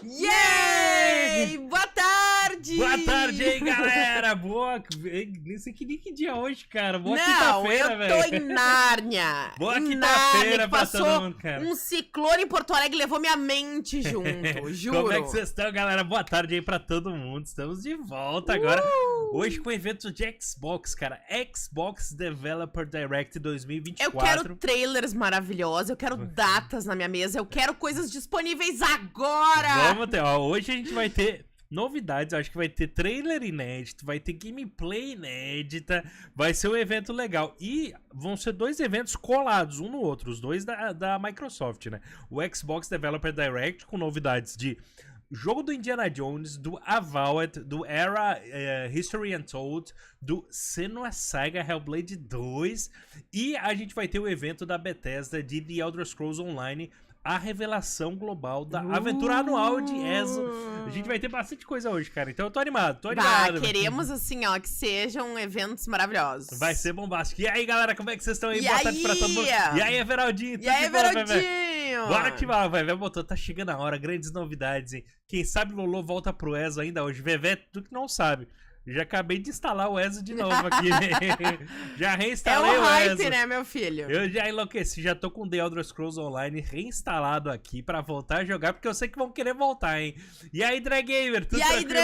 Yay! Boa tarde! Boa tarde aí, galera! galera, boa... Nem sei que dia é hoje, cara. Boa quinta-feira, velho. Não, eu tô em Nárnia. Boa quinta-feira pra passou todo mundo, cara. um ciclone em Porto Alegre e levou minha mente junto, juro. Como é que vocês estão, galera? Boa tarde aí pra todo mundo. Estamos de volta agora. Hoje com o evento de Xbox, cara. Xbox Developer Direct 2024. Eu quero trailers maravilhosos, eu quero datas na minha mesa, eu quero coisas disponíveis agora. Vamos ter, ó. Hoje a gente vai ter novidades, eu acho que vai ter trailer inédito, vai ter gameplay inédita, vai ser um evento legal. E vão ser dois eventos colados um no outro, os dois da Microsoft, né? O Xbox Developer Direct com novidades de jogo do Indiana Jones, do Avowed, do Era History Untold, do Senua's Saga Hellblade 2, e a gente vai ter o evento da Bethesda de The Elder Scrolls Online, a revelação global da aventura anual de ESO. A gente vai ter bastante coisa hoje, cara. Então eu tô animado, Queremos, assim, ó, que sejam eventos maravilhosos. Vai ser bombástico. E aí, galera, como é que vocês estão aí? Boa tarde pra todo mundo. E aí, Everaldinho? E aí, Everaldinho? Bora ativar, vai. Vevé botou, tá chegando a hora, grandes novidades, hein? Quem sabe Lolo volta pro ESO ainda hoje. Vevé, tu que não sabe. Já acabei de instalar o ESO de novo aqui. Já reinstalei o ESO. É o hype, né, meu filho? Eu já enlouqueci, já tô com The Elder Scrolls Online reinstalado aqui pra voltar a jogar, porque eu sei que vão querer voltar, hein? E aí, Dre Gamer? Tudo tranquilo, Dre?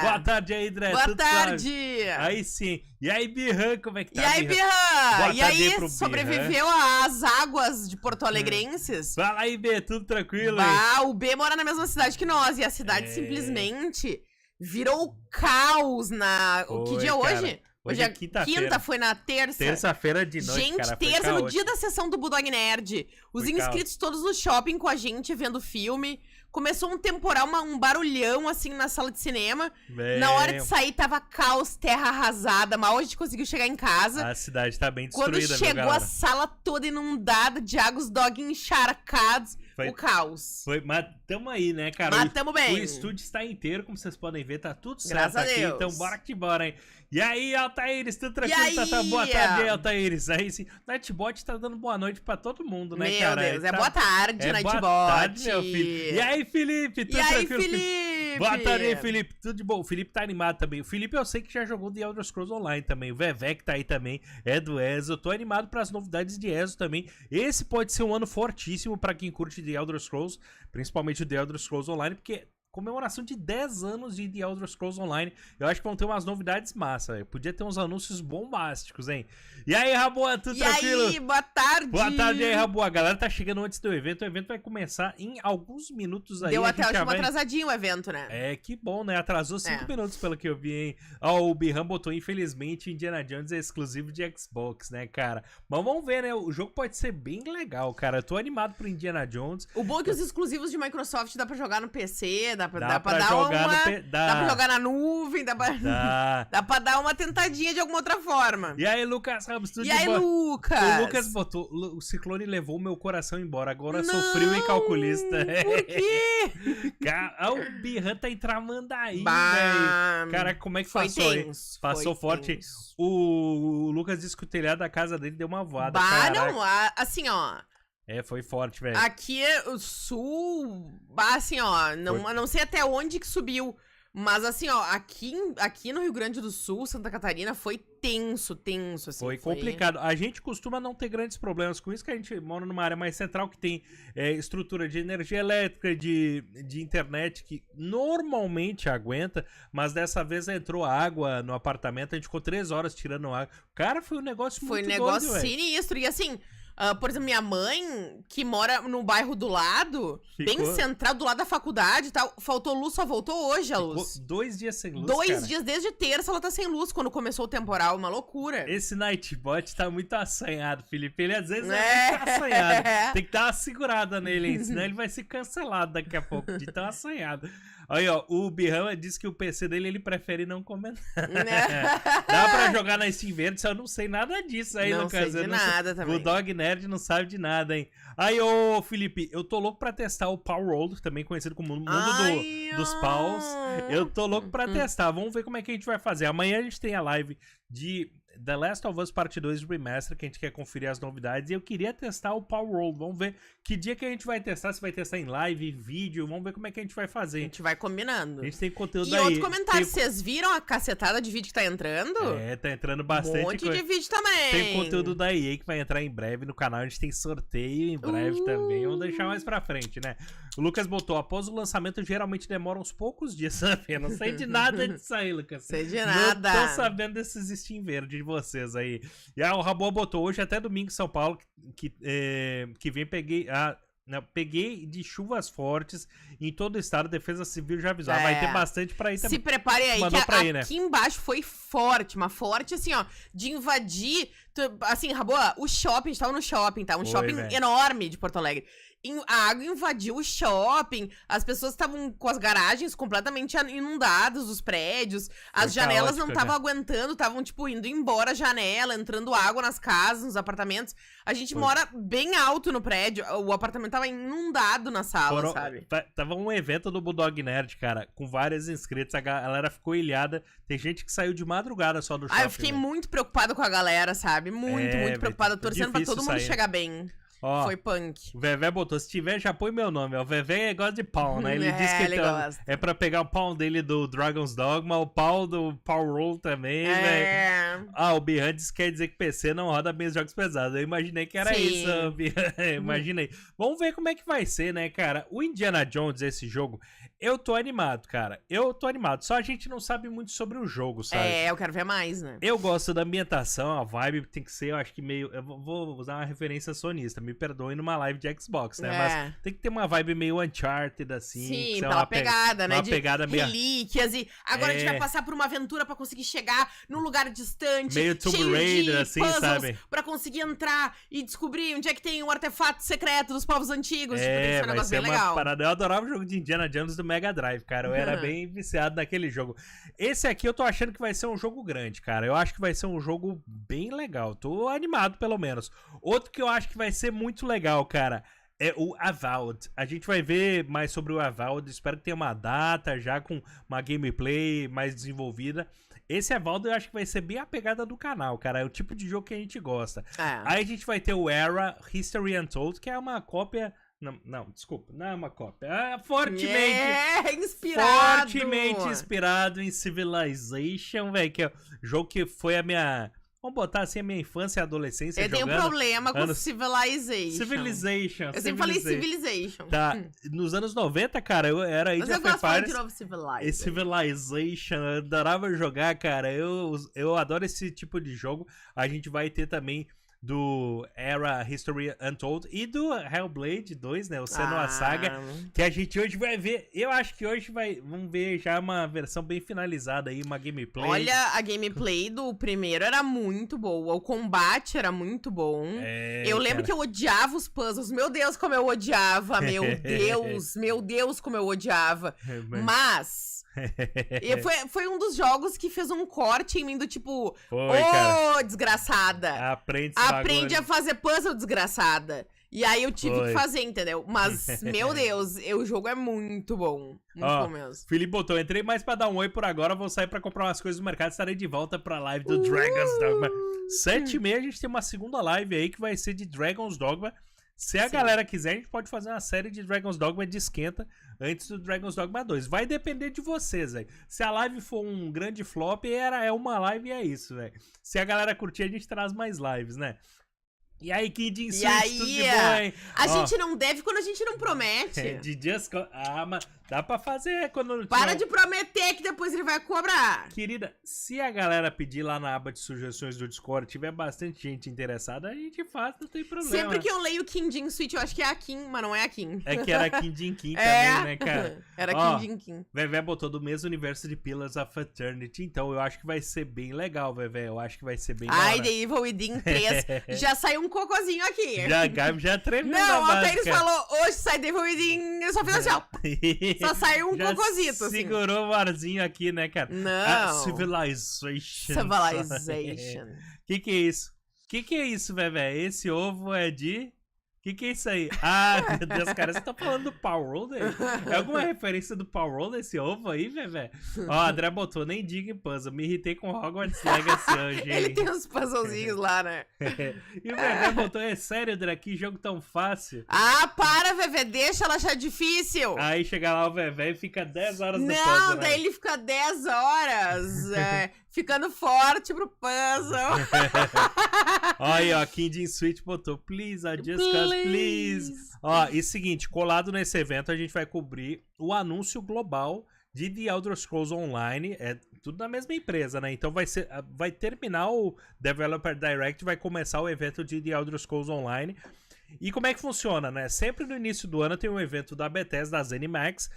Boa tarde aí, Dre. Boa tarde. Suave? Aí sim. E aí, Birran, como é que tá? E aí, Birran? E aí, sobreviveu às águas de Porto Alegrenses? Fala aí, B, tudo tranquilo? O B mora na mesma cidade que nós, e a cidade simplesmente virou caos na... Que dia é hoje? Hoje é quinta, foi na terça. Terça-feira de noite, gente, cara, terça, no dia da sessão do Bulldog Nerd. Os inscritos todos no shopping com a gente, vendo filme. Começou um temporal, um barulhão, assim, na sala de cinema. Na hora de sair, tava caos, terra arrasada. Mal a gente conseguiu chegar em casa. A cidade tá bem destruída, quando chegou a sala toda inundada, Diagos Dog encharcados. O caos. Mas tamo aí, né, cara? Mas tamo bem. O estúdio está inteiro, como vocês podem ver, tá tudo certo. Graças aqui. a Deus. Então bora que bora, hein? E aí, Altaíris, tudo tranquilo? Tá? Boa tarde aí, Altaíris. Aí sim, Nightbot tá dando boa noite pra todo mundo, né, cara? Meu Deus, boa tarde, Nightbot. Boa tarde, meu filho. E aí, Felipe, tudo tranquilo? Felipe? Boa tarde aí, Felipe. Tudo de bom? O Felipe tá animado também. O Felipe eu sei que já jogou The Elder Scrolls Online também. O Vevé que tá aí também é do ESO. Eu tô animado pras novidades de ESO também. Esse pode ser um ano fortíssimo pra quem curte The Elder Scrolls, principalmente o The Elder Scrolls Online, porque comemoração de 10 anos de The Elder Scrolls Online. Eu acho que vão ter umas novidades massa. Podia ter uns anúncios bombásticos, hein? E aí, Raboa, tudo tranquilo? E aí, boa tarde. Boa tarde aí, Raboa. A galera tá chegando antes do evento. O evento vai começar em alguns minutos aí. Deu até atrasadinho o evento, né? É, que bom, né? Atrasou 5 minutos pelo que eu vi, hein? Ó, o Birran botou, infelizmente, Indiana Jones é exclusivo de Xbox, né, cara? Mas vamos ver, né? O jogo pode ser bem legal, cara. Eu tô animado pro Indiana Jones. O bom é que os exclusivos de Microsoft dá pra jogar no PC, dá pra jogar dá pra jogar na nuvem, dá pra dar uma tentadinha de alguma outra forma. E aí, Lucas Ramos, tudo de boa? E aí, Lucas? O Lucas botou, o ciclone levou meu coração embora, agora sou frio e calculista. Por quê? O Birran tá em Tramandaí, velho. Cara, como é que passou aí? Passou forte. O Lucas disse que o telhado da casa dele deu uma voada. Não, assim, ó. Foi forte, velho. Aqui, o sul, assim, ó, não sei até onde que subiu, mas assim, ó, aqui no Rio Grande do Sul, Santa Catarina, foi tenso, assim. Foi complicado. A gente costuma não ter grandes problemas com isso, que a gente mora numa área mais central, que tem estrutura de energia elétrica, de internet, que normalmente aguenta, mas dessa vez entrou água no apartamento, a gente ficou 3 horas tirando água. Cara, foi um negócio muito doido, Foi um negócio sinistro, e assim... por exemplo, minha mãe, que mora no bairro do lado, bem central, do lado da faculdade e tal, faltou luz, só voltou hoje a luz. Ficou 2 dias sem luz, 2 dias, desde terça ela tá sem luz, quando começou o temporal, uma loucura. Esse Nightbot tá muito assanhado, Felipe, ele às vezes é muito assanhado. Tem que dar uma segurada nele, hein? Senão ele vai ser cancelado daqui a pouco, de tão assanhado. Aí, ó, o Birran disse que o PC dele ele prefere não comentar. Dá pra jogar na Steam Verde, só eu não sei nada disso aí, no caso. Não sei de nada também. O Bulldog Nerd não sabe de nada, hein? Aí, ô, Felipe, eu tô louco pra testar o Power Roll, também conhecido como Mundo dos Paus. Eu tô louco pra testar, vamos ver como é que a gente vai fazer. Amanhã a gente tem a live de The Last of Us Part 2 Remaster, que a gente quer conferir as novidades. E eu queria testar o Power Roll. Vamos ver que dia que a gente vai testar. Se vai testar em live, em vídeo. Vamos ver como é que a gente vai fazer. A gente vai combinando. A gente tem conteúdo e aí. E outro comentário, vocês viram a cacetada de vídeo que tá entrando? Tá entrando bastante Um monte coisa. de vídeo também. Tem conteúdo da EA que vai entrar em breve no canal. A gente tem sorteio em breve também. Vamos deixar mais pra frente, né? O Lucas botou, após o lançamento, geralmente demora uns poucos dias. Não sei de nada disso aí, Lucas. Sei de nada. Não tô sabendo desses Steam Verde de vocês aí. E o Rabô botou, hoje até domingo em São Paulo, que vem, peguei de chuvas fortes em todo o estado, Defesa Civil já avisou. Vai ter bastante pra ir também. Se preparem aí, que aqui embaixo foi forte, uma forte assim, ó, de invadir, assim, Rabô, o shopping, a gente tava no shopping, tá? Um shopping enorme de Porto Alegre. A água invadiu o shopping, as pessoas estavam com as garagens completamente inundadas, os prédios, as janelas não estavam aguentando, estavam, tipo, indo embora a janela, entrando água nas casas, nos apartamentos. A gente mora bem alto no prédio, o apartamento tava inundado na sala, sabe? Tava um evento do Bulldog Nerd, cara, com vários inscritos, a galera ficou ilhada, tem gente que saiu de madrugada só do shopping. Eu fiquei muito preocupada com a galera, sabe? Muito preocupada, torcendo pra todo mundo chegar bem. Foi punk. O Vevé botou, se tiver, já põe meu nome. O Vevé gosta de pau, né? Ele disse que ele gosta. É pra pegar o pau dele do Dragon's Dogma, o pau do Power Roll também, velho. O Behandes quer dizer que PC não roda bem os jogos pesados. Eu imaginei que era isso, imaginei. Vamos ver como é que vai ser, né, cara? O Indiana Jones, esse jogo, eu tô animado, cara. Eu tô animado. Só a gente não sabe muito sobre o jogo, sabe? Eu quero ver mais, né? Eu gosto da ambientação, a vibe tem que ser, eu acho que meio... Eu vou usar uma referência sonista, me perdoe numa live de Xbox, né? Mas tem que ter uma vibe meio Uncharted, assim. Sim, pela pegada, né? Uma pegada meio... relíquias e agora a gente vai passar por uma aventura pra conseguir chegar num lugar distante. Meio Tomb Raider, assim, sabe? Pra conseguir entrar e descobrir onde é que tem o artefato secreto dos povos antigos. Vai ser uma parada. Eu adorava o jogo de Indiana Jones do Mega Drive, cara. Eu era bem viciado naquele jogo. Esse aqui eu tô achando que vai ser um jogo grande, cara. Eu acho que vai ser um jogo bem legal. Tô animado, pelo menos. Outro que eu acho que vai ser muito legal, cara, é o Avowed. A gente vai ver mais sobre o Avowed. Espero que tenha uma data já com uma gameplay mais desenvolvida. Esse Avowed eu acho que vai ser bem a pegada do canal, cara. É o tipo de jogo que a gente gosta. Aí a gente vai ter o Era History Untold, que é uma cópia... Não, desculpa, não é uma cópia. É fortemente inspirado em Civilization, velho. Que é o jogo que foi a minha... Vamos botar assim, a minha infância e adolescência jogando. Eu tenho um problema com Civilization. Eu sempre falei Civilization. Tá, nos anos 90, cara, eu era aí de novo Civilization, eu adorava jogar, cara. Eu adoro esse tipo de jogo. A gente vai ter também do Era History Untold e do Hellblade 2, né? O Senua Saga, que a gente hoje vai ver. Eu acho que hoje vamos ver já uma versão bem finalizada aí, uma gameplay. Olha, a gameplay do primeiro era muito boa, o combate era muito bom. Eu lembro que eu odiava os puzzles. Meu Deus, como eu odiava. Meu Deus, como eu odiava. Mas... foi um dos jogos que fez um corte em mim do tipo, desgraçada. Aprende a fazer puzzle, desgraçada. E aí eu tive que fazer, entendeu? Mas, meu Deus, o jogo é muito bom. Muito bom mesmo. Felipe botou, entrei mais pra dar um oi por agora, vou sair pra comprar umas coisas no mercado, estarei de volta pra live do Dragon's Dogma. 7h30 a gente tem uma segunda live aí que vai ser de Dragon's Dogma. Se a galera quiser, a gente pode fazer uma série de Dragon's Dogma de esquenta antes do Dragon's Dogma 2. Vai depender de vocês, velho. Se a live for um grande flop, é uma live e é isso, velho. Se a galera curtir, a gente traz mais lives, né? E aí, Kid Switch, tudo de bom, hein? A gente não deve quando a gente não promete. Mas dá pra fazer quando... Para de prometer que depois ele vai cobrar. Querida, se a galera pedir lá na aba de sugestões do Discord, tiver bastante gente interessada, a gente faz, não tem problema. Sempre que eu leio o Kim Switch, eu acho que é a Kim, mas não é a Kim. É que era Kim também, né, cara? Era Kim. Vevé botou do mesmo universo de Pillars of Eternity, então eu acho que vai ser bem legal, Vevé. Eu acho que vai ser bem legal. The Evil Within 3. Já saiu um cocôzinho aqui. Já tremeu. Não, a Pérez falou, hoje sai The Evil Within, eu só fiz assim, ó. Só saiu um cocôzito, assim. Segurou o arzinho aqui, né, cara? Não. Civilization. Civilization. Que é isso? Que é isso, Vevé? Esse ovo é de... Que é isso aí? Ah, meu Deus, cara, você tá falando do Power Roller? É alguma referência do Power Roller esse ovo aí, velho? Ó, a André botou, nem diga em puzzle. Me irritei com Hogwarts Legacy hoje, hein? Ele tem uns puzzlezinhos lá, né? E o Vevé botou, é sério, André, que jogo tão fácil. Ah, para, Vevé, deixa ela achar difícil. Aí chega lá o Vevé e fica 10 horas no puzzle, Não, né? daí ele fica 10 horas ficando forte pro puzzle. Olha aí, ó, Kindle Switch botou, please, just cause, please. Ó, e seguinte, colado nesse evento a gente vai cobrir o anúncio global de The Elder Scrolls Online, é tudo da mesma empresa, né? Então vai terminar o Developer Direct, vai começar o evento de The Elder Scrolls Online. E como é que funciona, né? Sempre no início do ano tem um evento da Bethesda, da ZeniMax,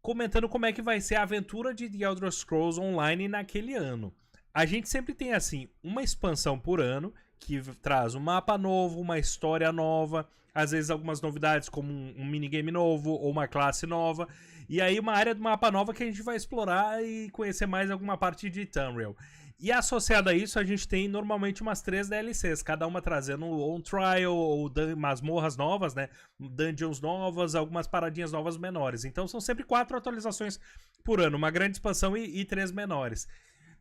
comentando como é que vai ser a aventura de The Elder Scrolls Online naquele ano. A gente sempre tem, assim, uma expansão por ano, que traz um mapa novo, uma história nova, às vezes algumas novidades como um minigame novo ou uma classe nova, e aí uma área do mapa nova que a gente vai explorar e conhecer mais alguma parte de Tamriel. E associado a isso, a gente tem normalmente umas 3 DLCs, cada uma trazendo um trial ou masmorras novas, né? Dungeons novas, algumas paradinhas novas menores. Então são sempre 4 atualizações por ano, uma grande expansão e 3 menores.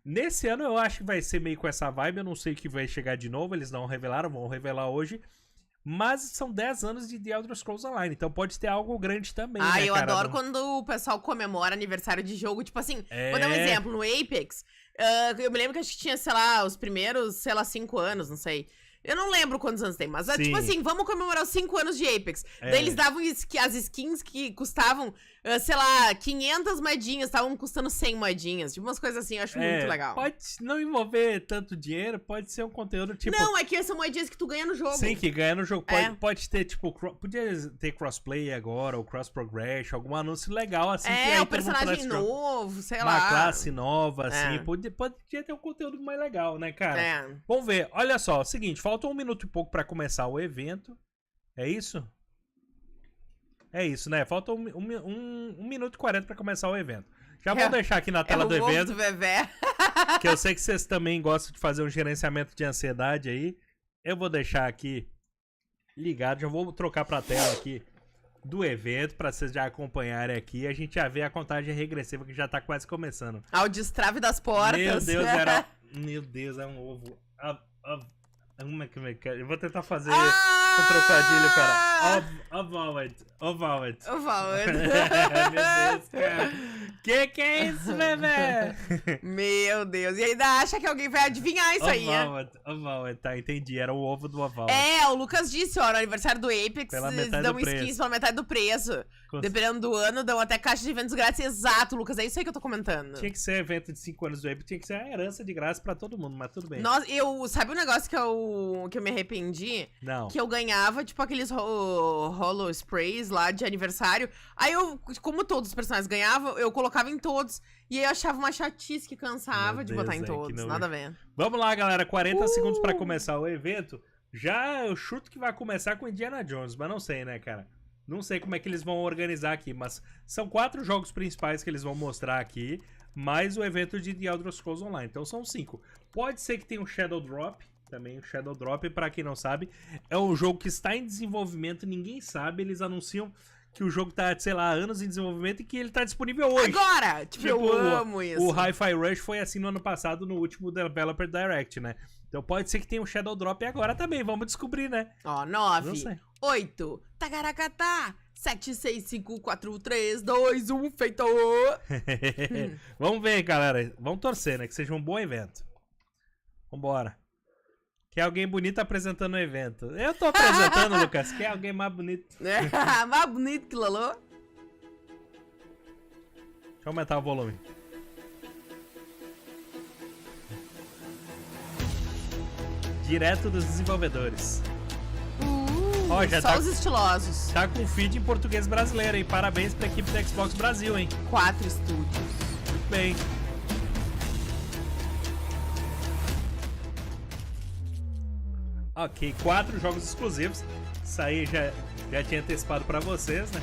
Nesse ano eu acho que vai ser meio com essa vibe, eu não sei o que vai chegar de novo, eles não revelaram, vão revelar hoje. Mas são 10 anos de The Elder Scrolls Online, então pode ter algo grande também, né, eu cara? adoro quando o pessoal comemora aniversário de jogo, tipo assim, vou dar um exemplo, no Apex, eu me lembro que acho que tinha, sei lá, os primeiros, sei lá, 5 anos, não sei. Eu não lembro quantos anos tem, mas é tipo assim, vamos comemorar os 5 anos de Apex. Daí eles davam as skins que custavam, sei lá, 500 moedinhas, estavam custando 100 moedinhas. Tipo umas coisas assim, eu acho muito legal. Pode não envolver tanto dinheiro, pode ser um conteúdo tipo... Não, é que são moedinhas que tu ganha no jogo. Sim, que ganha no jogo. Pode ter, tipo, podia ter crossplay agora, ou cross progression, algum anúncio legal, assim. O personagem novo, sei lá. Uma classe nova, assim. Podia ter um conteúdo mais legal, né, cara? Vamos ver. Olha só, seguinte, falta 1 minuto e pouco pra começar o evento. É isso? É isso, né? Falta 1 minuto e 40 pra começar o evento. Já vou deixar aqui na tela do evento. Do Vevé. Que eu sei que vocês também gostam de fazer um gerenciamento de ansiedade aí. Eu vou deixar aqui ligado. Já vou trocar pra tela aqui do evento pra vocês já acompanharem aqui. A gente já vê a contagem regressiva que já tá quase começando. Ao destrave das portas. Meu Deus, é um ovo. Eu vou tentar fazer um trocadilho, cara. Ovaled. Meu Deus, cara. Que é isso, bebê? Meu Deus. E ainda acha que alguém vai adivinhar isso aí, né? Ovaled, tá, entendi. Era o ovo do oval. O Lucas disse, ó, no aniversário do Apex, dão skins pela metade do preço. Dependendo do ano, dão até caixa de eventos grátis. Exato, Lucas, é isso aí que eu tô comentando. Tinha que ser evento de 5 anos do Apex, tinha que ser a herança de graça pra todo mundo, mas tudo bem. Sabe um negócio que eu me arrependi? Não. Que eu ganhava, tipo, aqueles holo sprays lá de aniversário. Aí como todos os personagens ganhavam, eu colocava em todos. E aí eu achava uma chatice que cansava de botar em todos. Nada a ver. Vamos lá, galera. 40 segundos pra começar o evento. Já eu chuto que vai começar com Indiana Jones, mas não sei, né, cara? Não sei como é que eles vão organizar aqui, mas são 4 jogos principais que eles vão mostrar aqui, mais o evento de The Elder Scrolls Online. Então são 5. Pode ser que tenha um Shadow Drop. Também o Shadow Drop, pra quem não sabe, é um jogo que está em desenvolvimento, ninguém sabe, eles anunciam que o jogo tá, sei lá, há anos em desenvolvimento e que ele tá disponível hoje. Agora! Tipo, eu amo isso. O Hi-Fi Rush foi assim no ano passado, no último Developer Direct, né? Então pode ser que tenha um Shadow Drop agora também, vamos descobrir, né? Ó, 9, 8, tagaracatá, 7, 6, 5, 4, 3, 2, 1, feito! Vamos ver, galera, vamos torcer, né? Que seja um bom evento. Vambora. Quer alguém bonito apresentando o evento. Eu tô apresentando, Lucas. Quer alguém mais bonito? Mais bonito que Lolo. Deixa eu aumentar o volume. Direto dos desenvolvedores. Já só os estilosos. Tá com feed em português brasileiro, hein? Parabéns pra equipe da Xbox Brasil, hein? 4 estúdios. Muito bem. Ok, 4 jogos exclusivos. Isso aí já tinha antecipado pra vocês, né?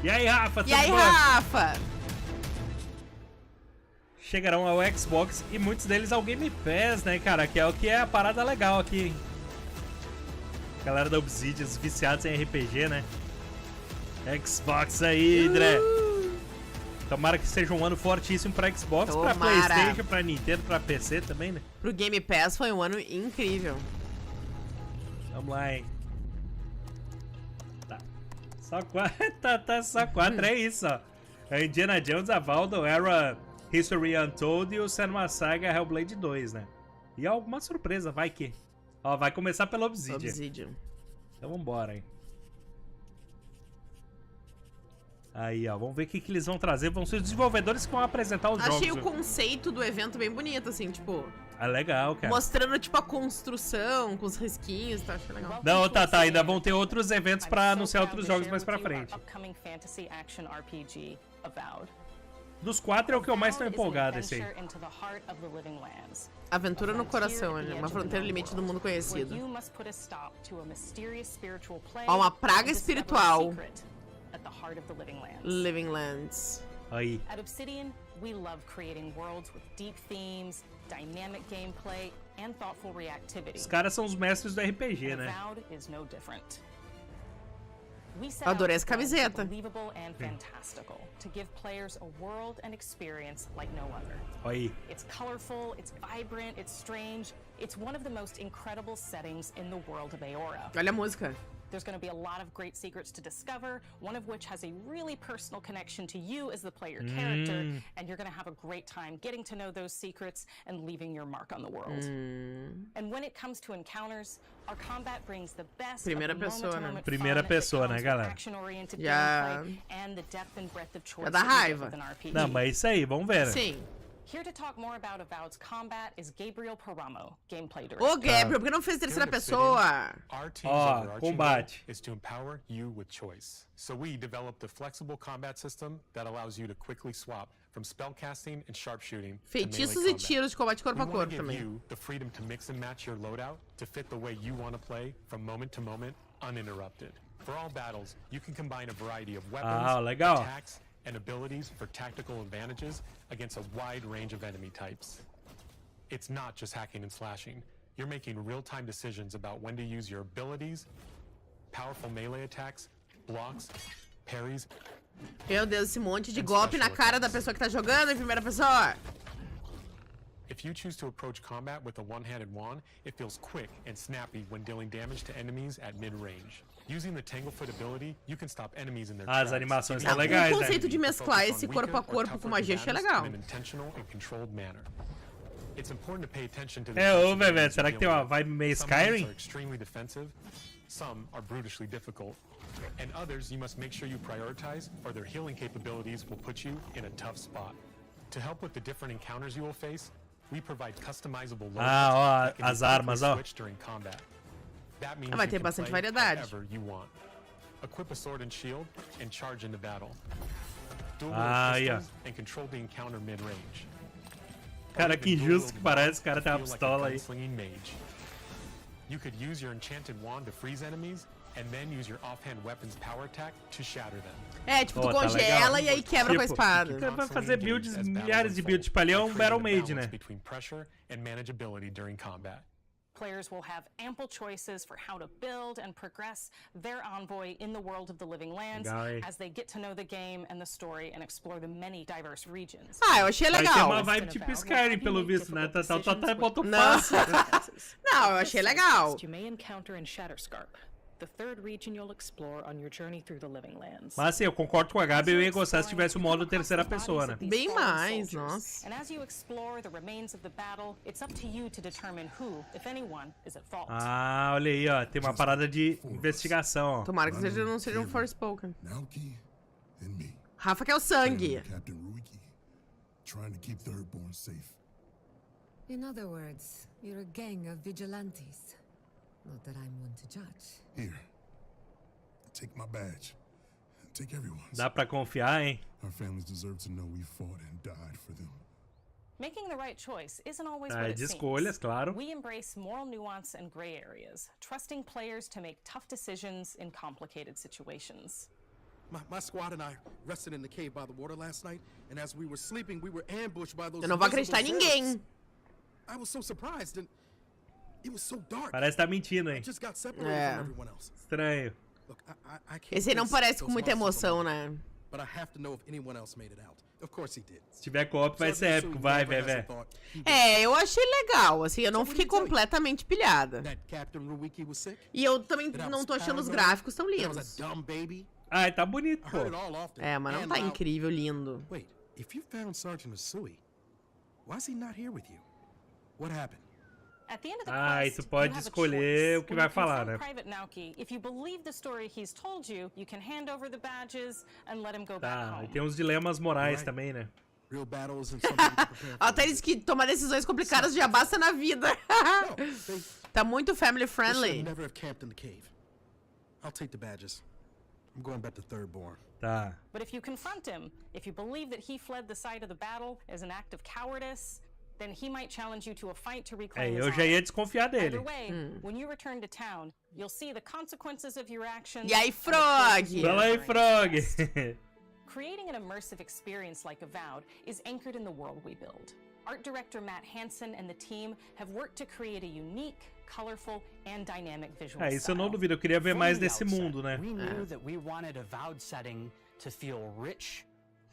E aí, Rafa? E aí, Rafa? Chegarão ao Xbox e muitos deles ao Game Pass, né, cara? Que é o que é a parada legal aqui, hein? Galera da Obsidian, os viciados em RPG, né? Xbox aí, Dre. Tomara que seja um ano fortíssimo pra Xbox, pra PlayStation, pra Nintendo, pra PC também, né? Pro Game Pass foi um ano incrível. Vamos lá, hein? Tá. Só 4, tá só 4, é isso, ó. É Indiana Jones, a Valdo, Era History Untold e o Senua Saga Hellblade 2, né? E alguma surpresa, vai que. Ó, vai começar pela Obsidian. Então vambora, hein? Aí, ó, vamos ver o que eles vão trazer. Vão ser os desenvolvedores que vão apresentar os jogos. Achei o conceito do evento bem bonito, assim, tipo... É legal, cara. Mostrando, tipo, a construção, com os risquinhos, tá? Achei legal. Não, tá, ainda vão ter outros eventos pra anunciar outros jogos mais pra frente. Dos 4 é o que eu mais tô empolgado, esse aí. Aventura no coração, né? Uma fronteira limite do mundo conhecido. Ó, uma praga espiritual. Living Lands. Aí. At Obsidian, we love creating worlds with deep themes, dynamic gameplay, and thoughtful reactivity. Os caras são os mestres do RPG, né? Adorei essa camiseta. Aí. It's colorful, it's vibrant, it's strange. It's one of the most incredible settings in the world of Eora. Olha a música. There's going to be a lot of great secrets to discover, one of which has a really personal connection to you as the player character, and you're going to have a great time getting to know those secrets and leaving your mark on the world. And when it comes to encounters, our combat brings the best Primeira pessoa, né? Primeira pessoa, né, galera? Já... and the depth and breadth of choice Já dá raiva. Não, mas é isso aí, vamos ver. Sim. Here to talk more about Avowed's combat is Gabriel Paramo, gameplay director. Ô, Gabriel, por que não fez terceira pessoa? Ó, combate. Is to empower you with choice. So we developed a flexible combat system that allows you to quickly swap from spellcasting and sharpshooting. Feitiços e tiros de combate corpo a corpo também. You the freedom to mix and match your loadout to fit the way you want to play from moment to moment, uninterrupted. For all battles, you can combine a variety of weapons, legal. attacks, and abilities for tactical advantages against a wide range of enemy types. It's not just hacking and slashing. You're making real-time decisions about when to use your abilities, powerful melee attacks, blocks, parries. Meu Deus, esse monte de golpe na cara da pessoa que tá jogando em primeira pessoa. If you choose to approach combat with a one-handed wand, it feels quick and snappy when dealing damage to enemies at mid-range. Using the Tanglefoot ability, you can stop enemies in their tracks. As animações são legais, O conceito de mesclar esse corpo a corpo com magia achei legal. Ô, velho, será que tem uma vibe meio Skyrim? Some are brutishly difficult, and others you must make sure you prioritize, or their healing capabilities will put you in a tough spot. To help with the different encounters you will face, we provide customizable ó, as armas, ó. during combat. That means Vai you ter can bastante play variedade. however you want. Equip a sword and shield and charge into battle. Dual pistols and control the encounter mid-range. Cara, que injusto que parece, o cara tem uma pistola aí. You could use your enchanted wand to freeze enemies and then use your offhand weapons power attack to shatter them. É, tipo, tu congela e aí quebra com a espada. Você vai fazer builds, milhares de builds, tipo, ali é um Battle Mage, né? Between pressure and manageability during combat. Players will have ample choices for how to build and progress their envoy in the world of the Living Lands as they get to know the game and the story and explore the many diverse regions. Ah, eu achei legal. Vai ter uma vibe tipo Skyrim, pelo visto, né? Tá botou fácil. Não, eu achei legal. You may encounter in Shatterscarp, the third region you'll explore on your journey through the Living Lands. Mas assim, eu concordo com a Gabi, eu ia gostar se tivesse o modo terceira pessoa, né? Bem mais, nossa. And as you explore the remains of the battle, it's up to you to determine who, if anyone, is at fault. Ah, olha aí, ó, tem uma parada de investigação, ó. Tomara que não seja um Forspoken. Rafa quer o sangue. In other words, you're a gang of vigilantes. Not that I'm one to judge. Here. Take my badge. Take everyone's. Dá pra confiar, hein? Our families deserve to know we fought and died for them. Making the right choice isn't always what it de seems. escolhas, claro. We embrace moral nuance and gray areas, trusting players to make tough decisions in complicated situations. My squad and I rested in the cave by the water last night, and as we were sleeping, we were ambushed by those. Eu não vou acreditar em ninguém. I was so surprised, and It was so dark. Parece que tá mentindo, hein? I just got separated from everyone else. Estranho. Look, I can't Esse aí não face parece com those muita monsters emoção, alone, né? But I have to know if anyone else made it out. Of course he did. Se tiver co-op vai ser épico, vai, velho. Eu achei legal, assim, eu não fiquei completamente pilhada. That Captain Ruiki was sick? E eu também não tô achando os gráficos tão That was lindos. a dumb baby? Ai, tá bonito, I pô. heard it all often. Mas não and tá loud. incrível, lindo. Wait, if you found Sergeant Usui, why's he not here with you? What happened? At the end of the Ah, e quest, tu pode you have a escolher choice. o que When vai you falar, confront né? Private Naoki, if you believe the story he's told you, you can hand over the badges and let him go back Tá, home. e tem uns dilemas morais também, né? Real battles and something to prepare for. Até eles que tomar decisões complicadas já basta na vida. No, they Tá muito family should friendly. never have camped in the cave. I'll take the badges. I'm going back to Third Born. Tá. But if you confront him, if you believe that he fled the site of the battle as an act of cowardice, then he might challenge you to a fight to reclaim his Eu já honor. ia desconfiar dele. Either way, when you return to town, you'll see the consequences of your actions. E aí, and the choices Frog? you Fala aí, made during the Frog. quest. Creating an immersive experience like Avowed is anchored in the world we build. Art director Matt Hansen and the team have worked to create a unique, colorful, and dynamic visual Isso eu não style. duvido, eu queria ver From mais the desse outset, mundo, né? We knew that we wanted Avowed setting to feel rich,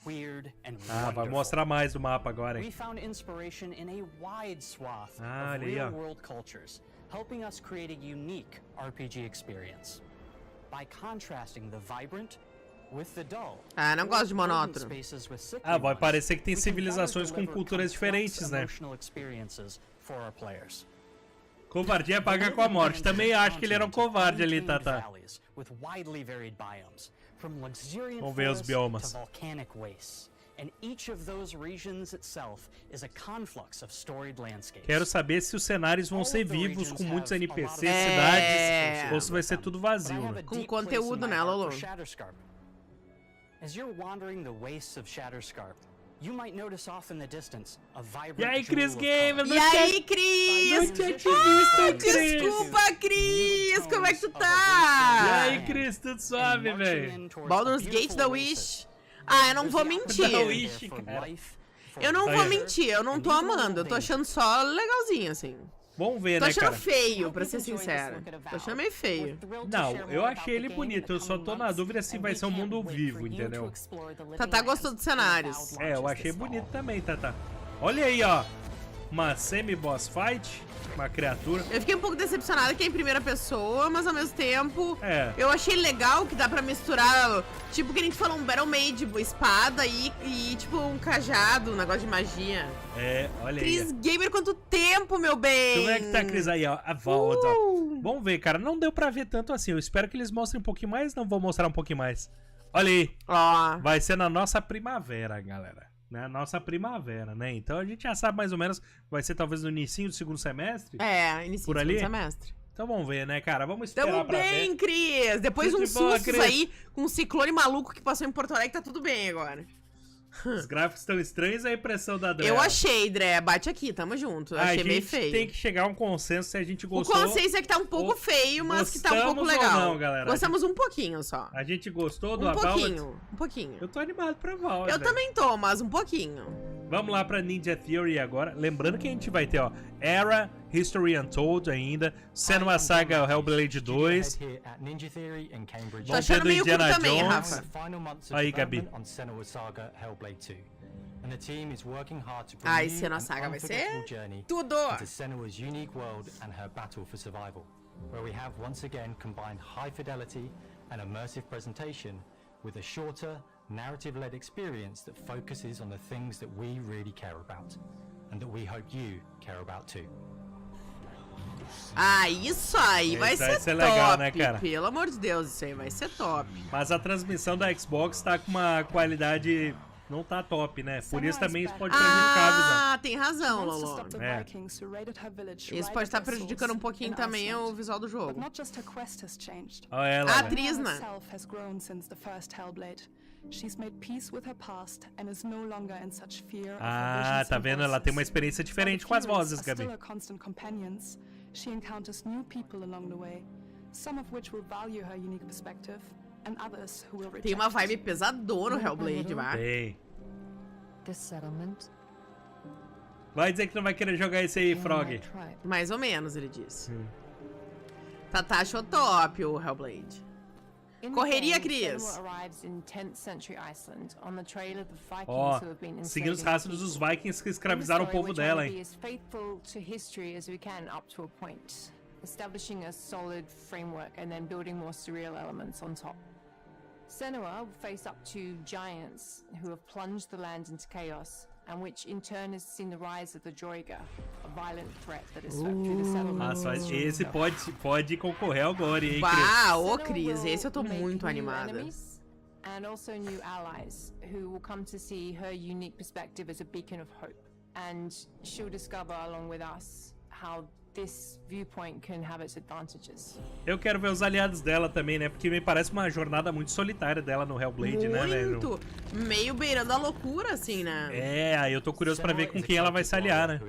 weird, and Ah, vai wonderful. mostrar mais do mapa agora, We hein? found inspiration in a wide swath Ah, of ali, ó. real-world cultures, helping us create a unique RPG experience. By contrasting the vibrant with the dull. Não gosto de monótono. spaces with sickly Vai ones, parecer que tem we can better civilizações com deliver culturas complex diferentes, né? emotional experiences for our players. Covardia paga com a morte. Também acho que ele era um covarde ali, Tata. Vamos ver os biomas. And each of those regions itself is a conflux of storied landscapes. Quero saber se os cenários vão ser vivos com muitos NPCs, cidades, ou se vai ser tudo vazio, né? Com conteúdo, né, Lolo? As you're wandering the wastes of Shatterscarp, you might notice off in the distance a vibrant E aí, Chris jewel of Gamer? color. E aí, Cris? Não tinha te visto, Cris. Desculpa, Cris! Como é que tu E tá? aí, Cris, tudo suave, velho? Baldur's Gate da Wish. Eu não vou mentir. Da Wish, cara. Eu não Tá vou aí. mentir, eu não tô amando. Eu tô achando só legalzinho, assim. Vamos ver, Tô né, achando cara? feio, pra ser sincera. Tô achando meio feio. Não, eu achei ele bonito, eu só tô na dúvida se vai ser um mundo vivo, entendeu? Tata gostou dos cenários. Eu achei bonito também, Tata. Olha aí, ó. Uma semi-boss fight, uma criatura. Eu fiquei um pouco decepcionada que é em primeira pessoa, mas ao mesmo tempo Eu achei legal que dá pra misturar, tipo que a gente falou, um Battle Mage, espada e tipo um cajado, um negócio de magia. Olha Cris aí. Gamer, quanto tempo, meu bem! Como é que tá, Cris? Aí, ó. A volta, ó. Vamos ver, cara. Não deu pra ver tanto assim. Eu espero que eles mostrem um pouquinho mais. Não vou mostrar um pouquinho mais. Olha aí. Ó. Vai ser na nossa primavera, galera. Na nossa primavera, né? Então a gente já sabe mais ou menos. Vai ser talvez no início do segundo semestre. Início Por do ali? segundo semestre. Então vamos ver, né, cara? Vamos esperar Tamo pra bem, ver. Cris! Depois Tudo uns de boa, sustos Cris? aí, com um ciclone maluco que passou em Porto Alegre, tá tudo bem agora. Os gráficos estão estranhos, a impressão da Dre. Eu achei, Dré. Bate aqui, tamo junto. Eu achei meio feio. Tem que chegar a um consenso se a gente O gostou. consenso é que tá um pouco feio, mas que tá um pouco Gostamos ou legal. não, galera? Gostamos um pouquinho só. A gente gostou do Um Avowed? pouquinho, um pouquinho. Eu tô animado pra Avowed. Eu também tô, mas um pouquinho. Vamos lá pra Ninja Theory agora. Lembrando que a gente vai ter, ó, Era, History Untold ainda, Senua Saga Hellblade 2. Tô Vamos ter achando do meio curto Indiana também, Jones. Rafa. Aí, Gabi. Ai, Senua Saga vai ser tudo! Senua's unique world and her battle for survival, where we have once again combined high fidelity and immersive presentation with a shorter, narrative-led experience that focuses on the things that we really care about, and that we hope you care about too. Isso aí vai ser top, legal, né, cara? Pelo amor de Deus, isso aí vai ser top. Mas a transmissão da Xbox tá com uma qualidade... Não tá top, né? Por isso também isso pode prejudicar a visão. Tem razão, Lolo. É. Isso pode estar prejudicando um pouquinho também o visual do jogo. Olha ela, A né? atriz, né? Tá vendo? Ela tem uma experiência diferente com as vozes, Gabi. She encounters new people along the way, some of which will value her unique perspective, and others who will reject Tem uma it. vibe pesadona no Hellblade, vai. Tem. This settlement Vai dizer que não vai querer jogar esse aí, Frog. Mais ou menos, ele disse. Tata achou top o Hellblade. Correria, Cris. Ó, seguindo os rastros dos Vikings que escravizaram o povo dela, hein? Establishing a solid framework and then building more surreal elements on top. Senua will face up to giants who have plunged the land into chaos, and which in turn has seen the rise of the Droiga, a violent threat that has swept through the settlement. Nossa, esse pode concorrer agora, hein, Cris? Bah, ô Cris, esse eu tô muito animada. And also new allies who will come to see her unique perspective as a beacon of hope, and she'll discover along with us how this viewpoint can have its advantages. Eu quero ver os aliados dela também, né? Porque me parece uma jornada muito solitária dela no Hellblade, né, velho? Muito! Meio beirando a loucura, assim, né? É, aí eu tô curioso pra ver com quem ela vai se aliar, né?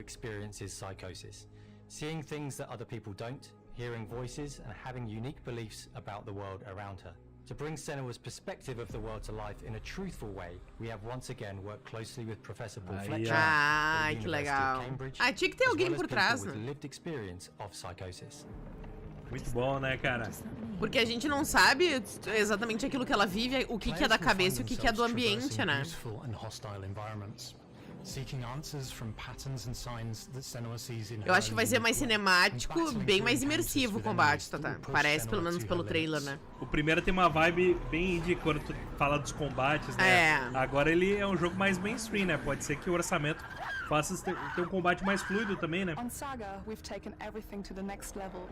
Seeing things that other people don't, hearing voices and having unique beliefs about the world around her. To bring Senua's perspective of the world to life in a truthful way, we have once again worked closely with Professor Paul Fletcher, Ai, que legal. Ah, tinha que ter alguém por trás, né? Muito bom, né, cara? Porque a gente não sabe exatamente aquilo que ela vive, o que é da cabeça e o que é do ambiente, né? Eu acho que vai ser mais cinemático, bem mais imersivo o combate, tá? Parece, pelo menos pelo trailer, né? O primeiro tem uma vibe bem indie quando tu fala dos combates, né? É. Agora ele é um jogo mais mainstream, né? Pode ser que o orçamento faça ter um combate mais fluido também, né? On Saga, we've taken everything to the next level.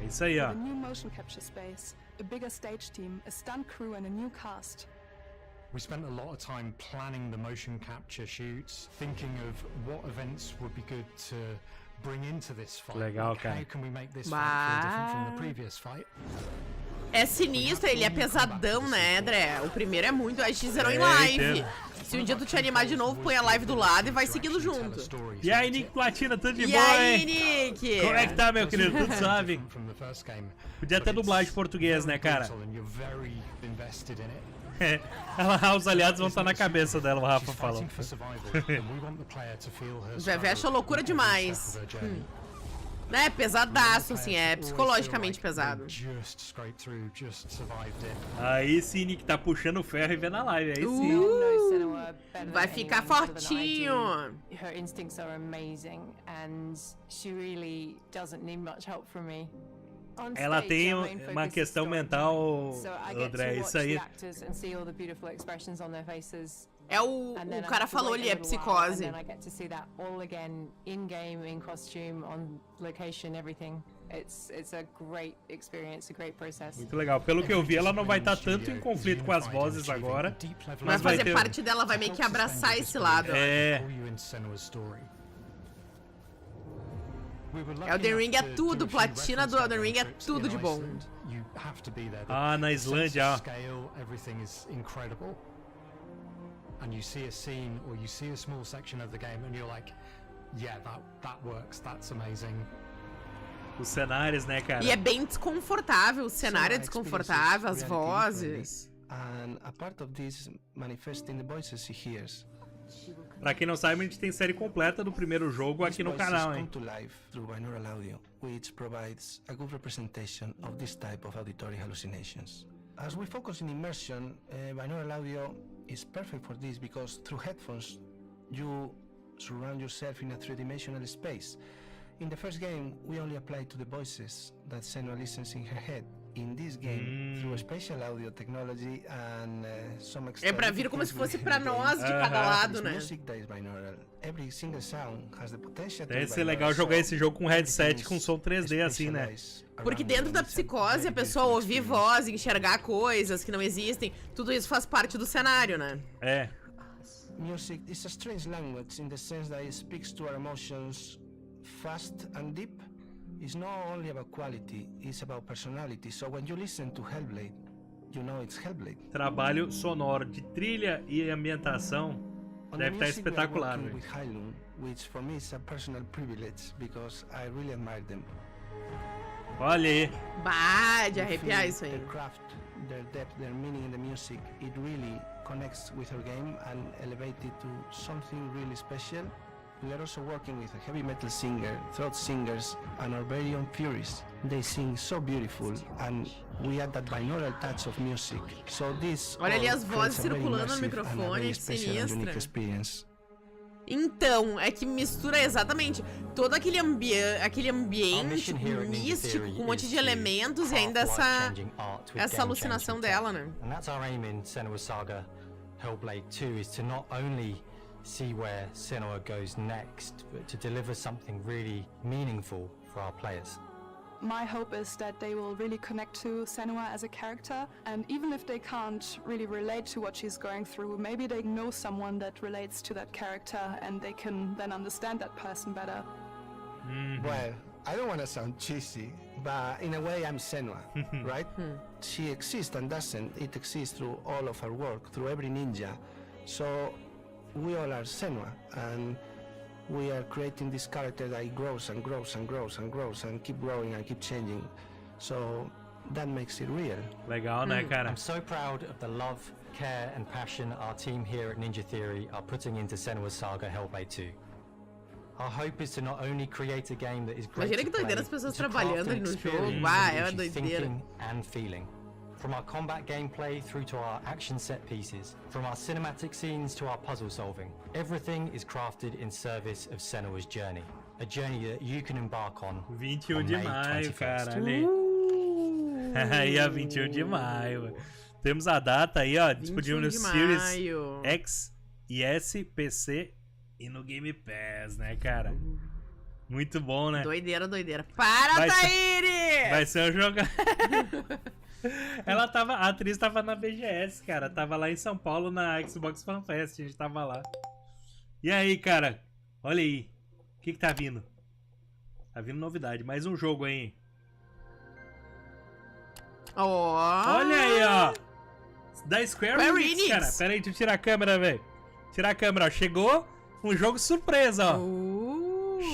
É isso aí, ó. A new motion capture space, a bigger stage team, a stunt crew and a new cast. We spent a lot of time planning the motion capture shoots, thinking of what events would be good to bring into this fight. Legal, like, cara. how can we make this fight feel different from the previous fight? É sinistro, ele é pesadão, né, André? O primeiro é muito, a gente zerou em live. Se um dia tu te animar de novo, põe a live do lado e vai seguindo junto. E aí, Nick Platina, tudo de e bom, aí, hein? Nick? Como é que tá, meu querido? Tudo suave? Podia ter dublagem português, né, cara? Os aliados vão estar na cabeça dela, o Rafa falou. Vevé achou loucura demais. É pesadaço, assim, é psicologicamente pesado. Aí sim, Nick tá puxando o ferro e vê na live, aí sim. Vai ficar fortinho. Her instincts are amazing and she really doesn't need much help from me. Ela tem uma questão mental, André, isso aí. É o cara falou, ele é psicose. Muito legal. Pelo que eu vi, ela não vai estar tanto em conflito com as vozes agora. Mas vai fazer parte dela, vai meio que abraçar esse lado. É. Elden Ring é tudo, platina do Elden Ring é tudo de bom. Ah, na Islândia, ó. And you see a scene or you see a small section of the game and you're like, yeah, that works, that's amazing. Os cenários, né, cara? E é bem desconfortável, o cenário é desconfortável, as vozes. And a part of this manifests in the voices he hears. Pra quem não sabe, a gente tem série completa do primeiro jogo aqui no canal, hein? To life through binaural audio, which provides a good representation of this type of auditory hallucinations. As we focus in immersion, binaural audio is perfect for this because through headphones you surround yourself in a three-dimensional space. In the first game, we only applied to the voices that Senua listens in her head. In this game, through spatial audio technology and some é pra vir como se fosse pra nós de cada lado, né? Deve ser legal jogar esse jogo com headset com som 3D assim, né? Porque dentro da psicose, a pessoa ouvir voz, enxergar coisas que não existem, tudo isso faz parte do cenário, né? É. Music is a strange language in the sense that it speaks to our emotions fast and deep. It's not only about quality, it's about personality. So when you listen to Hellblade, you know it's Hellblade. Trabalho sonoro de trilha e ambientação deve estar espetacular, velho. Which for me is a personal privilege because I really admire them. Olha aí. Bah, de arrepiar isso aí. Their craft, their depth, their meaning in the music, it really connects with her game and elevates it to something really special. We are also working with a heavy metal singer, throat singers, and our very own Furies. They sing so beautiful, and we add that binaural touch of music. So this Olha ali as vozes creates a very circulando no immersive and a microfone, very que special and unique sinistra. experience. Então, é que mistura exatamente todo aquele ambiente místico com um monte de elementos e ainda essa alucinação dela, né? And that's our aim in Senua's Saga Hellblade 2 is to not only see where Senua goes next, but to deliver something really meaningful for our players. My hope is that they will really connect to Senua as a character, and even if they can't really relate to what she's going through, maybe they know someone that relates to that character and they can then understand that person better. Well, I don't want to sound cheesy, but in a way I'm Senua, right? She exists and doesn't. It exists through all of our work, through every ninja. So we all are Senua, and we are creating this character that grows and grows and grows and grows and keep growing and keep changing. So that makes it real. Legal, né, cara? I'm so proud of the love, care and passion our team here at Ninja Theory are putting into Senua's Saga Hellblade 2. Our hope is to not only create a game that is great Imagina que to play, doideira as pessoas but to trabalhando craft an ali no jogo. experience Vai, that é uma leaves you doideira. thinking and feeling. From our combat gameplay through to our action set pieces, from our cinematic scenes to our puzzle solving, everything is crafted in service of Senua's journey. A journey that you can embark on 21 on de May maio, 21st. cara. Aí, ó, 21 de maio. Temos a data aí, ó, disponível no Series X e S, PC e no Game Pass, né, cara? Muito bom, né? Doideira, doideira. Para, Taíri! Vai ser um jogo... A atriz tava na BGS, cara. Tava lá em São Paulo na Xbox Fan Fest. A gente tava lá. E aí, cara? Olha aí. O que tá vindo? Tá vindo novidade. Mais um jogo aí. Olha aí, ó. Da Square Enix, cara. Pera aí, deixa eu tirar a câmera, velho. Tirar a câmera, ó. Chegou um jogo surpresa, ó.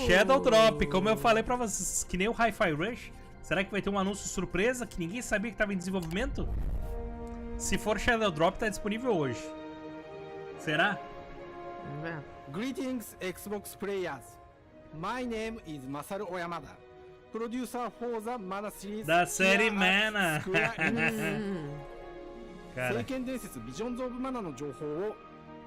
Shadow Drop. Como eu falei pra vocês, que nem o Hi-Fi Rush. Será que vai ter um anúncio surpresa que ninguém sabia que estava em desenvolvimento? Se for Shadow Drop, tá disponível hoje. Será? Greetings, Xbox players. My name is Masaru Oyamada, producer for the Mana series da série Mana. Cara. 聖剣伝説 Visions of Mana の情報を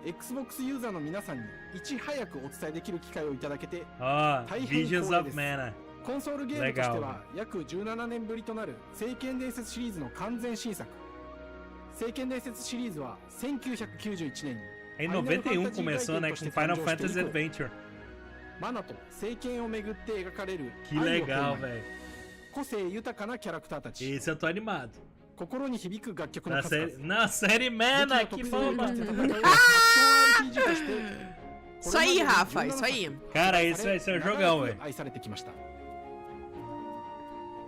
Xbox ユーザーの皆さんにいち早くお伝えできる機会をいただけて大変光栄です。 Visions of Mana. コンソールゲームとしては約17年ぶりとなる聖剣伝説シリーズの完全新作。聖剣伝説シリーズは1991年に Em 91 começou, né, com Final Fantasy Adventure. マナと聖剣をめぐって描かれる Que legal, velho. 個性豊かなキャラクターたち。 Esse eu tô animado. 心に響く楽曲の数々。 Na série Mana, que bomba! Isso aí, Rafa, isso aí. Cara, esse vai ser um jogão, velho.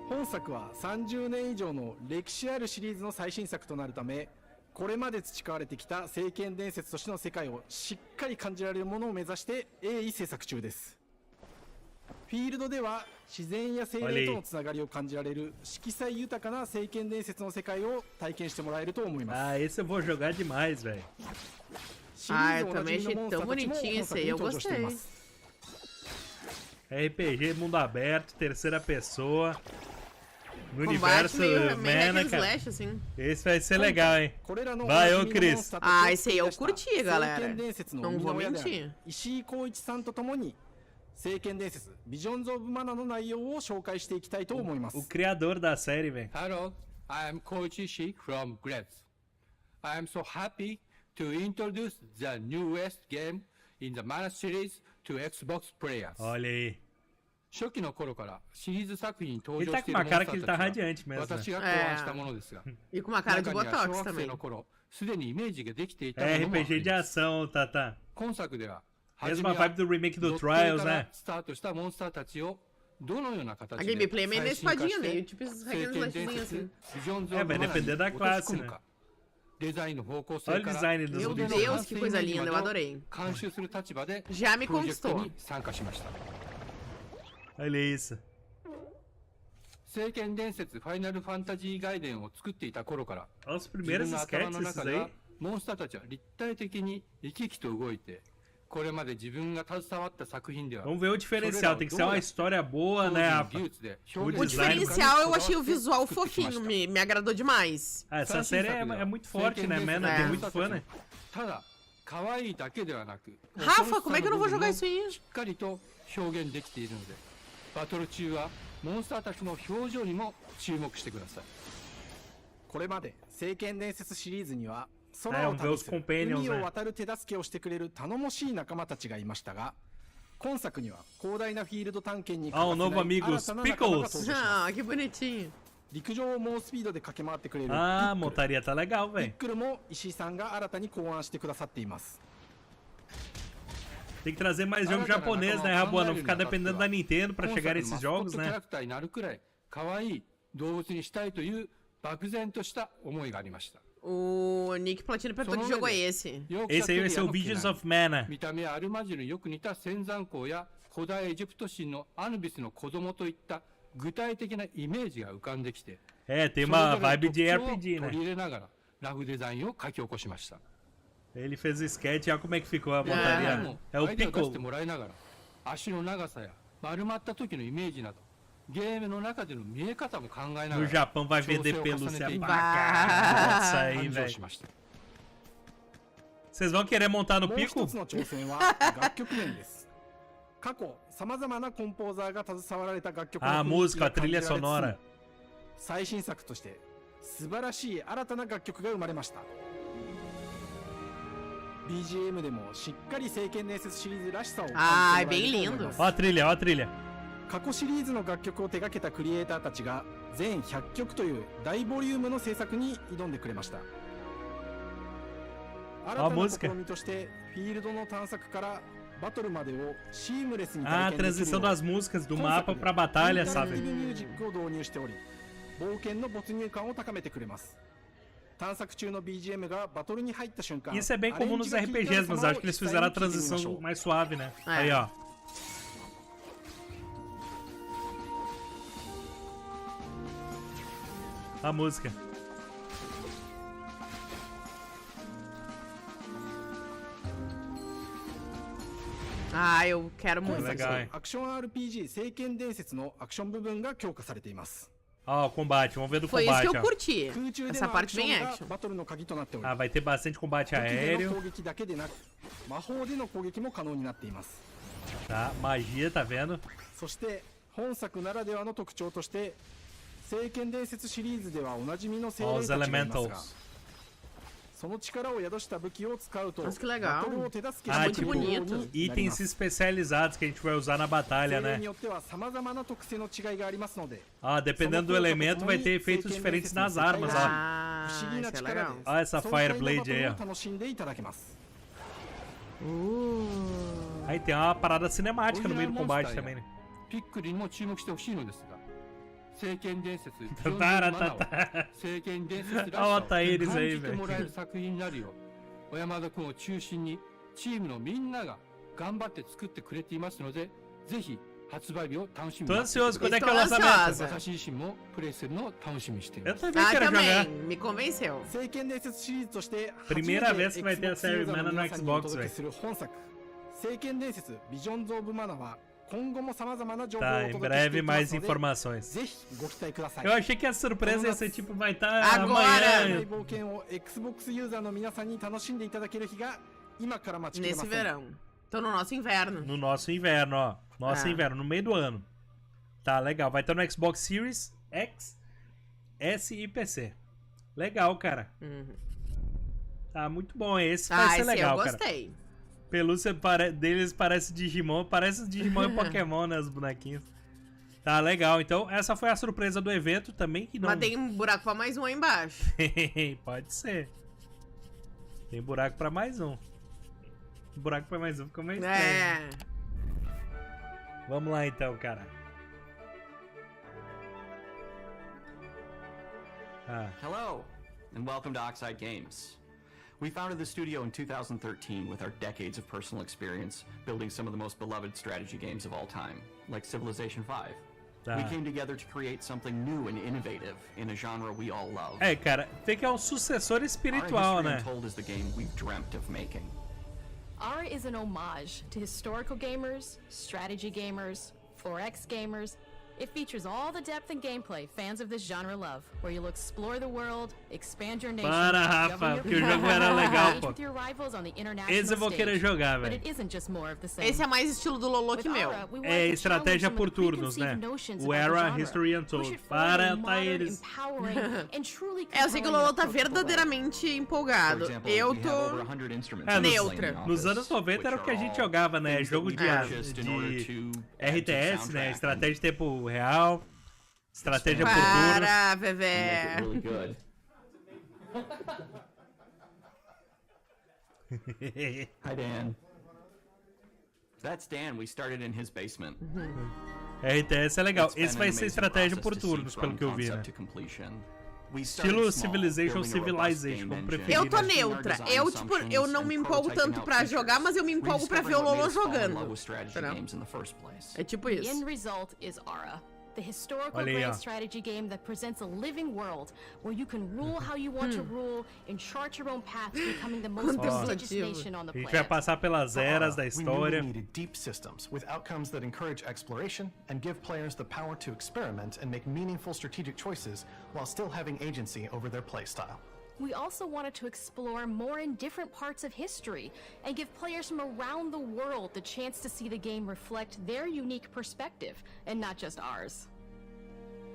本作は30年以上の歴史あるシリーズの最新作となるため、これまで培われてきた聖剣伝説としての世界をしっかり感じられるものを目指して鋭意制作中です。フィールドでは自然や精霊とのつながりを感じられる色彩豊かな聖剣伝説の世界を体験してもらえると思います。Ah, esse eu vou jogar demais, velho. Ah, eu também achei tão bonitinho esse aí, eu gostei. RPG, mundo aberto, terceira pessoa. No Combate universo Mana, cara. Slash, assim. Esse vai ser legal, hein? Vai, ô Cris. Ah, esse aí eu curti, galera. Não vou mentir. 石井浩一さんと共に聖剣伝説 Visions of Mana の内容を紹介していきたいと思います。 O criador da série, velho. Hello, I am Koichi Ishii from Grabs. I am so happy to introduce the newest game in the Mana series to Xbox players. Olha aí. 初期の頃からシリーズ作品に登場 Ele tá し com ている uma モン cara スタ que ー ele た tá ちは radiante mesmo, 私 né? が考案したものですが、 E com uma cara de 中には Botox 小学生 também. の頃すでにイメージができていたも É のもあり RPG de ます。 ação, Tata. 今作では初 Mesma めは vibe do remake ド do ット絵 Trials, から né? スタートしたモンスターたちをどのような形 A で gameplay é meio na 最新化 espadinha, し meio て tipo esses 聖 hack and 剣 slashzinhos 伝 assim. 説 Visions É, of vai Mana depender に da 落とし classe, 込む né? か、デザインの方向性 Olha o から design dos meu bichos. Deus, que coisa linda, eu adorei. 監修する立場で Já me プロジェクト conquistou. に参加しました。 Olha isso. 聖剣伝説ファイナルファンタジー外伝を作っていた頃から、 Olha os 自分 primeiros の頭 sketches の esses 中で aí. はモンスターたちは立体的に生き生きと動いて、Vamos ver o diferencial, tem que ser uma história boa, né, Rafa? O diferencial eu achei o visual fofinho, me agradou demais. Ah, essa série é muito forte, né, Mena? Tem muito fã, né? Rafa, como é que eu não vou jogar isso aí? バトル中はモンスターたちの表情にも注目してください。これまで聖剣伝説シリーズには空を旅する海を渡る手助けをしてくれる頼もしい仲間たちがいましたが、今作には広大なフィールド探検に欠かせない新たな仲間が登場します。Ah, que bonitinho. 陸上を猛スピードで駆け回ってくれるああ、montaria tá legal, velho. ピックルも石井さんが新たに考案してくださっています。 Tem que trazer mais jogo japonês, né, Raboa? Não ficar dependendo da Nintendo pra chegar esses jogos, né? O Nick Platino perguntou que jogo é esse. Esse aí vai ser o Visions of Mana. É, tem uma vibe de RPG, né? Ele fez o sketch, olha como é que ficou a montaria. É o Piccolo. No Japão vai vender pelúcia pra caralho. Isso aí, velho. Vocês vão querer montar no Pico? A música, a trilha sonora. Ah, é bem lindo. Ó a trilha, ó a trilha. 過去シリーズの楽曲を手掛けたクリエイターたちが全100曲という大ボリュームの制作に挑んでくれました。新たな試みとしてフィールドの探索からバトルまでをシームレスに体験できる transição das músicas do mapa pra batalha, sabe? ミュージックを導入しており、冒険の没入感を高めてくれます。 Isso é bem comum nos RPGs, mas acho que eles fizeram a transição mais suave, né? Aí, ó. A música. Ah, eu quero muito. Legal, hein? Ó, o combate, vamos ver do Foi combate. Foi isso que eu curti. Essa parte bem action. Ah, vai ter bastante combate aéreo. Tá, magia, tá vendo? Ó, os elementals. Nossa, que legal. Ah, muito tipo, bonito. Itens especializados que a gente vai usar na batalha, né? Ah, dependendo do elemento vai ter efeitos diferentes nas armas, ó. Ah, isso é legal. Olha essa Fireblade aí, ó. Aí tem uma parada cinemática no meio do combate também, né? 聖剣伝説聖剣伝説らしさを感じてもらえる作品になるよう小山田君を中心にチームのみんなが頑張って作ってくれていますのでぜひ発売日を楽しみにしてください。私自身もプレイするのを楽しみにしています。também, me convenceu. Primeira vez que vai ter a série Mana no Xbox, velho. 聖剣伝説 Visions of Mana は Tá, em breve mais informações. Eu achei que a surpresa ia ser tipo, vai estar amanhã. Nesse verão. Então no nosso inverno. No nosso inverno, ó. Nosso inverno, no meio do ano. Tá, legal. Vai estar no Xbox Series X, S e PC. Legal, cara. Tá, muito bom. Esse vai ser legal, cara. Eu gostei. Pelúcia deles parece Digimon, parece Digimon e Pokémon, né, os bonequinhos. Tá, legal. Então, essa foi a surpresa do evento também, que não... Mas tem um buraco pra mais um aí embaixo. Pode ser. Tem buraco pra mais um. Buraco pra mais um ficou meio estranho. Vamos lá, então, cara. Hello, and welcome to Oxide Games. We founded the studio in 2013 with our decades of personal experience building some of the most beloved strategy games of all time, like Civilization V. We came together to create something new and innovative in a genre we all love. É, cara, tem que é um sucessor espiritual, né? Our history untold is the game we've dreamt of making. Aura is an homage to historical gamers, strategy gamers, 4X gamers. It features all the depth and gameplay fans of this genre love, where you'll explore the world, expand your nation, Para, Rafa, porque o jogo era legal, pô. Esse eu vou querer jogar, velho. Esse é mais estilo do Lolo que meu. É estratégia por turnos, né? O Era, History Untold. Para, tá eles. Eu sei que o Lolo tá verdadeiramente empolgado. Eu tô neutra. Nos anos 90 era o que a gente jogava, né? Jogo de RTS, né? Estratégia de tempo real, estratégia por turno. Para, Vevé. Hi, Dan. That's Dan. We started in his basement. RTS é legal. Esse vai ser estratégia por turnos, pelo que eu vi, né? Estilo Civilization, como preferir. Eu tô neutra. Eu, tipo, eu não me empolgo tanto pra jogar, mas eu me empolgo pra ver o Lolo jogando. É tipo isso. The end result is Aura, the historical grand strategy game that presents a living world where you can rule how you want to rule and chart your own path to becoming the most prestigious nation on the planet. A gente vai passar pelas eras da história. We needed deep systems with outcomes that encourage exploration and give players the power to experiment and make meaningful strategic choices while still having agency over their playstyle. We also wanted to explore more in different parts of history and give players from around the world the chance to see the game reflect their unique perspective and not just ours.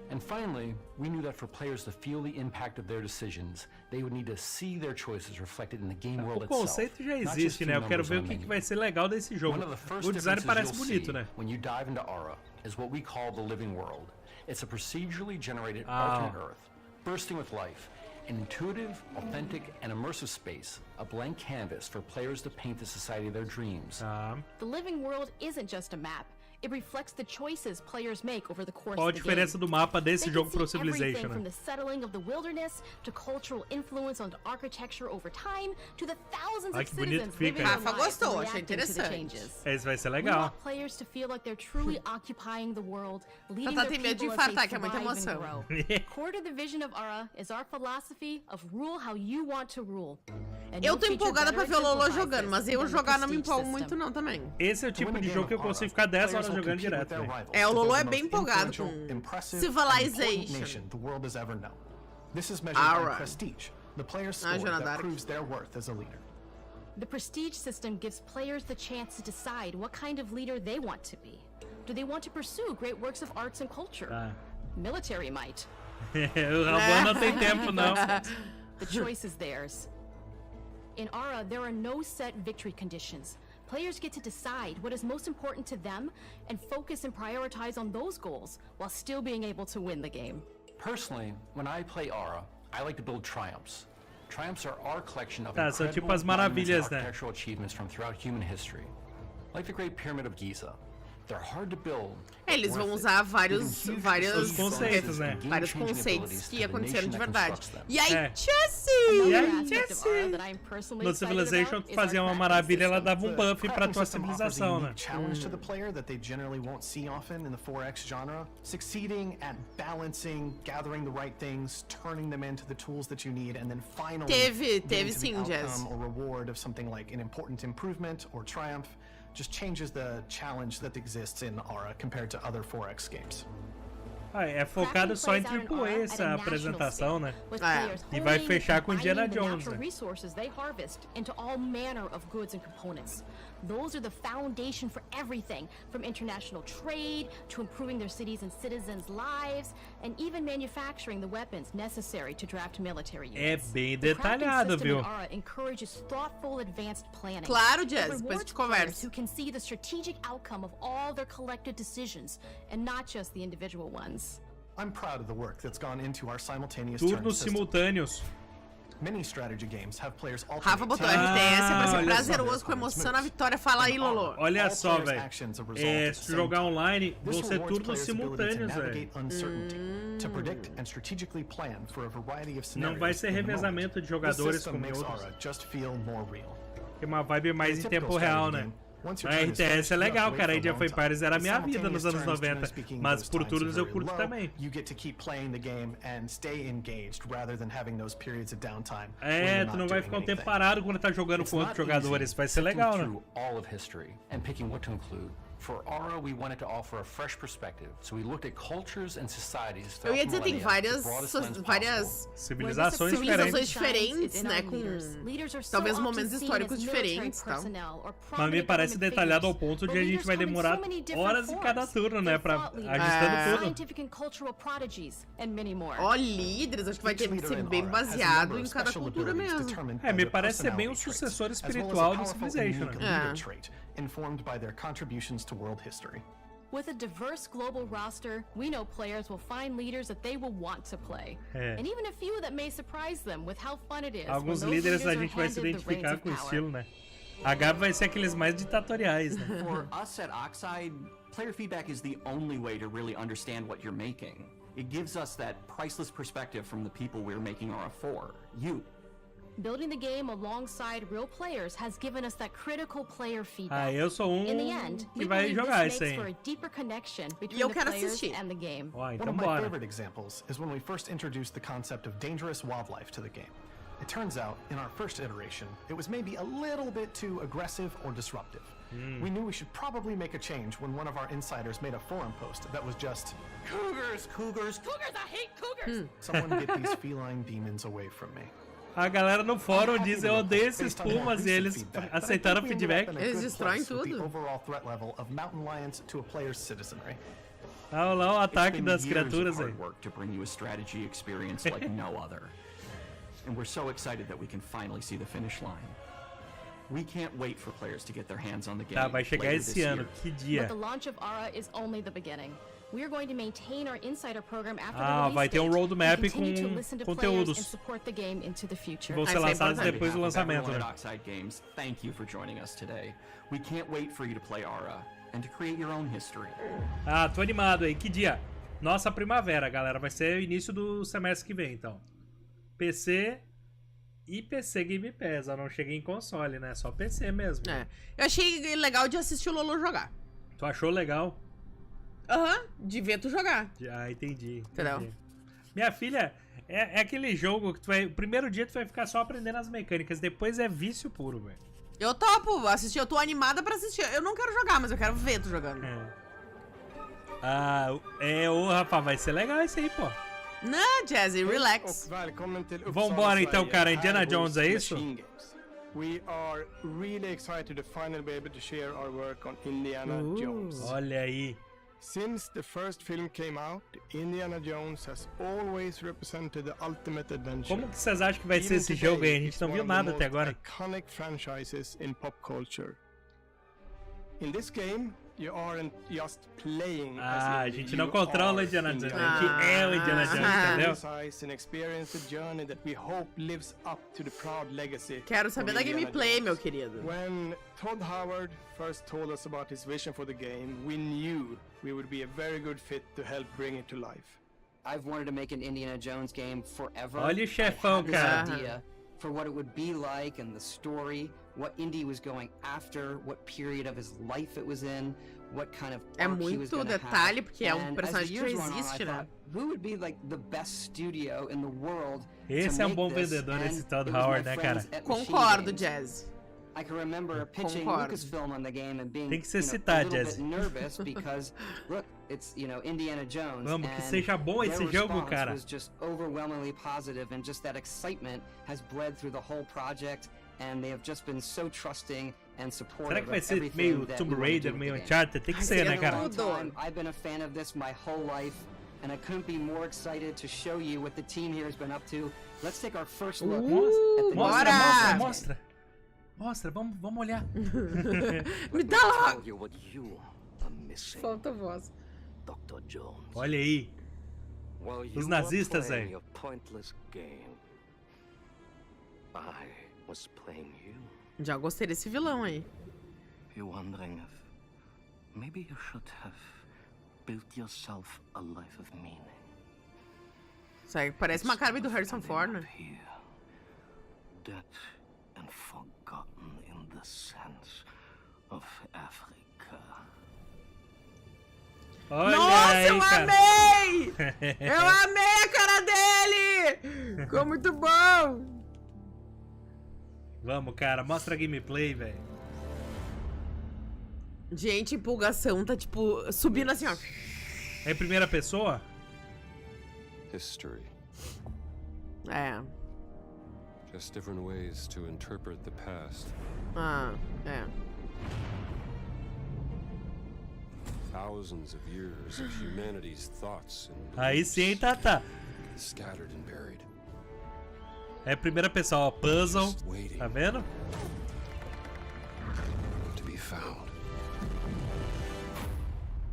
And finally, we knew that for players to feel the impact of their decisions, they would need to see their choices reflected in the game world itself. O conceito já existe, né? Eu quero ver o que vai ser legal desse jogo. O design parece bonito, né? When you dive into Aura is what we call the living world. It's a procedurally generated alternate Earth, bursting with life. An intuitive, authentic, and immersive space, a blank canvas for players to paint the society of their dreams. The living world isn't just a map. It reflects the choices players make over the course Qual a of the diferença game. do mapa desse jogo pro Everything Civilization, from né? the settling of the wilderness to cultural influence on architecture over time to the thousands of citizens living their Rafa lives gostou, and achei reacting to the interessante. changes. Esse vai ser We legal. want players to feel like they're truly occupying the world, leading Tata their tem medo de people as they infartar, que é muita thrive and emoção. grow. Core to the vision of Aura is our philosophy of rule how you want to rule. Eu tô empolgada pra ver o Lolo jogando, mas eu jogar não me empolgo muito não também. Esse é o tipo de jogo que eu consigo ficar 10 horas jogando direto, velho. É, o Lolo é bem empolgado com Civilization. The world has ever known. This is measured by prestige, the player's score that proves their worth as a leader. The prestige system gives players the chance to decide what kind of leader they want to be. Do they want to pursue great works of arts and culture? Military might. O Ramon não tem tempo, não. The choice is theirs. In Aura, there are no set victory conditions. Players get to decide what is most important to them and focus and prioritize on those goals while still being able to win the game. Personally, when I play Aura, I like to build triumphs. Triumphs are our collection of são tipo as incredible maravilhas, né? architectural achievements from throughout human history. Like the Great Pyramid of Giza. They're hard to build. Eles vão usar vários conceitos, né? Vários conceitos que aconteceram de verdade. E aí, No Civilization fazia uma maravilha, ela dava um buff pra tua civilização, né? Challenge to the player that they generally won't see often in the 4X genre, succeeding at balancing, gathering the right things, turning them into the tools that you need, and then finally teve sim, Jazz. or reward of something like an important improvement or triumph. Just changes the challenge that exists in Aura compared to other 4X games. É focado só em AAA essa apresentação, né? E vai fechar com Indiana Jones, né? Resources they harvest into all manner of goods and components. Those are the foundation for everything, from international trade to improving their cities and citizens' lives, and even manufacturing the weapons necessary to draft military units. É bem detalhado, viu? Encourages thoughtful, advanced planning. Claro, Jazz, depois a gente conversa. Who can see the strategic outcome of all their collective decisions, and not just the individual ones. I'm proud of the work that's gone into our simultaneous turnos simultâneos. Many strategy games have players Rafa botou RTS pra ser prazeroso com emoção na vitória. Fala aí, Lolo. Olha só, velho. Se jogar online, vão ser turnos simultâneos, velho. Não vai ser revezamento de jogadores como outros. É uma vibe mais em tempo real, né? Once A your turn is RTS finished, é you legal, have to cara. wait Age for a of long Empires time. era a The minha vida nos simultaneous anos turns, 90, generally speaking, mas those por times turnos are eu very curto low. também. You get to keep playing the game and stay engaged rather than having those periods of downtime. É, tu não vai ficar um tempo parado quando tá jogando com outros jogadores. Vai ser legal, né? Through all of history and picking what to include. For Aura, we wanted to offer a fresh perspective, so we looked at cultures and societies. Eu ia dizer, tem várias civilizações diferentes, né? Com talvez momentos históricos diferentes e tal. Mas me parece detalhado ao ponto de a gente vai demorar horas em cada turno, né? Pra ajustando tudo. Ó, líderes, acho que vai ter que ser bem baseado em cada cultura mesmo. É, me parece ser bem o sucessor espiritual do Civilization, né? Informed by their contributions to world history. With a diverse global roster, we know players will find leaders that they will want to play. And even a few that may surprise them with how fun it is. Alguns líderes a gente vai se identificar com o estilo, né? A Gabi vai ser aqueles mais ditatoriais, né? For us at Oxide, player feedback is the only way to really understand what you're making. It gives us that priceless perspective from the people we're making Aura for, you. Building the game alongside real players has given us that critical player feedback. Eu sou In the end, que vai jogar this isso aí. makes for a deeper connection between the players and the game. One of my favorite examples is when we first introduced the concept of dangerous wildlife to the game. It turns out, in our first iteration, it was maybe a little bit too aggressive or disruptive. We knew we should probably make a change when one of our insiders made a forum post that was just, "Cougars, cougars, cougars, I hate cougars! Someone get these feline demons away from me." A galera no fórum diz, eu odeio esses pumas, e eles aceitaram o feedback. Eles destroem tudo. Olha lá o ataque das criaturas aí. And we're so excited that we can finally see the finish line. We can't wait for players to get their hands on the game. Tá, vai chegar esse ano, que dia? But the launch of Aura is only the beginning. We are going to maintain our insider program after the release vai ter um roadmap com conteúdos que vão ser lançados depois do lançamento, né? Oxide Games, thank you for joining us today. We can't wait for you to play Aura and to create your own history. Tô animado aí. Que dia? Nossa primavera, galera. Vai ser o início do semestre que vem, então. PC e PC Game Pass. Eu não cheguei em console, né? Só PC mesmo. Eu achei legal de assistir o Lolo jogar. Tu achou legal? De ver tu jogar. Entendi. Entendeu? Minha filha, é aquele jogo que tu vai... O primeiro dia tu vai ficar só aprendendo as mecânicas, depois é vício puro, velho. Eu topo assistir, eu tô animada pra assistir. Eu não quero jogar, mas eu quero ver tu jogando. Rafa, vai ser legal isso aí, pô. Não, Jazzy, relax. Vambora então, cara. Indiana Jones, é isso? We are really excited to finally be able to share our work on Indiana Jones. Olha aí. Since the first film came out, Indiana Jones has always represented the ultimate adventure. Como que vocês acham que vai ser esse jogo aí? A gente não viu nada até agora. Iconic franchises in pop culture. In this game, you aren't just playing a gente não controla o Indiana Jones, a gente é o Indiana Jones, entendeu? Quero saber da gameplay, meu querido. When Todd Howard first told us about his vision for the game, we knew we would be a very good fit to help bring it to life. I've wanted to make an Indiana Jones game forever. Olha o chefão, cara. For what it would be like and the story, what Indy was going after, what period of his life it was in, what kind of arc he was going to have. Detalhe, porque é personagem que já existe, né? Who would be like the best studio in the world? Esse é bom vendedor, esse Todd Howard, né, cara? Concordo, Jazz. I can remember pitching Lucasfilm on the game and being Tem que ser a little bit nervous because look, it's Indiana Jones. Vamos, que seja bom esse jogo, cara. Was just overwhelmingly positive and just that excitement has bled through the whole project and they have just been so trusting and supportive. Será que vai ser meio Tomb Raider, meio Uncharted? Tem que ser, né, cara? I've been a fan of this my whole life and I couldn't be more excited to show you what the team here has been up to. Let's take our first look at the Mostra, vamos olhar. Me dá lá. Falta voz. Olha aí. Os nazistas aí. Já gostei desse vilão aí. You're wondering if maybe you should have built yourself a life of meaning. Isso aí parece uma cara do Harrison Ford, né? Dead and forgotten in the sense of Olha Nossa, aí, eu cara. amei! Eu amei a cara dele! Ficou muito bom! Vamos, cara, mostra a gameplay, velho. Gente, a empolgação tá, tipo, subindo assim, ó. É em primeira pessoa? History. É. Just different ways to interpret the past. Ah, é. Thousands of years of humanity's thoughts and Aí sim, Tata. scattered and buried. É primeira pessoa, ó, puzzle. Tá vendo? To be found.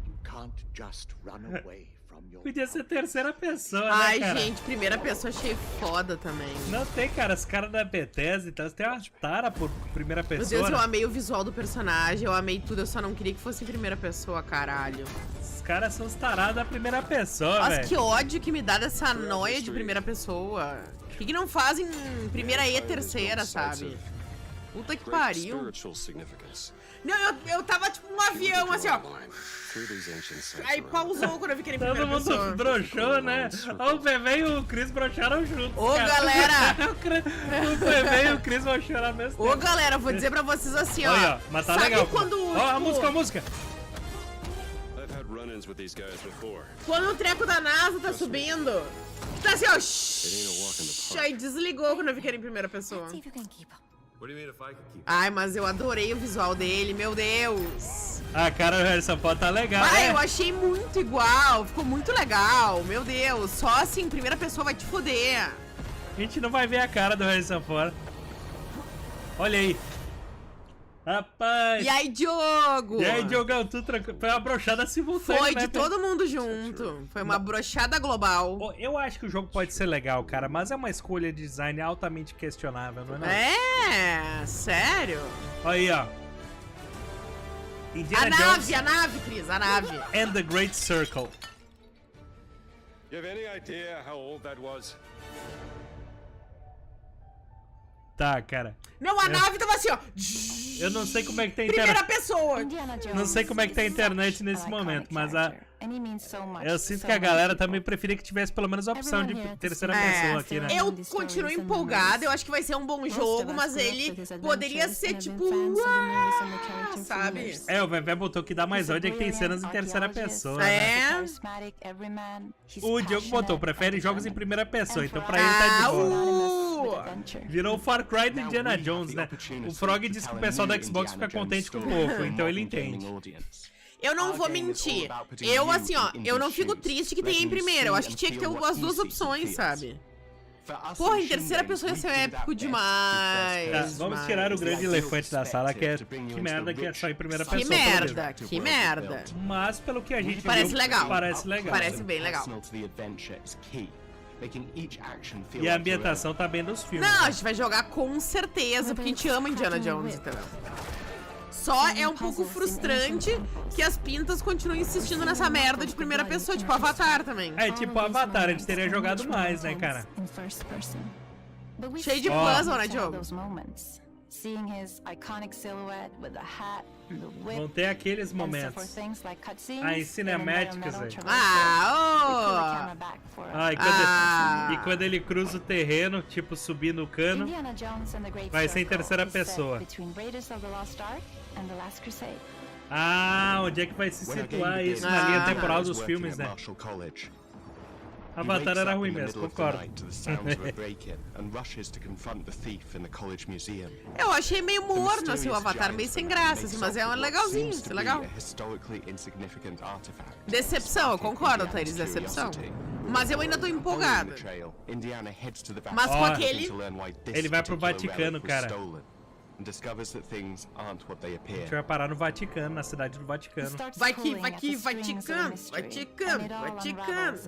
You can't just run away from your Podia ser terceira pessoa, né, Ai, cara? gente, primeira pessoa achei foda também. Não tem, cara, os caras da Bethesda e tal, tem uma tara por primeira Meu pessoa. Deus, eu né? amei o visual do personagem, eu amei tudo, eu só não queria que fosse em primeira pessoa, caralho. Os caras são os tarados da primeira pessoa, Nossa, velho. que ódio que me dá dessa noia de primeira pessoa. Por que não fazem primeira e terceira, sabe? Puta que pariu. Spiritual significance. Não, eu tava tipo num avião, assim, ó. Through these ancient sites Aí around pausou quando eu vi que era em Todo primeira mundo pessoa. broxou, né? Ó, o Bebê e o Chris broxaram juntos. Ô, cara. galera! O Bebê e o Chris broxaram ao mesmo tempo. Ô, galera, vou dizer pra vocês assim, ó. Olha, mas tá sabe legal. quando, Ó, a tipo, música, a música. I've had run-ins with these guys before. quando o treco da NASA tá subindo, tá assim, ó. It ain't a walk in the park. Aí desligou quando eu vi que era em primeira pessoa. What do you mean if I could keep? Ai, mas eu adorei o visual dele, meu Deus. A cara do Harrison Ford tá legal, Ai, né? eu achei muito igual, ficou muito legal, meu Deus. Só assim, em primeira pessoa vai te foder. A gente não vai ver a cara do Harrison Ford. Olha aí. Rapaz. E aí, Diogo? E aí, Diogão, tudo tranquilo? Foi uma brochada simultânea, Foi né, de todo mundo junto. Foi uma brochada global. Pô, eu acho que o jogo pode ser legal, cara, mas é uma escolha de design altamente questionável, não é? Não? É, sério? Olha aí, ó. Indiana A nave, Cris, a nave. And the Great Circle. You have any idea how old that was? Tá, cara. Não, a nave tava assim, ó. Eu não sei como é que tem Primeira internet. pessoa. Não sei como é que tá a internet nesse momento, mas eu sinto que a galera também preferia que tivesse pelo menos a opção de terceira pessoa aqui, né? Eu continuo empolgada, eu acho que vai ser um bom jogo, mas ele poderia ser tipo. Sabe? É, o Vevé botou que dá mais ódio é que tem cenas em terceira pessoa. É. Né? O Diogo botou, prefere jogos em primeira pessoa, então pra ele tá de boa. Virou o Far Cry do Indiana Jones, né? O Frog disse que o pessoal da Xbox fica contente com pouco, então ele entende. Eu não vou mentir. Eu, assim, ó, eu não fico triste que tenha em primeira. Eu acho que tinha que ter as duas opções, sabe? Porra, em terceira pessoa ia ser épico demais. Tá, vamos tirar o grande elefante da sala, que é que merda que é só em primeira pessoa. Que merda, que merda. Mas pelo que a gente Parece viu, legal. Parece legal. Parece bem legal. E a ambientação tá bem dos filmes. Não, a gente vai jogar com certeza, porque a gente ama Indiana Jones, entendeu? Só é um pouco frustrante que as pintas continuem insistindo nessa merda de primeira pessoa, tipo Avatar também. É, tipo Avatar, a gente teria jogado mais, né, cara? Cheio de puzzle, né, Diogo? Vão ter aqueles momentos. Em cinemáticas, velho. E quando ele cruza o terreno, tipo, subir no cano, vai ser em terceira pessoa. Onde é que vai se situar isso na linha temporal dos filmes, né? Avatar era ruim mesmo, concordo. Eu achei meio morno, assim, o Avatar meio sem graça, assim, mas é um legalzinho, isso é legal. Decepção, eu concordo, Thaís, decepção. Mas eu ainda tô empolgada. Mas com aquele... Ele vai pro Vaticano, cara. A gente vai parar no Vaticano, na cidade do Vaticano. Vai que, Vaticano, Vaticano, Vaticano.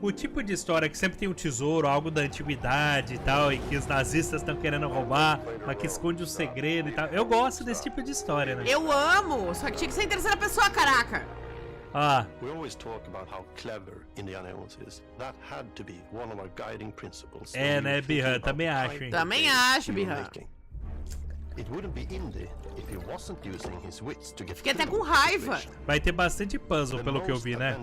O tipo de história que sempre tem um tesouro, algo da antiguidade e tal, e que os nazistas estão querendo roubar, mas que esconde um segredo e tal. Eu gosto desse tipo de história, né? Eu amo, só que tinha que ser em terceira pessoa, caraca. We always talk about how clever Indiana Jones is. That had to be one of our guiding principles. É, né, Birra? Também acho, hein? Também acho, Birra. Fiquei até com raiva. Vai ter bastante puzzle, pelo que eu vi, né?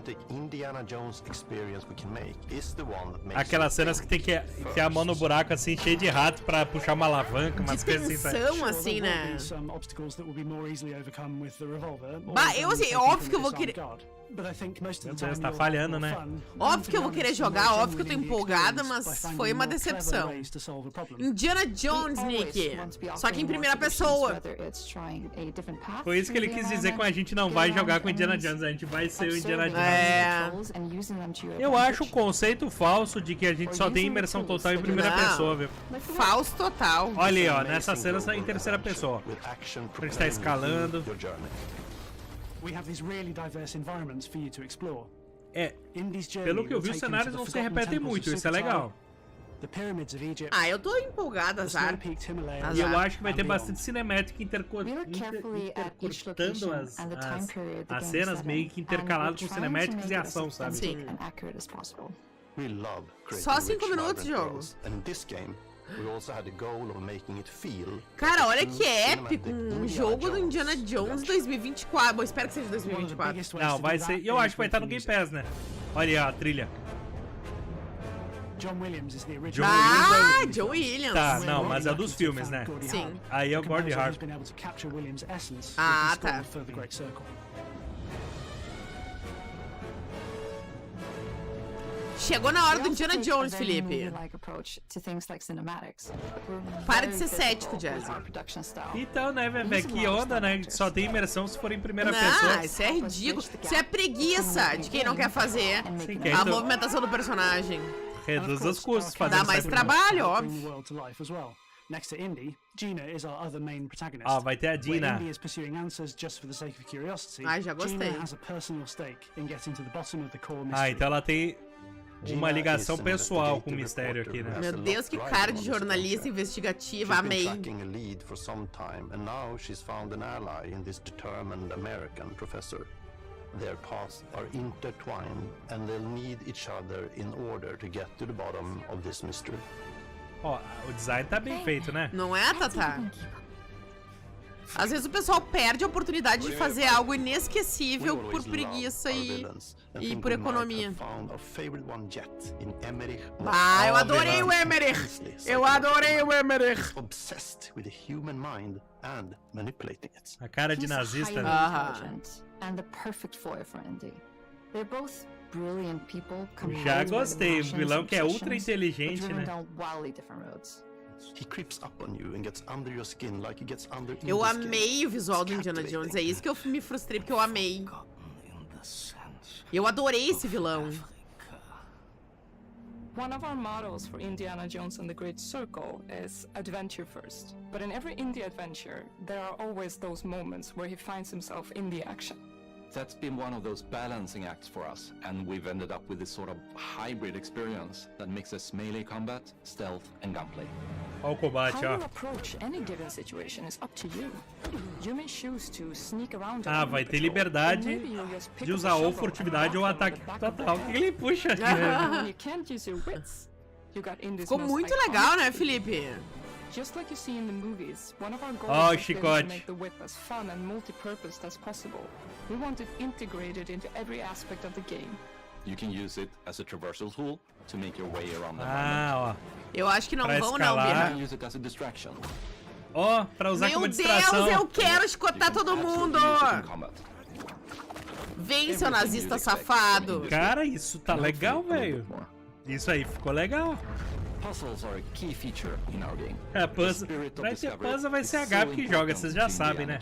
Aquelas cenas que tem que enfiar a mão no buraco, assim, cheio de rato pra puxar uma alavanca, umas coisas assim. Tensão, assim, né? Bah, eu, assim, óbvio que eu vou querer... Meu Deus, tá falhando, né? Óbvio que eu vou querer jogar, óbvio que eu tô empolgada, mas foi uma decepção. Indiana Jones, Nick. Só que em primeira pessoa. Foi isso que ele quis dizer com a gente não vai jogar com Indiana Jones, a gente vai ser o Indiana Jones. Eu acho o conceito falso de que a gente só tem imersão total em primeira pessoa, viu? Falso total. Olha aí, ó, nessa cena tá em terceira pessoa. A gente tá escalando. Pelo que eu vi, os cenários não se repetem muito, isso é legal. Ah, eu tô empolgada, azar. E eu acho que vai ter bastante cinemática intercortando as cenas meio que intercaladas com cinemáticas e ação, sabe? Sim. Só 5 minutos, jogo. Cara, olha que épico, um jogo do Indiana Jones 2024. Bom, espero que seja 2024. Não, vai ser. E eu acho que vai estar no Game Pass, né? Olha aí, ó, a trilha. John Williams. Tá, não, mas é dos filmes, né? Sim. Aí é o Gordon Hart. Ah, tá. Chegou na hora do Indiana Jones, Felipe. Para de ser cético, Jazzy. Então, né, Bebê, que onda, né? Só tem imersão se for em primeira pessoa. Não, isso é ridículo. Isso é preguiça de quem não quer fazer a movimentação do personagem. Reduz os custos. Dá mais trabalho, óbvio. Ó, vai ter a Dina. Ah, já gostei. Ah, então ela tem uma ligação pessoal com o mistério aqui, né? Meu Deus, que cara de jornalista investigativa, amei. Their paths are intertwined and they'll need each other in order to get to the bottom of this mystery. Ó, o design tá bem feito, né? Não é, Tata? Às vezes o pessoal perde a oportunidade de fazer algo inesquecível por preguiça e por economia. Ah, eu adorei o Emmerich! Eu adorei o Emmerich! A cara de nazista, né? Já gostei, o vilão que é ultra inteligente, né? Eu amei o visual do Indiana Jones, é isso que eu me frustrei, porque eu amei. Eu adorei esse vilão. One of our mottos for Indiana Jones and the Great Circle is adventure first. But in every indie adventure, there are always those moments where he finds himself in the action. That's been one of those balancing acts for us, and we've ended up with this sort of hybrid experience that mixes melee combat, stealth, and gunplay. Olha o combate, ó. How you approach any given situation is up to you. You may choose to sneak around. Ah, vai ter liberdade de usar ou furtividade ou ataque total. O que ele puxa? Ficou muito legal, né, Felipe? Just like you see in the movies, one of our Oh, goals has been to chicote. make the whip as fun and multi-purpose as possible. We want it integrated into every aspect of the game. You can use it as a traversal tool to make your way around the Ah, ó. Eu acho que não Pra vão escalar. não, You Birra. can use it as a distraction. Ó, pra usar Meu como Deus, distração. eu quero chicotar todo mundo! Use it in combat. Vem, seu nazista safado! Cara, isso tá legal, velho. Isso aí ficou legal. Puzzles are a key feature in our game. É, puzzle. Vai ter puzzle, vai ser a Gabi que joga, vocês já sabem, né?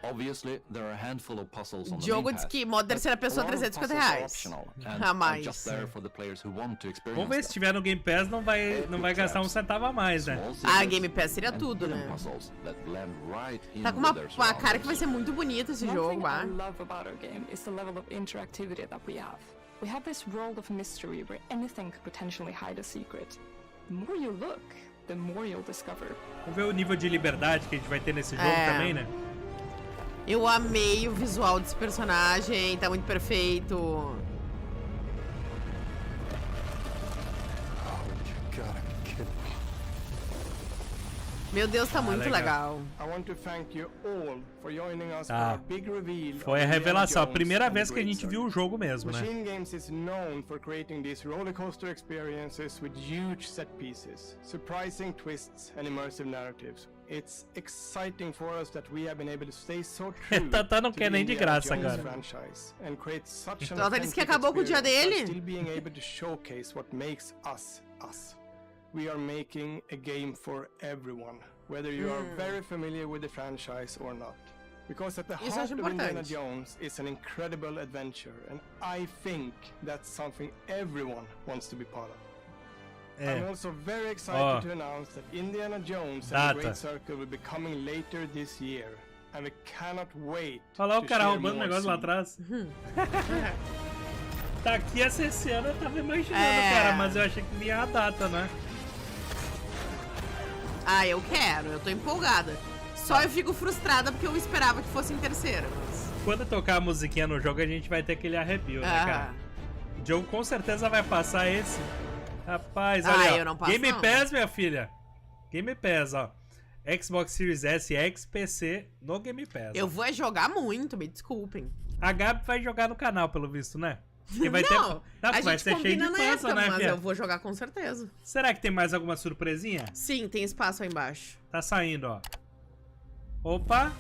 Obviously, there are a handful of puzzles on the Jogo main diz path. que modo terceira pessoa A lot of R$350. puzzles are optional and A are mais. just there for the players who want to experience Vamos ver se tiver no Game Pass, não vai gastar um centavo a mais, né? Ah, Game Pass seria tudo, né? puzzles that blend right in Tá com with their uma cara que vai ser muito bonito esse One jogo, thing I ah. love about our game is the level of interactivity that we have. We have this world of mystery where anything could potentially hide a secret. The more you look, the more you'll discover. Vamos ver o nível de liberdade que a gente vai ter nesse jogo É. também, né? Eu amei o visual desse personagem, tá muito perfeito. Meu Deus, tá muito legal. Tá. Foi a revelação, a primeira vez que a gente viu o jogo mesmo, né? Machine Games is known for creating these roller coaster experiences with huge set pieces, surprising twists and immersive narratives. It's exciting for us that we have been able to stay so true Tata não quer nem de graça agora. franchise and create such an Tata disse que acabou com o dia dele. still being able to showcase what makes us us. We are making a game for everyone, whether you are very familiar with the franchise or not. Because at the heart of Indiana Jones is an incredible adventure, and I think that's something everyone wants to be part of. I'm also very excited to announce that Indiana Jones and the Great Circle will be coming later this year, and we cannot wait. Olha lá o cara roubando o negócio lá atrás. Tá aqui essa cena, eu tava imaginando, cara, mas eu achei que vinha a data, né? Ah, eu quero, eu tô empolgada. Só eu fico frustrada porque eu esperava que fosse em terceira. Mas... Quando tocar a musiquinha no jogo, a gente vai ter aquele arrepio, né, cara? O jogo com certeza vai passar esse. Rapaz, olha, eu não passo, Game não. Pass, minha filha. Game Pass, ó. Xbox Series S, X, PC no Game Pass. Eu vou jogar muito, me desculpem. A Gabi vai jogar no canal, pelo visto, né? Porque vai não, a vai gente ser cheio de combina na pança, época, né, mas filha? eu vou jogar com certeza. Será que tem mais alguma surpresinha? Sim, tem espaço aí embaixo. Tá saindo, ó. Opa.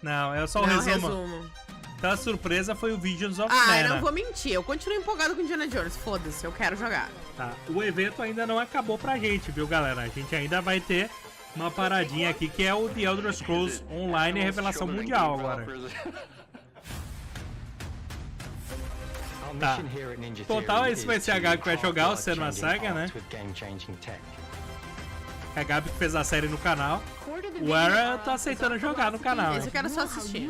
Não, é só o resumo. Então a surpresa foi o Visions of Mana. Eu não vou mentir, eu continuo empolgado com Indiana Jones, foda-se, eu quero jogar. Tá, o evento ainda não acabou pra gente, viu, galera? A gente ainda vai ter uma paradinha aqui que é o The Elder Scrolls Online Revelação Mundial agora. Tá. Total, esse vai ser a Gabi que vai jogar o Senua Saga, né? A Gabi que fez a série no canal. O Era tá aceitando jogar no canal. Esse eu quero só assistir.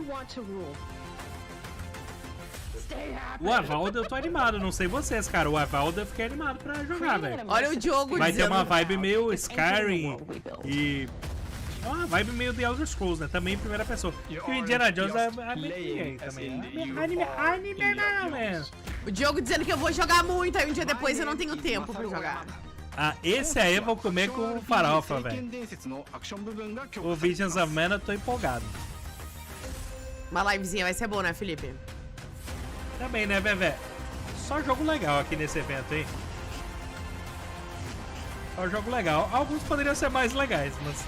O Avaldo eu tô animado, não sei vocês, cara. O Avaldo eu fiquei animado pra jogar, velho. Olha o Diogo vai dizendo... ter uma vibe meio Skyrim e... uma vibe meio The Elder Scrolls, né? Também em primeira pessoa. E o Indiana Jones é anime também. Anime não, né? O Diogo dizendo que eu vou jogar muito, aí um dia depois eu não tenho tempo pra jogar. Ah, esse aí eu vou comer com farofa, velho. O Visions of Mana eu tô empolgado. Uma livezinha vai ser boa, né, Felipe? Também, né, Vevé? Só jogo legal aqui nesse evento, hein? Só jogo legal. Alguns poderiam ser mais legais, mas...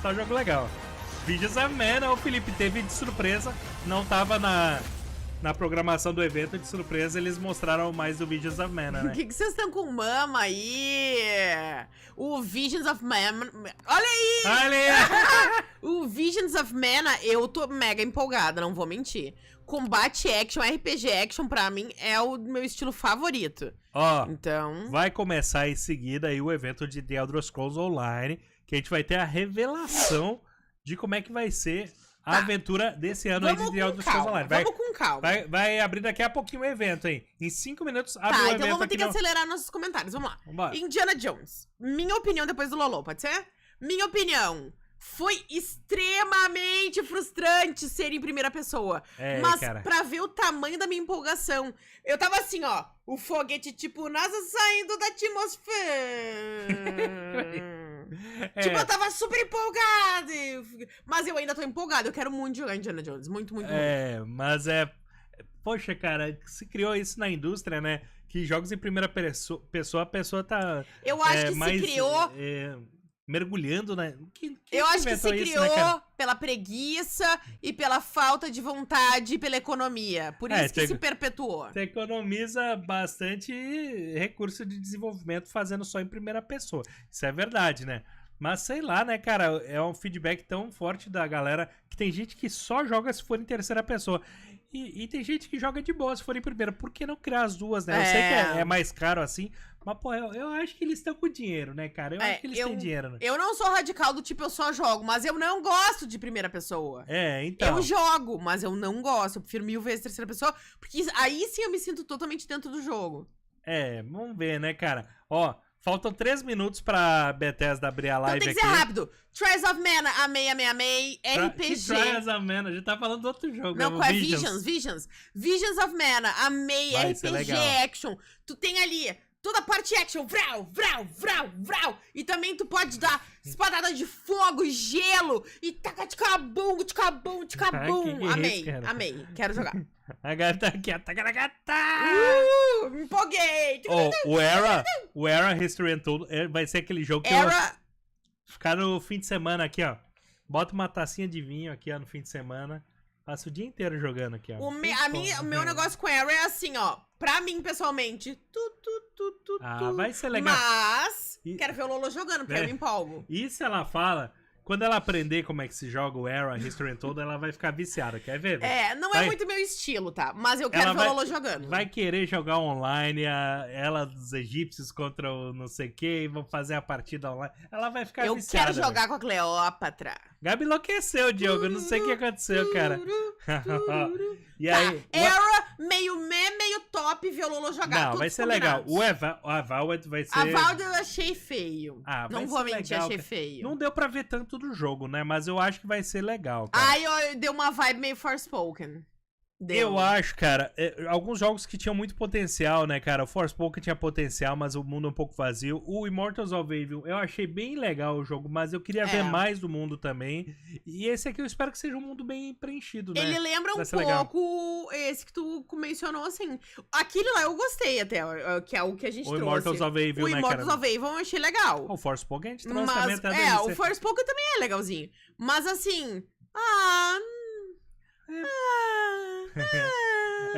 só jogo legal. Visions of Mana, o Felipe teve de surpresa. Não tava na programação do evento, de surpresa eles mostraram mais do Visions of Mana, né? O que vocês estão com mama aí? O Visions of Mana... Olha aí! Olha aí! O Visions of Mana, eu tô mega empolgada, não vou mentir. Combate action, RPG action, pra mim, é o meu estilo favorito. Ó, então... vai começar em seguida aí o evento de The Elder Scrolls Online, que a gente vai ter a revelação de como é que vai ser a aventura desse ano aí de The Elder Scrolls Online. Vamos com calma. Vai abrir daqui a pouquinho o evento, hein? Em 5 minutos abre o evento. Tá, então vamos ter que acelerar nossos comentários. Vamos lá. Vambora. Indiana Jones. Minha opinião depois do Lolo, pode ser? Minha opinião. Foi extremamente frustrante ser em primeira pessoa. Mas cara, pra ver o tamanho da minha empolgação. Eu tava assim, ó. O foguete tipo NASA saindo da atmosfera. Tipo, eu tava super empolgada. Mas eu ainda tô empolgada. Eu quero muito jogar Indiana Jones. Muito, muito, muito. Mas poxa, cara, se criou isso na indústria, né? Que jogos em primeira pessoa, a pessoa tá... Eu acho que mais, se criou... mergulhando, né? Eu acho que se criou, né, pela preguiça e pela falta de vontade e pela economia. Por isso que se perpetuou. Você economiza bastante recurso de desenvolvimento fazendo só em primeira pessoa. Isso é verdade, né? Mas sei lá, né, cara? É um feedback tão forte da galera que tem gente que só joga se for em terceira pessoa. E tem gente que joga de boa se for em primeira. Por que não criar as duas, né? Eu sei que é mais caro assim, mas, pô, eu acho que eles estão com dinheiro, né, cara? Eu acho que eles têm dinheiro, né? Eu não sou radical do tipo, eu só jogo, mas eu não gosto de primeira pessoa. Então. Eu jogo, mas eu não gosto. Eu prefiro 1000 vezes terceira pessoa, porque aí sim eu me sinto totalmente dentro do jogo. Vamos ver, né, cara? Ó, faltam 3 minutos pra Bethesda abrir a live aqui. Então tem que ser rápido. Trials of Mana, amei, RPG. Trials of Mana, a gente tá falando do outro jogo. Não, qual é? Visions of Mana, amei, Vai RPG action. Tu tem ali toda a parte action, vrau, vrau, vrau, vrau. E também tu pode dar espadada de fogo, gelo, e taca de cabum. Amei, amei. Quero jogar. A gata aqui, a gata! Me empolguei! O Era History Untold vai ser aquele jogo que eu ficar no fim de semana aqui, ó. Bota uma tacinha de vinho aqui, ó, no fim de semana. Passa o dia inteiro jogando aqui, ó. O meu negócio com Era é assim, ó. Pra mim, pessoalmente, vai ser legal. Mas, quero ver o Lolo jogando, porque eu me empolgo. E se ela fala... Quando ela aprender como é que se joga o Era History Untold, ela vai ficar viciada, quer ver? Não é muito meu estilo, tá? Mas eu quero ver o Lolo jogando. Vai querer jogar online, ela dos egípcios contra o não sei o que, e vão fazer a partida online. Ela vai ficar viciada. Eu quero jogar com a Cleópatra. Gabi enlouqueceu, Diogo. Eu não sei o que aconteceu, cara. E aí? Era meio meio top ver o Lolo jogar. Não, vai ser legal. A Valve vai ser... A Valve eu achei feio. Não vou mentir, legal, achei feio. Não deu pra ver tanto do jogo, né? Mas eu acho que vai ser legal, cara. Ai, deu uma vibe meio Forspoken. Eu acho, cara, alguns jogos que tinham muito potencial, né, cara? O Forspoken tinha potencial, mas o mundo é um pouco vazio. O Immortals of Aveum, eu achei bem legal o jogo, mas eu queria ver mais do mundo também. E esse aqui eu espero que seja um mundo bem preenchido, né? Ele lembra um pouco esse que tu mencionou, assim. Aquele lá eu gostei até, que é o que a gente trouxe. O Immortals of Aveum, né, Immortals of Aveum eu achei legal. O Forspoken a gente trouxe também até o Forspoken também é legalzinho. Mas assim,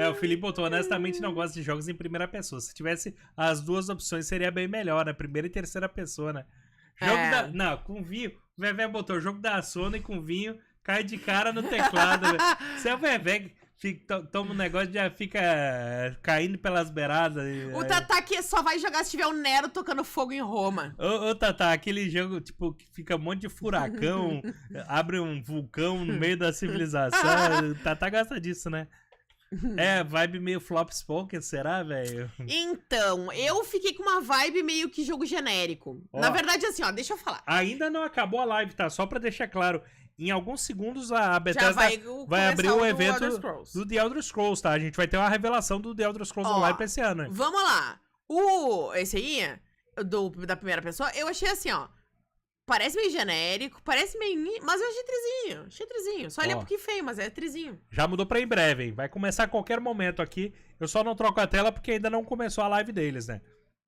o Felipe botou, honestamente não gosta de jogos em primeira pessoa. Se tivesse as duas opções seria bem melhor, né? Primeira e terceira pessoa, né? Não, com vinho. O Vevé botou jogo da Sony com vinho, cai de cara no teclado. Se é o Vevé toma um negócio e já fica caindo pelas beiradas. O Tatá que só vai jogar se tiver o Nero tocando fogo em Roma. Ô Tatá, aquele jogo tipo que fica um monte de furacão, abre um vulcão no meio da civilização. O Tatá gosta disso, né? Vibe meio Flopspoken, será, velho? Então, eu fiquei com uma vibe meio que jogo genérico. Na verdade, assim, deixa eu falar. Ainda não acabou a live, tá? Só pra deixar claro. Em alguns segundos a Bethesda vai abrir o evento do The Elder Scrolls, tá? A gente vai ter uma revelação do The Elder Scrolls Online pra esse ano. Hein? Vamos lá. Esse aí, da primeira pessoa, eu achei assim, parece meio genérico, parece meio... Mas eu achei trizinho. Só ele é um pouquinho feio, mas é trizinho. Já mudou pra em breve, hein? Vai começar a qualquer momento aqui. Eu só não troco a tela porque ainda não começou a live deles, né?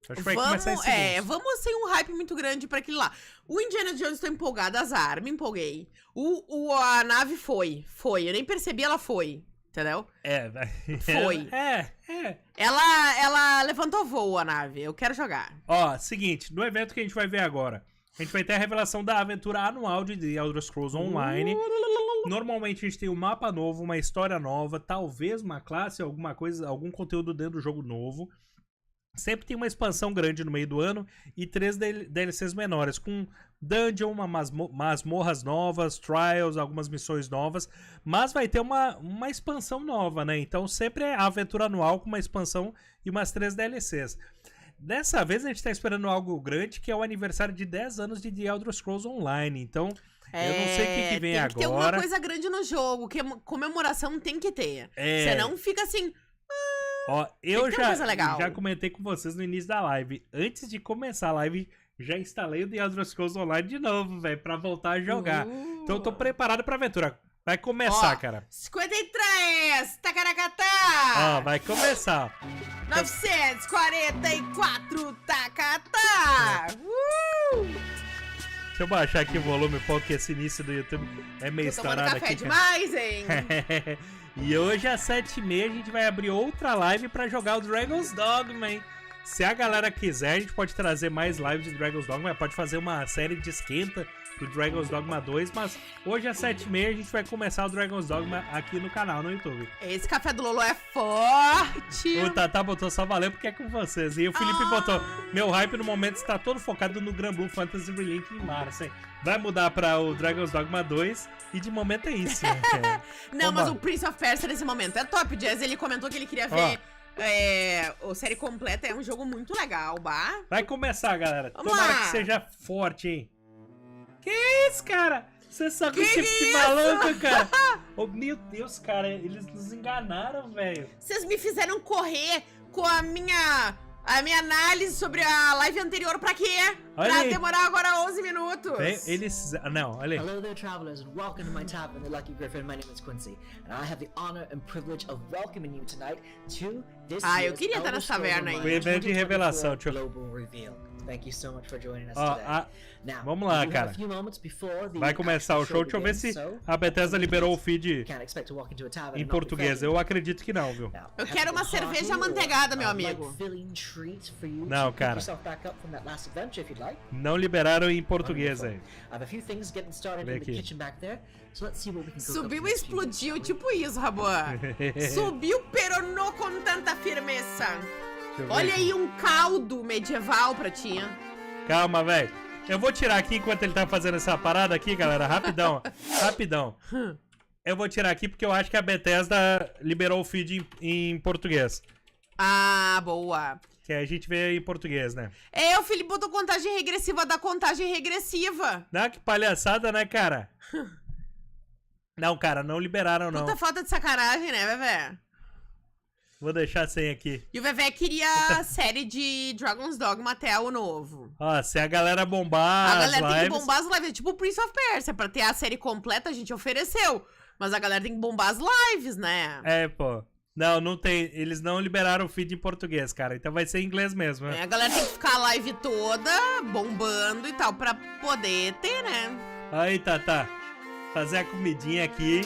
Acho que vai começar em segundos. Vamos sem um hype muito grande pra aquele lá. O Indiana Jones, tô empolgada, azar, me empolguei. A nave foi. Eu nem percebi, ela foi. Entendeu? Foi. Ela levantou voo, a nave. Eu quero jogar. Seguinte, no evento que a gente vai ver agora, a gente vai ter a revelação da aventura anual de The Elder Scrolls Online. Normalmente a gente tem um mapa novo, uma história nova, talvez uma classe, alguma coisa, algum conteúdo dentro do jogo novo. Sempre tem uma expansão grande no meio do ano e 3 DLCs menores, com dungeon, masmorras novas, trials, algumas missões novas, mas vai ter uma expansão nova, né? Então sempre é a aventura anual com uma expansão e umas 3 DLCs. Dessa vez a gente tá esperando algo grande, que é o aniversário de 10 anos de The Elder Scrolls Online, então... eu não sei o que vem agora. Tem que ter alguma coisa grande no jogo, que comemoração tem que ter. Senão fica assim... Eu já comentei com vocês no início da live. Antes de começar a live, já instalei o The Elder Scrolls Online de novo, velho, pra voltar a jogar. Então eu tô preparado pra aventura. Vai começar, cara. 53, tacaracatá! Vai começar. 944, tacatá! Deixa eu baixar aqui o volume, porque esse início do YouTube é meio estourado aqui. Café demais, hein? E hoje às 7h30 a gente vai abrir outra live pra jogar o Dragon's Dogma, hein? Se a galera quiser, a gente pode trazer mais lives de Dragon's Dogma, pode fazer uma série de esquenta pro Dragon's Dogma 2, mas hoje às 7h30 a gente vai começar o Dragon's Dogma aqui no canal, no YouTube. Esse café do Lolo é forte! O Tatá botou só valeu porque é com vocês. E o Felipe botou, meu hype no momento está todo focado no Grand Blue Fantasy Relink em março, hein? Vai mudar para o Dragon's Dogma 2 e de momento é isso. Não, mas o Prince of Persia nesse momento é top. O Jazz, ele comentou que ele queria ver a série completa, é um jogo muito legal, bah. Vai começar, galera. Tomara que seja forte, hein? Que isso, cara? Você sabe que maluco, cara? Meu Deus, cara, eles nos enganaram, velho. Vocês me fizeram correr com a minha A minha análise sobre a live anterior pra quê? Olha pra aí. demorar agora 11 minutos. Eles... Não, olha aí. Hello there, travelers, and welcome to my tavern, The Lucky Griffin. My name is Quincy, and I have the honor and privilege of welcoming you tonight to this eu year's queria estar Elder nessa Scrolls taverna aí. Online O evento de 2024 revelação, tio. Global Reveal. Thank you so much for joining us Ó, today. Now, vamos lá, we have a cara. few moments before the Vai começar o show. Deixa eu ver se a Bethesda liberou o feed can't expect to walk into a tavern em and not be português. fed. Eu acredito que não, viu? Eu quero uma cerveja amanteigada, meu amigo. Não, cara. Não liberaram em português aí. Vê aqui. Subiu e explodiu, tipo isso, Raboa. Subiu, peronou com tanta firmeza. Olha aí um caldo medieval pra ti. Calma, velho. Eu vou tirar aqui enquanto ele tá fazendo essa parada aqui, galera. Rapidão. Rapidão. Eu vou tirar aqui porque eu acho que a Bethesda liberou o feed em português. Ah, boa. Que a gente vê em português, né? O Felipe botou contagem regressiva da contagem regressiva. Não, que palhaçada, né, cara? Não, cara, não liberaram, não. Puta falta de sacanagem, né, Vevé? Vou deixar sem aqui. E o Vevé queria a série de Dragon's Dogma até o novo. Ó, se a galera bombar A galera as tem que lives... bombar as lives. Tipo o Prince of Persia. Pra ter a série completa, a gente ofereceu. Mas a galera tem que bombar as lives, né? Pô. Não tem. Eles não liberaram o feed em português, cara. Então vai ser em inglês mesmo, né? A galera tem que ficar a live toda bombando e tal pra poder ter, né? Aí, Tata. Fazer a comidinha aqui.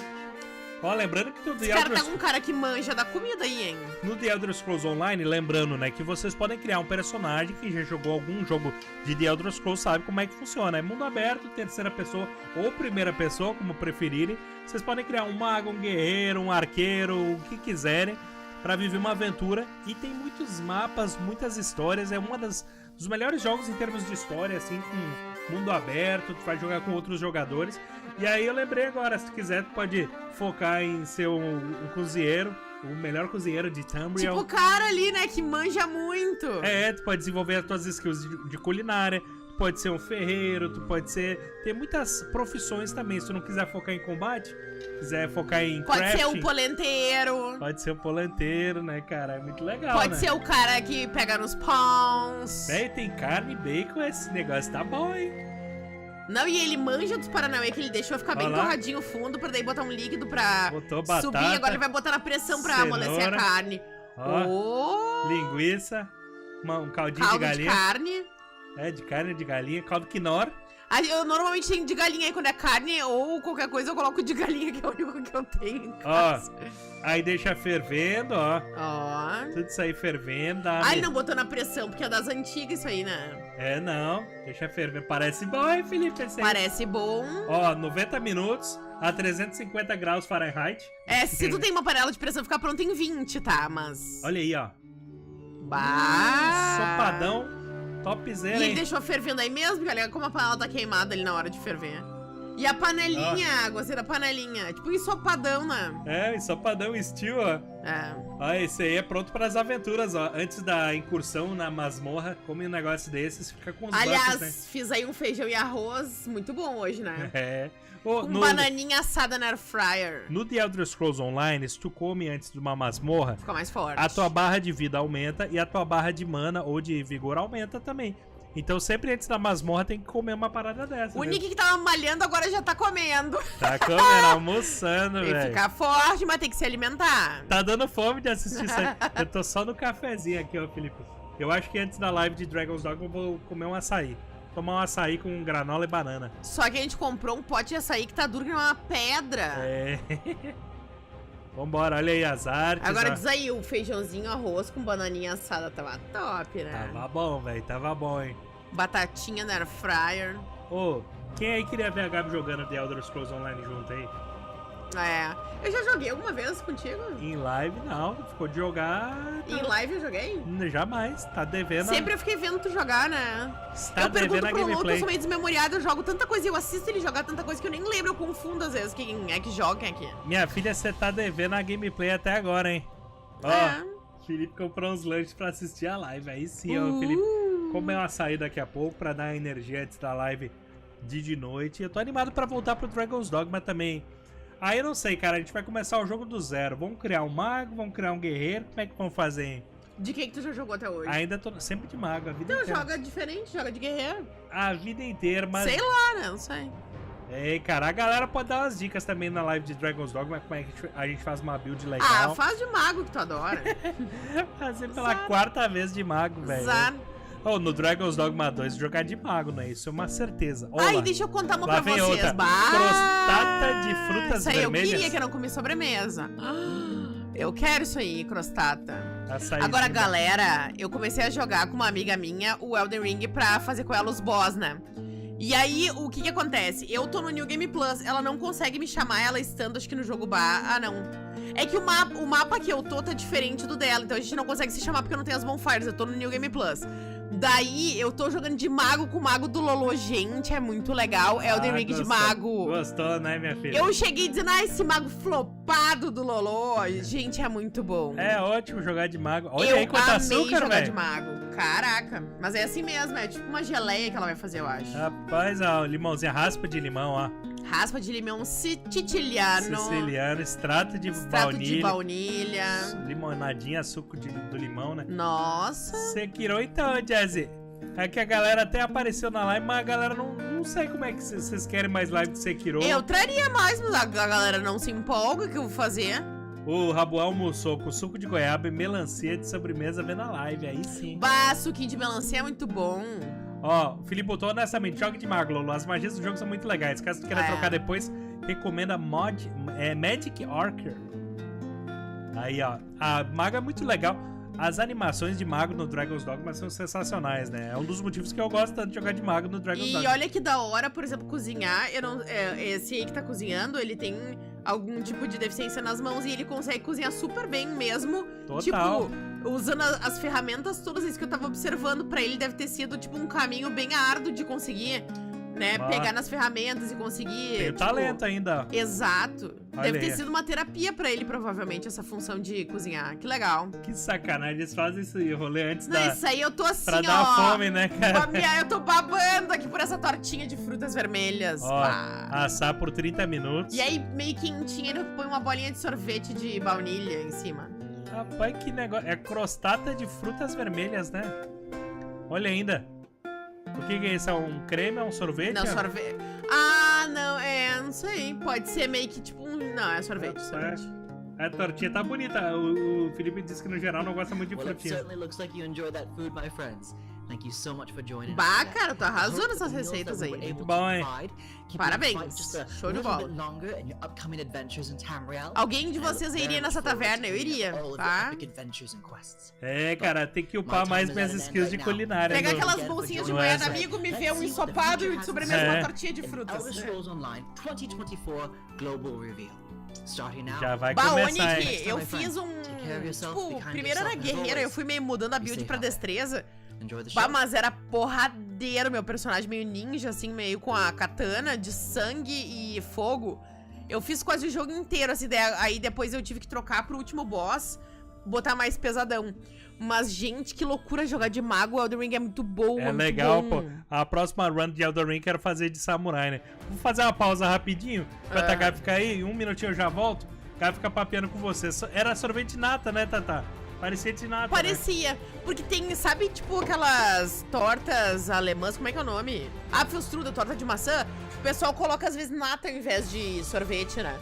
Ó, lembrando que no Esse cara tá com um cara que manja da comida aí, hein? No The Elder Scrolls Online, lembrando, né, que vocês podem criar um personagem que já jogou algum jogo de The Elder Scrolls sabe como é que funciona. É mundo aberto, terceira pessoa ou primeira pessoa, como preferirem. Vocês podem criar um mago, um guerreiro, um arqueiro, o que quiserem, pra viver uma aventura. E tem muitos mapas, muitas histórias. É dos melhores jogos em termos de história, assim, com mundo aberto. Tu vai jogar com outros jogadores. E aí eu lembrei agora, se tu quiser, tu pode focar em ser um cozinheiro, o melhor cozinheiro de Tamriel. Tipo o cara ali, né, que manja muito. Tu pode desenvolver as tuas skills de culinária, tu pode ser um ferreiro, tu pode ser... Tem muitas profissões também, se tu não quiser focar em combate, quiser focar em crafting... Pode ser um polenteiro. Pode ser um polenteiro, né, cara? É muito legal, Pode né? ser o cara que pega nos pães. Tem carne, bacon, esse negócio tá bom, hein? Não, e ele manja dos Paranauê, que ele deixou ficar bem torradinho o fundo, pra daí botar um líquido pra Botou batata, subir. Agora ele vai botar na pressão pra amolecer a carne. Linguiça, um caldinho de galinha. De carne. De carne de galinha, caldo quinor. Eu normalmente tenho de galinha aí quando é carne ou qualquer coisa eu coloco de galinha, que é o único que eu tenho em casa. Aí deixa fervendo, ó. Tudo isso aí fervendo. Ele não botou na pressão, porque é das antigas isso aí, né? Não. Deixa ferver. Parece bom, hein, Felipe? Parece bom. 90 minutos a 350 graus Fahrenheit. Se tu tem uma panela de pressão, fica pronto em 20, tá? Mas... Olha aí, ó. Sopadão. Topzera, E ele hein? deixou fervendo aí mesmo, galera, como a panela tá queimada ali na hora de ferver. E a panelinha, gostei da panelinha. É tipo ensopadão, né? Ensopadão estilo, ó. Esse aí é pronto para as aventuras, ó. Antes da incursão na masmorra, come um negócio desses, fica com os Aliás, buffs, né? fiz aí um feijão e arroz muito bom hoje, né? Com bananinha assada na air fryer. No The Elder Scrolls Online, se tu come antes de uma masmorra, fica mais forte. A tua barra de vida aumenta e a tua barra de mana ou de vigor aumenta também. Então sempre antes da masmorra tem que comer uma parada dessa. O Nick que tava malhando agora já tá comendo. Tá comendo, almoçando, velho. Tem que ficar forte, mas tem que se alimentar. Tá dando fome de assistir isso aí. Eu tô só no cafezinho aqui, ó, Felipe. Eu acho que antes da live de Dragon's Dogma eu vou comer um açaí. Tomar um açaí com granola e banana. Só que a gente comprou um pote de açaí que tá duro que é uma pedra. Vambora, olha aí as artes. Agora diz aí, o feijãozinho, arroz com bananinha assada tava top, né? Tava bom, velho, tava bom, hein? Batatinha na air fryer. Quem aí queria ver a Gabi jogando The Elder Scrolls Online junto aí? Eu já joguei alguma vez contigo? Em live, não. Ficou de jogar... Em live eu joguei? Jamais. Tá devendo... Sempre eu fiquei vendo tu jogar, né? Tá devendo a gameplay. Eu sou meio desmemoriado, eu jogo tanta coisa, eu assisto ele jogar tanta coisa que eu nem lembro, eu confundo às vezes quem é que joga, quem é que... Minha filha, você tá devendo a gameplay até agora, hein? Felipe comprou uns lanches pra assistir a live. Aí sim, ó, Felipe comeu uma açaí daqui a pouco pra dar energia antes da live de noite. Eu tô animado pra voltar pro Dragon's Dogma também. Eu não sei, cara, a gente vai começar o jogo do zero. Vamos criar um mago, vamos criar um guerreiro, como é que vamos fazer, hein? De que tu já jogou até hoje? Ainda tô sempre de mago, a vida Então inteira. joga diferente, joga de guerreiro. A vida inteira, mas... Sei lá, né? Não sei. É, cara, a galera pode dar umas dicas também na live de Dragon's Dogma, como é que a gente faz uma build legal. Ah, faz de mago que tu adora. Fazer pela quarta vez de mago, velho. Oh, no Dragon's Dogma 2, jogar de mago, né? Isso é uma certeza. Ai, deixa eu contar uma pra vocês. Outra. Crostata de frutas vermelhas. Eu queria que eu não comi sobremesa. Eu quero isso aí, crostata. Açaizinho. Agora, galera, eu comecei a jogar com uma amiga minha o Elden Ring pra fazer com ela os boss, né? E aí, o que acontece? Eu tô no New Game Plus, ela não consegue me chamar, ela estando, acho que no jogo bar. Ah, não. É que o mapa que eu tô tá diferente do dela, então a gente não consegue se chamar porque eu não tenho as bonfires, eu tô no New Game Plus. Daí, eu tô jogando de mago com o mago do Lolo. Gente, é muito legal. Elden Ring de mago. Gostou, né, minha filha? Eu cheguei dizendo, esse mago flopado do Lolo. Gente, é muito bom. É ótimo jogar de mago. Olha aí quanto açúcar, velho. Eu amei jogar de mago. Caraca. Mas é assim mesmo, é tipo uma geleia que ela vai fazer, eu acho. Rapaz, ó, limãozinho, raspa de limão, ó. Raspa de limão siciliano. Extrato de baunilha. Limonadinha, suco do limão, né? Nossa. Sekiro, então, Jazzy. É que a galera até apareceu na live, mas a galera não sei como é que vocês querem mais live de Sekiro. Eu traria mais, mas a galera não se empolga, o que eu vou fazer? O Rabuel almoçou com suco de goiaba e melancia de sobremesa vendo a live, aí sim. Bah, suquinho de melancia é muito bom. Ó, o Felipe botou honestamente, joga de mago, Lolo. As magias do jogo são muito legais. Caso tu queira trocar depois, recomenda Magic Archer. Aí, ó. A maga é muito legal. As animações de mago no Dragon's Dogma são sensacionais, né? É um dos motivos que eu gosto tanto de jogar de mago no Dragon's Dogma. E olha que da hora, por exemplo, cozinhar. Esse aí que tá cozinhando, ele tem algum tipo de deficiência nas mãos e ele consegue cozinhar super bem mesmo. Total. Tipo, usando as ferramentas todas isso que eu tava observando, pra ele deve ter sido, tipo, um caminho bem árduo de conseguir, né, pegar nas ferramentas e conseguir... Tem talento ainda. Exato. Deve ter sido uma terapia pra ele, provavelmente, essa função de cozinhar. Que legal. Que sacanagem, eles fazem isso aí, rolê antes Isso aí eu tô assim, pra dar fome, né, cara? Eu tô babando aqui por essa tortinha de frutas vermelhas. Ó, assar por 30 minutos. E aí, meio quentinho, ele põe uma bolinha de sorvete de baunilha em cima. Rapaz, que negócio. É crostata de frutas vermelhas, né? Olha ainda. O que é isso? É um creme? É um sorvete? Não, sorvete. Ah, não, não sei. Pode ser meio que tipo Não, é sorvete. A tortinha tá bonita. O Felipe disse que no geral não gosta muito de frutinha. Bah, cara, tu arrasou nessas receitas aí. Muito bom, hein? Parabéns. Show de bola. Alguém de vocês iria nessa taverna? Eu iria, tá? É, cara, tem que upar mais minhas skills de culinária. Pega aquelas bolsinhas de manhã, amigo, me vê um ensopado e de sobremesa uma tortinha de frutas. Já vai começar, hein? Eu fiz tipo, primeiro era guerreiro, eu fui meio mudando a build pra destreza. Bah, mas era porradeiro, meu personagem meio ninja, assim, meio com a katana de sangue e fogo. Eu fiz quase o jogo inteiro, assim, aí depois eu tive que trocar pro último boss, botar mais pesadão. Mas, gente, que loucura jogar de mago, o Elden Ring é muito bom, é muito legal, bom. Pô. A próxima run de Elden Ring quero fazer de samurai, né? Vou fazer uma pausa rapidinho, pra Tatá ficar aí, 1 minutinho eu já volto. O cara fica papeando com você. Era sorvete nata, né, Tatá? Parecia de nata, Parecia, né? Porque tem, sabe, tipo aquelas tortas alemãs, como é que é o nome? Apfelstrudel, torta de maçã. O pessoal coloca às vezes nata ao invés de sorvete, né?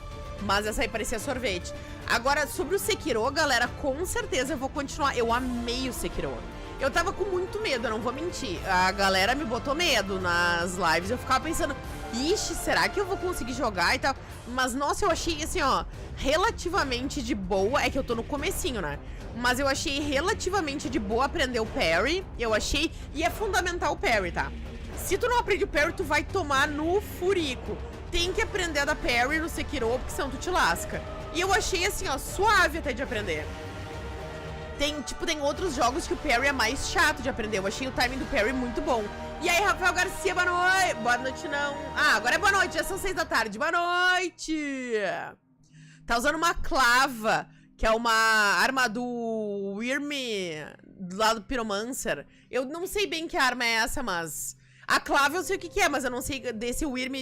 Mas essa aí parecia sorvete. Agora, sobre o Sekiro, galera, com certeza eu vou continuar. Eu amei o Sekiro. Eu tava com muito medo, eu não vou mentir. A galera me botou medo nas lives. Eu ficava pensando, ixi, será que eu vou conseguir jogar e tal? Mas, nossa, eu achei, assim, ó, relativamente de boa. É que eu tô no comecinho, né? Mas eu achei relativamente de boa aprender o parry. Eu achei... E é fundamental o parry, tá? Se tu não aprende o parry, tu vai tomar no furico. Tem que aprender a dar parry no Sekiro, porque senão tu te lasca. E eu achei, assim, ó, suave até de aprender. Tem outros jogos que o parry é mais chato de aprender. Eu achei o timing do parry muito bom. E aí, Rafael Garcia, boa noite. Boa noite, não. Ah, agora é boa noite, já são 6 da tarde. Boa noite. Tá usando uma clava, que é uma arma do Wyrm, do lado do Pyromancer. Eu não sei bem que arma é essa, mas... A clava eu sei o que é, mas eu não sei desse Wyrm...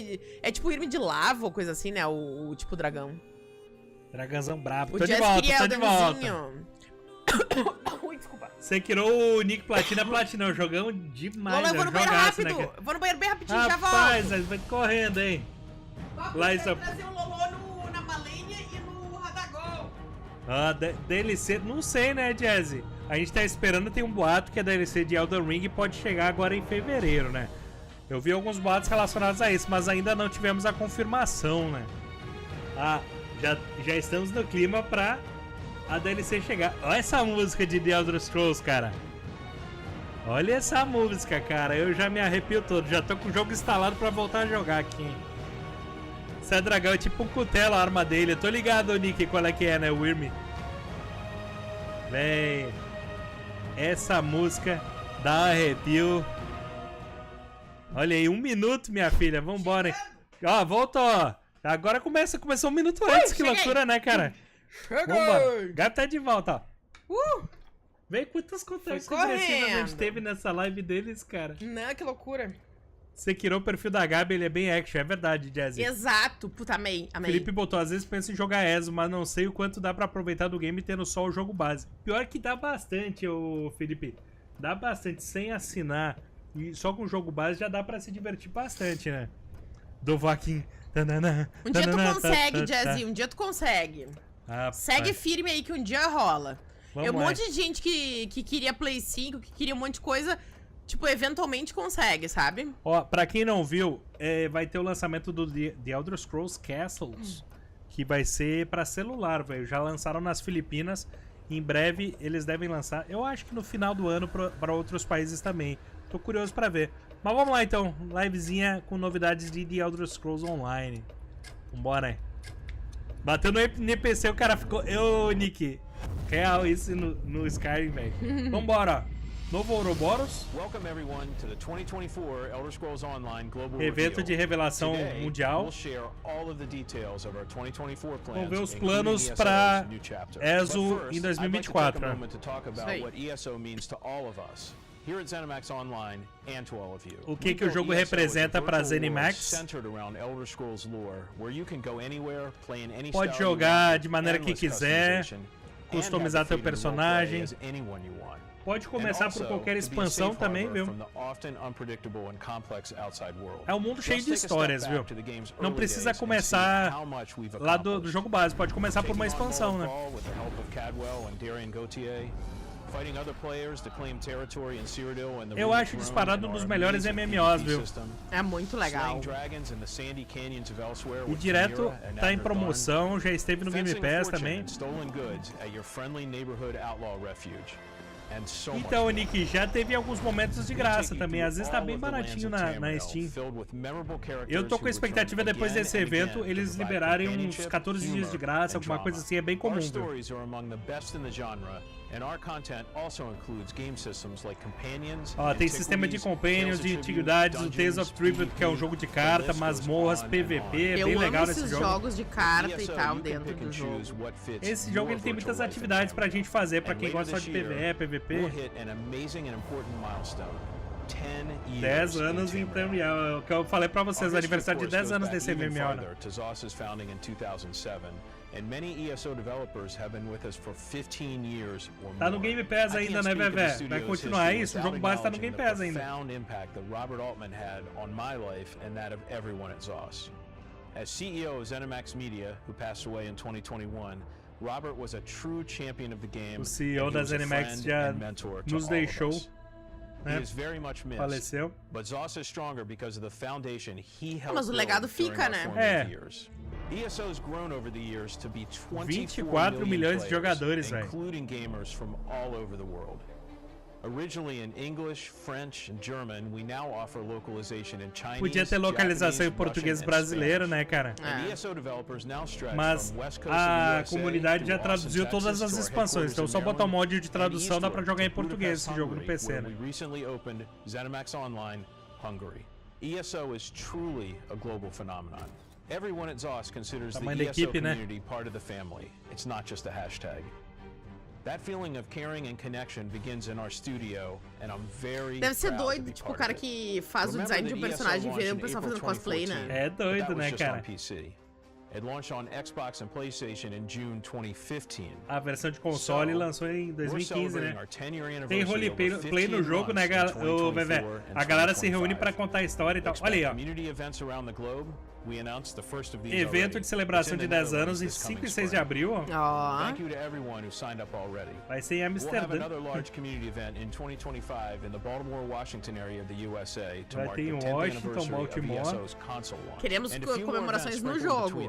É tipo Wyrm de lava ou coisa assim, né? O tipo dragão. Dragãozão brabo. O Tô de volta, tô de volta. Ui, desculpa. Sekiro, o Nick Platina, jogão demais. Lola, eu vou no banheiro rápido. Né, eu vou no banheiro bem rapidinho, já volto. Rapaz, vai correndo, hein. Lá isso... trazer o Lolo na Malenia e no Radagol. DLC, não sei, né, Jazzy? A gente tá esperando, tem um boato que a DLC de Elden Ring pode chegar agora em fevereiro, né? Eu vi alguns boatos relacionados a isso, mas ainda não tivemos a confirmação, né? Já estamos no clima pra a DLC chegar. Olha essa música de The Elder Scrolls, cara. Olha essa música, cara. Eu já me arrepio todo. Já tô com o jogo instalado pra voltar a jogar aqui. Esse é dragão, é tipo um cutelo a arma dele. Eu tô ligado, Nick, qual é que é, né? O Wyrm. Véi. Essa música dá arrepio. Olha aí, 1 minuto, minha filha. Vambora, hein? Ó, volta, ó. Agora começou 1 minuto antes. Que loucura, né, cara? Vambora. Gato tá de volta, ó. Vem quantas contextos agressivos a gente teve nessa live deles, cara. Não, que loucura. Sekiro, o perfil da Gabi, ele é bem action, é verdade, Jazzy. Exato, puta, amei. Felipe botou, às vezes penso em jogar ESO, mas não sei o quanto dá pra aproveitar do game tendo só o jogo base. Pior que dá bastante, ô Felipe. Dá bastante, sem assinar. E só com o jogo base já dá pra se divertir bastante, né? Do Vaquim. Um dia tu consegue, Jazzy, um dia tu consegue. Segue firme aí que um dia rola. Um monte de gente que queria Play 5, que queria um monte de coisa... Tipo, eventualmente consegue, sabe? Ó, pra quem não viu, vai ter o lançamento do The Elder Scrolls Castles, que vai ser pra celular, velho. Já lançaram nas Filipinas, em breve eles devem lançar, eu acho que no final do ano pra outros países também. Tô curioso pra ver. Mas vamos lá então, livezinha com novidades de The Elder Scrolls Online. Vambora, hein? Bateu no NPC, o cara ficou... Nick, real isso no Skyrim, velho. Vambora, ó. Novo Ouroboros. Evento de Revelação Mundial. Vamos ver os planos para ESO em 2024. O que o jogo representa para ZeniMax? Pode jogar de maneira que quiser, customizar seu personagem. Pode começar por qualquer expansão também, viu? É um mundo cheio de histórias, viu? Não precisa começar lá do jogo base, pode começar por uma expansão, né? Eu acho disparado um dos melhores MMOs, viu? É muito legal. E direto tá em promoção, já esteve no Game Pass também. Então, Nick, já teve alguns momentos de graça também. Às vezes tá bem baratinho na Steam. Eu tô com a expectativa depois desse evento eles liberarem uns 14 dias de graça, alguma coisa assim, é bem comum, viu? Ó, tem sistema de companions, de antiguidades, o Tales of Tribute, que é um jogo de carta, masmorras, PVP, é bem legal nesse jogo. Eu amo esses jogos de carta e tal dentro do jogo. Esse jogo ele tem muitas atividades pra gente fazer, pra quem gosta só de PvE, PVP. 10 anos em Mundial, é o que eu falei pra vocês, o aniversário de 10 anos desse MMO, né? Tá no Game Pass ainda, né, Vevé? Vai continuar isso? O jogo base tá no Game Pass ainda. As CEO of ZeniMax Media, who passed away in 2021, Robert was a true champion of the game. O CEO da ZeniMax já nos deixou, né? Faleceu. Mas o legado fica, né? É. 24 milhões de jogadores, velho. Podia ter localização em português brasileiro, né, cara? Mas a comunidade já traduziu todas as expansões, então só botar o mod de tradução dá pra jogar em português esse jogo no PC, né? ESO is truly a global phenomenon. Everyone at ZOS considers the Tamanho da ESO equipe, né? community part of the family. It's not just a hashtag. That feeling of caring and connection begins in our studio, and I'm very Deve ser doido, tipo, o cara que faz o design de um personagem e vê o pessoal fazendo cosplay, né? É doido, né, cara? It launched on Xbox and PlayStation in June 2015. A versão de console lançou em 2015, né? Tem roleplay no jogo, né, Vevé? A galera se reúne pra contar a história e tal. Olha aí, ó. Evento de celebração de 10 anos em 5 e 6 de abril, ó. Vai ser em Amsterdã. Vai ter em Washington, Baltimore. Queremos comemorações no jogo.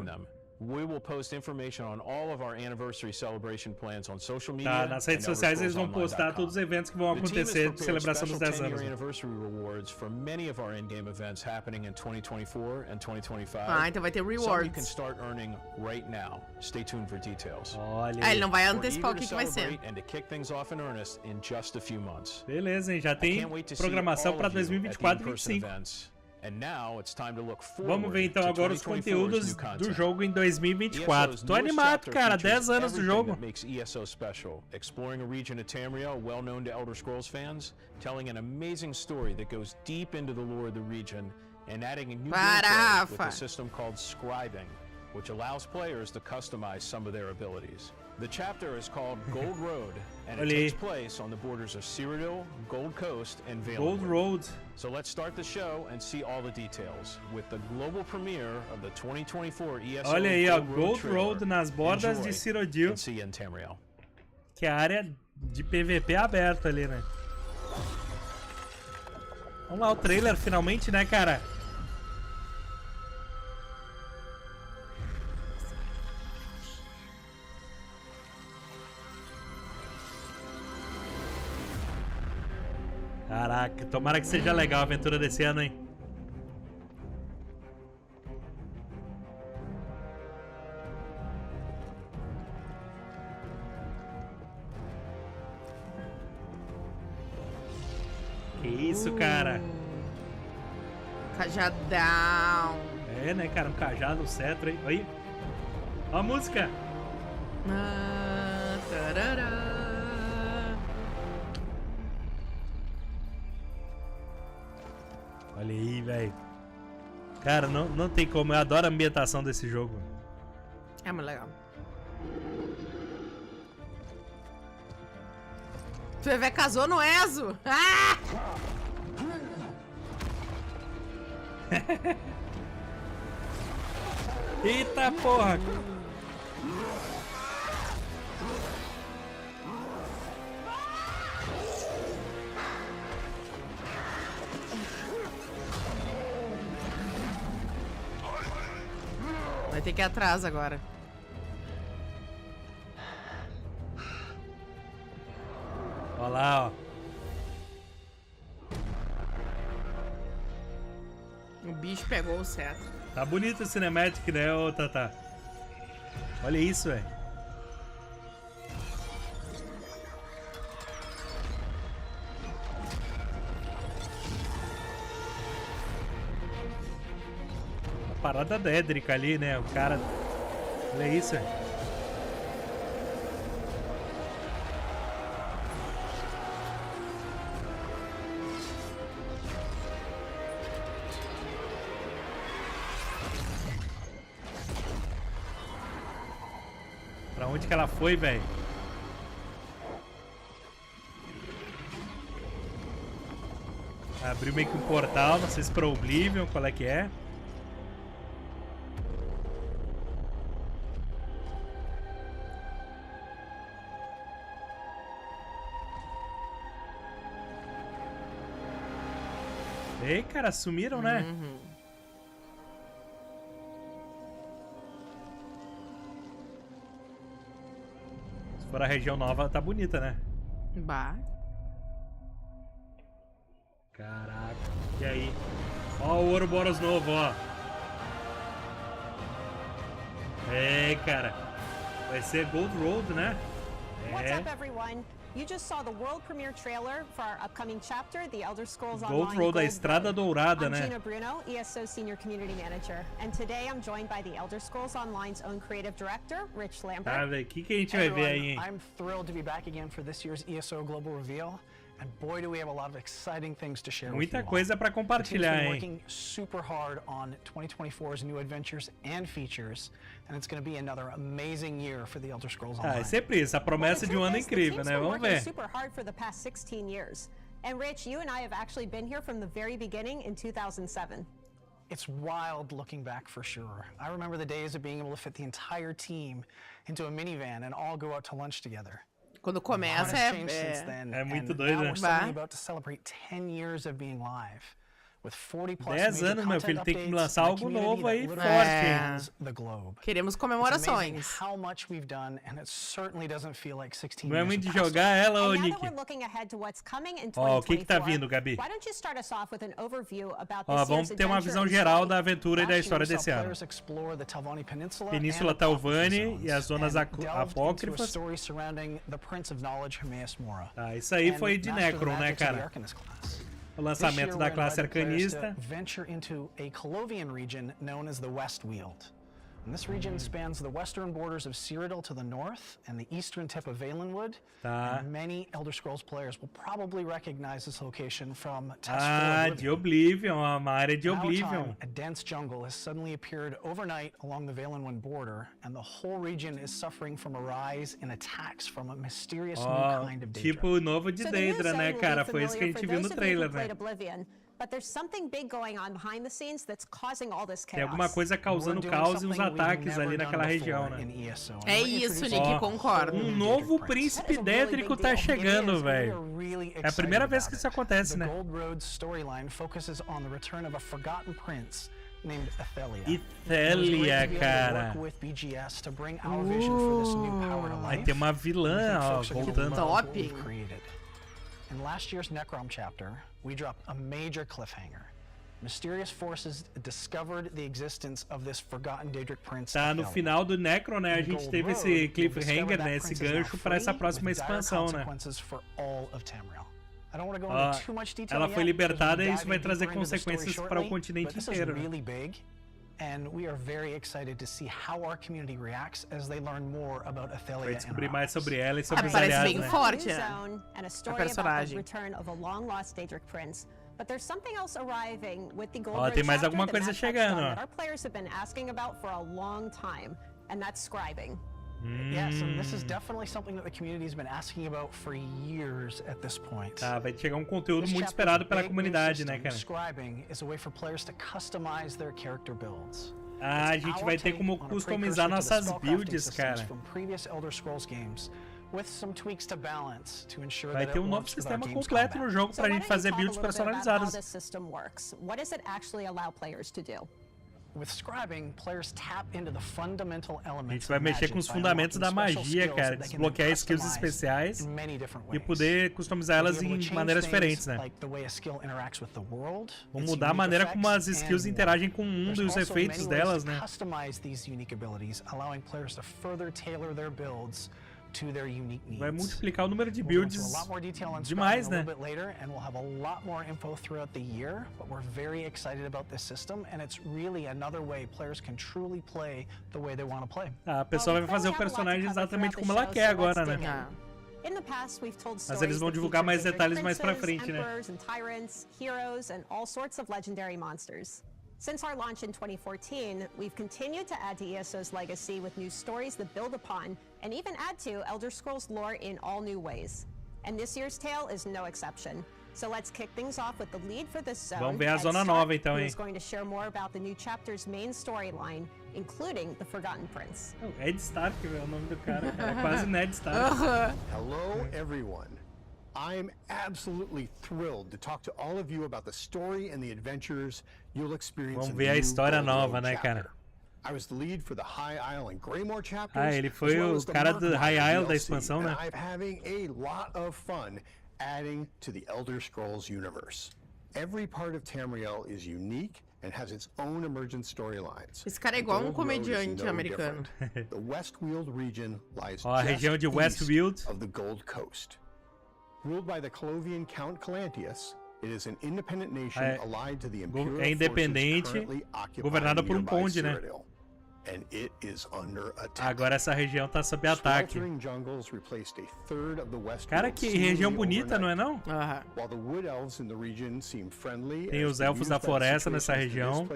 We will post information on all of our anniversary celebration plans on social media. Tá, nas redes sociais eles vão postar todos os eventos que vão acontecer de celebração dos 10 anos. Ah, então vai ter rewards. Olha. Ele não vai antecipar o que vai ser. Beleza, hein? Já tem programação para 2024 e 2025. Vamos ver então agora os conteúdos do jogo em 2024. Tô animado, cara. 10 anos do jogo. Exploring a region of Tamriel well known to Elder Scrolls fans, telling an amazing story that goes deep into the lore of the region and adding a new gameplay with a system called scribing, which allows players to customize some of their abilities. The chapter is called Gold Road, and it takes place on the borders of Cyrodiil, Gold Coast, and Valenwood. Gold Road. So let's start the show and see all the details with the global premiere of the 2024 ESO. Olha aí, ó, Gold Road nas bordas de Cyrodiil, que é a área de PVP aberta ali, né? Vamos lá, o trailer finalmente, né, cara? Caraca, tomara que seja legal a aventura desse ano, hein? Que isso, cara? Cajadão. É, né, cara? Um cajado, um cetro aí. Aí. Ó a música. Tarará. Olha aí, velho. Cara, não tem como. Eu adoro a ambientação desse jogo. É muito legal. Tu vai ver, casou no ESO. Ah! Eita porra. Vai ter que ir atrás agora. Olha lá, ó. O bicho pegou o cetro. Tá bonito o cinematic, né, ô Tata? Olha isso, velho. Parada dédrica ali, né? O cara... Olha isso, velho. Pra onde que ela foi, velho? Abriu meio que um portal, não sei se pra Oblivion, qual é que é. Ei, cara, sumiram, né? Uhum. Se for a região nova, tá bonita, né? Bah. Caraca. E aí? Ó o Ouroboros novo, ó. É, cara. Vai ser Gold Road, né? What's up, everyone? You just saw the world premiere trailer for our upcoming chapter, The Elder Scrolls Online. Gold Road, a Estrada Dourada, né? I'm Gina Bruno, ESO Senior Community Manager, and today I'm joined by The Elder Scrolls Online's own creative director, Rich Lambert. Tá, velho, o que a gente vai ver aí, hein? I'm thrilled to be back again for this year's ESO Global Reveal. And boy, do we have a lot of exciting things to share with Muita you all. coisa para compartilhar, The team's been hein? working super hard on 2024's new adventures and features, and it's going to be another amazing year for the Elder Scrolls Online. É sempre isso, a promessa de um ano incrível, né? Vamos ver. Super hard for the past 16 years. And Rich, you and I have actually been here from the very beginning in 2007. It's wild looking back for sure. I remember the days of being able to fit the entire team into a minivan and all go out to lunch together. Quando começa é muito doido, né? We're suddenly about to celebrate 10 years of being live. With 40 plus 10 anos, meu filho, tem que lançar algo novo aí forte. Queremos comemorações. How much we've done, and it certainly doesn't feel like 16 Não é years muito de have passed. jogar ela, ô And now Nick. that we're looking ahead to what's coming in Ó, o que 2024, tá vindo, Gabi? why don't you start us off with an overview about Ó, this vamos year's ter uma adventure visão and geral story? da aventura e da história desse ano. Players explore the Talvani Peninsula Península and the Apocryphal Talvani Zones, e as zonas and delved into a apócrifas. story surrounding the Prince of Knowledge, Hermaeus Mora. Ah, isso aí and foi de Master of the Necron, né, Magics of the cara? Arcanist class. O lançamento da classe This year, we're inviting arcanista. players to venture into a Colovian region known as the Westweald. And this region spans the western borders of Cyrodiil to the north and the eastern tip of Valenwood. Tá. And many Elder Scrolls players will probably recognize this location from Test Ah, de Oblivion, uma área de Oblivion. A dense jungle has suddenly appeared overnight along the Valenwood border, and the whole region is suffering from a rise in attacks from a mysterious new kind of Daedra. Tipo o novo de So the new Daedra, né, zone will cara? be Foi isso que a gente familiar viu for no those of you who trailer, played né? Oblivion, but there's something big going on behind the scenes that's causing all this Tem chaos. alguma coisa causando caus e uns ataques ali naquela região, né? É isso, Nick, concordo. Um novo príncipe dédrico tá chegando, velho. É a primeira vez que isso acontece, The né? Gold Road storyline focuses on the return of a forgotten prince named Athelia. Ithelia, cara. With BGS to bring our vision for this new power to life. Aí tem uma vilã, ó, voltando. Top. In last year's Necrom chapter, we dropped a major cliffhanger. Mysterious forces discovered the existence of this forgotten Daedric prince. Tá no final do Necron, né? A gente teve esse cliffhanger, né? Esse gancho para essa próxima expansão, né? Ó, ela foi libertada e isso vai trazer consequências para o continente inteiro. Né? And we are very excited to see how our community reacts as they learn more about Athelia. Vai descobrir mais sobre ela e sobre os Parece aliados, bem né? forte, A personagem. Ó, tem mais alguma coisa chegando, ó. Our players have been asking about for a long time, and that's scribing. Yes, and this is definitely something that the community has been asking about for years at this point. Tá, vai chegar um conteúdo muito esperado pela comunidade, né, cara? Scribing is a way for players to customize their character builds. Ah, a gente vai ter como customizar nossas builds, cara. From previous Elder Scrolls games, with some tweaks to balance to ensure Vai that ter it um novo works sistema with our game's completo no combat. jogo pra gente fazer builds personalizadas. How this system works. What does it actually allow players to do? With scribing, players tap into the fundamental A elements gente vai mexer com os fundamentos da magia, cara, desbloquear skills especiais e poder customizar elas em maneiras diferentes, né? Vamos mudar a maneira como as skills interagem com o mundo e os efeitos delas, né? Vai multiplicar o número de builds demais, né? A pessoa vai fazer o personagem exatamente como ela quer agora, né? Mas eles vão divulgar mais detalhes mais pra frente, né? Since our launch in 2014, we've continued to add to ESO's legacy with new stories that build upon and even add to Elder Scrolls lore in all new ways. And this year's tale is no exception. So let's kick things off with the lead for this zone. Vamos ver a zona nova então, hein? Who's going to share more about the new chapter's main storyline, including the Forgotten Prince. Ed Stark, é o nome do cara. É quase Ned Stark. Hello, everyone. I'm absolutely thrilled to talk to all of you about the story and the adventures you'll experience. Vamos ver a história nova, né, cara? I was the lead for the High Isle and Greymore chapters. Ah, ele foi o cara do High Isle da expansão, né? I'm having a lot of fun adding to the Elder Scrolls universe. Every part of Tamriel is unique and has its own emergent storylines. Esse cara é igual um comediante americano. The Westweald region lies Ó, a região de Westweald of the Gold Coast. Ruled by the Colovian Count Calantius, it is an independent nation allied to the Imperial é independente, forces currently occupying governada por nearby conde, né? Cyrodiil. and it is under attack. Agora essa região tá sob ataque. Sweltering jungles replaced a third of the West. Cara, que região bonita, não é não? While the wood elves in the region seem friendly, tem os elfos da floresta nessa região.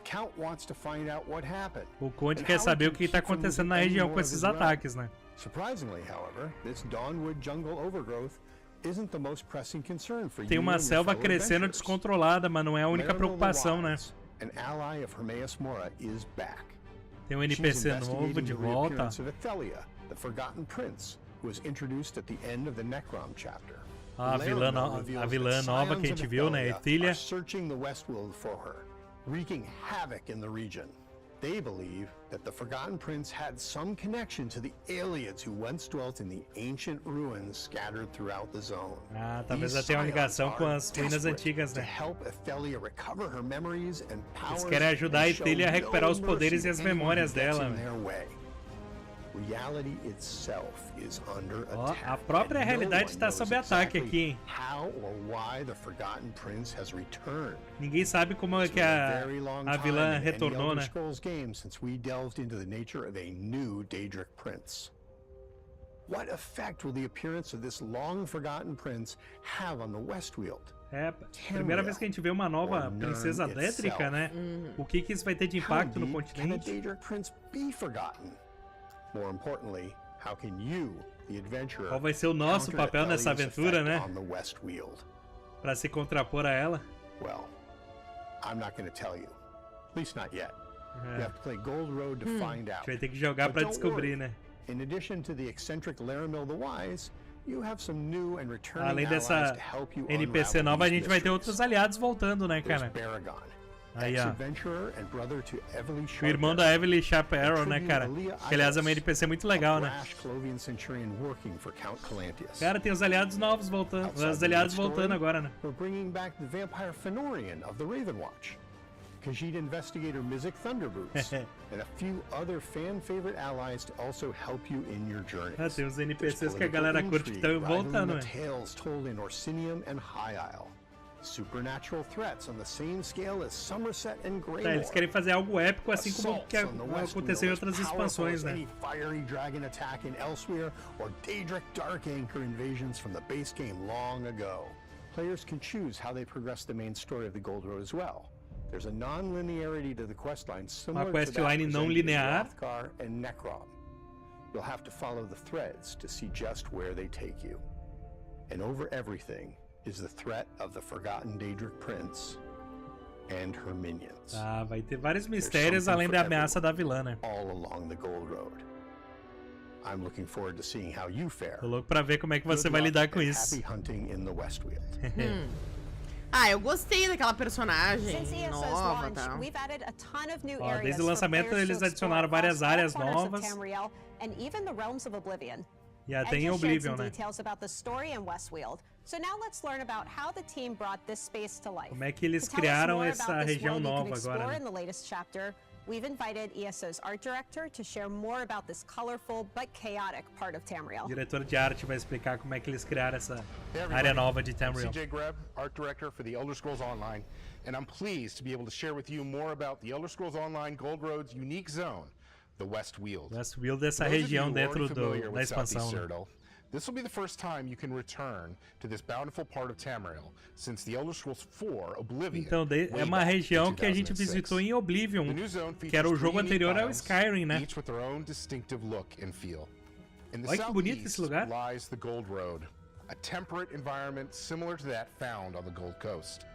Count wants to find out what happened. O Conde quer saber o que está acontecendo na região com esses ataques, né? Surprisingly, however, this dawnwood jungle overgrowth isn't the most pressing concern for you. Tem uma selva crescendo descontrolada, mas não é a única preocupação, né? An ally of Hermaeus Mora is back. Tem um NPC novo de volta. The forgotten prince who was introduced at the end of the Necrom chapter. A vilã nova que a gente viu, né? Etília. Searching the Westworld for her, wreaking havoc in the region. They believe that the Forgotten Prince had some connection to the aliens who once dwelt in the ancient ruins scattered throughout the zone. Ah, talvez ela tenha uma ligação com as ruínas antigas, né? Eles querem ajudar a Etília a recuperar os poderes e as memórias dela, né? Reality itself is under attack. A própria realidade está sob ataque aqui, hein? How or why the Forgotten Prince has returned. Ninguém sabe como é que a vilã retornou, né? Since we delved into the nature of a new Daedric Prince. What effect will the appearance of this long forgotten prince have on the Westweald? É, primeira vez que a gente vê uma nova princesa détrica, né? O que isso vai ter de impacto no continente? Can a Daedric Prince be forgotten? More importantly, how can you, the adventurer, qual vai ser o nosso papel nessa aventura, né? Para se contrapor a ela? Well, I'm not going to tell you. At least not yet. You have to play Gold Road to find out. A gente vai ter que jogar para descobrir, né? In addition to the eccentric Laramil the Wise, you have some new and returning além dessa NPC nova, a gente vai ter outros aliados voltando, né, cara? Aí, ó. O irmão da Evelyn Chaparro, né, cara? Que, aliás, é uma NPC muito legal, né? Cara, tem os aliados novos voltando. Os aliados voltando agora, né? Khajiit investigator Mizik Thunderboots, and a few other fan-favorite allies to also help you in your journey. Ah, tem uns NPCs que a galera curte que estão voltando, né? Tales told in Orsinium and High Isle. Supernatural threats on the same scale as Somerset and Greymore. Tá, eles querem fazer algo épico assim como que aconteceu em outras expansões, né? Fiery dragon attack in Elsewhere or Daedric Dark Anchor invasions from the base game long ago. Players can choose how they progress the main story of the Gold Road as well. There's a non-linearity to the questline similar to that não linear. Hrothgar and Necrom. You'll have to follow the threads to see just where they take you. And over everything is the threat of the forgotten Daedric Prince and her minions. Ah, vai ter vários mistérios além da ameaça da vilã, né? All along the Gold Road. I'm looking forward to seeing how you fare. Tô louco pra ver como é que você vai lidar com isso. Happy hunting in the Westweald. Ah, eu gostei daquela personagem nova, tá? Ó, desde o lançamento eles adicionaram várias áreas novas. E até em Oblivion, né? Como é que eles criaram essa região nova agora, né? We've invited ESO's art director to share more about this colorful but chaotic part of Tamriel. O diretor de arte vai explicar como é que eles criaram essa área nova de Tamriel. CJ Greb, art director for the Elder Scrolls Online, and I'm pleased to be able to share with you more about the Elder Scrolls Online Gold Road's unique zone, the Westweald. Westweald é essa região dentro da expansão. This will be the first time you can return to this bountiful part of Tamriel since the Elder Scrolls 4 Oblivion. Então, é uma região que a gente visitou em Oblivion, que era o jogo anterior ao Skyrim, né? Each with their own distinctive look and feel. In the Olha que bonito esse lugar. lies the Gold Road, a temperate environment similar to that found on the Gold Coast.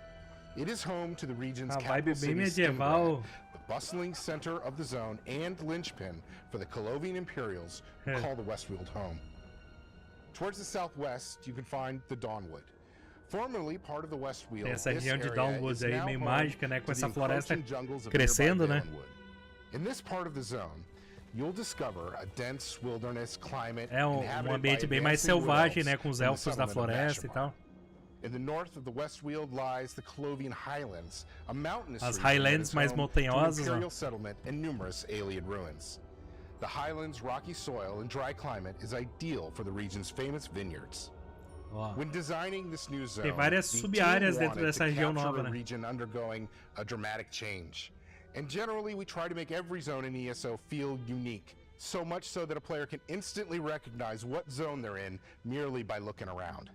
It is home to the region's capital city, medieval. the bustling center of the zone and linchpin for the Colovian Imperials who call the Westweald home. Towards the southwest, you can find the Dawnwood. Formerly part of the Westweald, essa região de Dawnwood aí meio mágica, né, com essa floresta crescendo, né? In this part of the zone, you'll discover a dense wilderness climate. É um ambiente bem mais selvagem, né, com os elfos da floresta e tal. In the north of the Westweald lies the Colovian Highlands, a mountainous As Highlands mais montanhosas, imperial settlement and numerous alien ruins. The Highlands' rocky soil and dry climate is ideal for the region's famous vineyards. When designing this new zone, tem várias sub-áreas dentro dessa região nova, né? Region undergoing a dramatic change. And generally, we try to make every zone in ESO feel unique, so much so that a player can instantly recognize what zone they're in merely by looking around.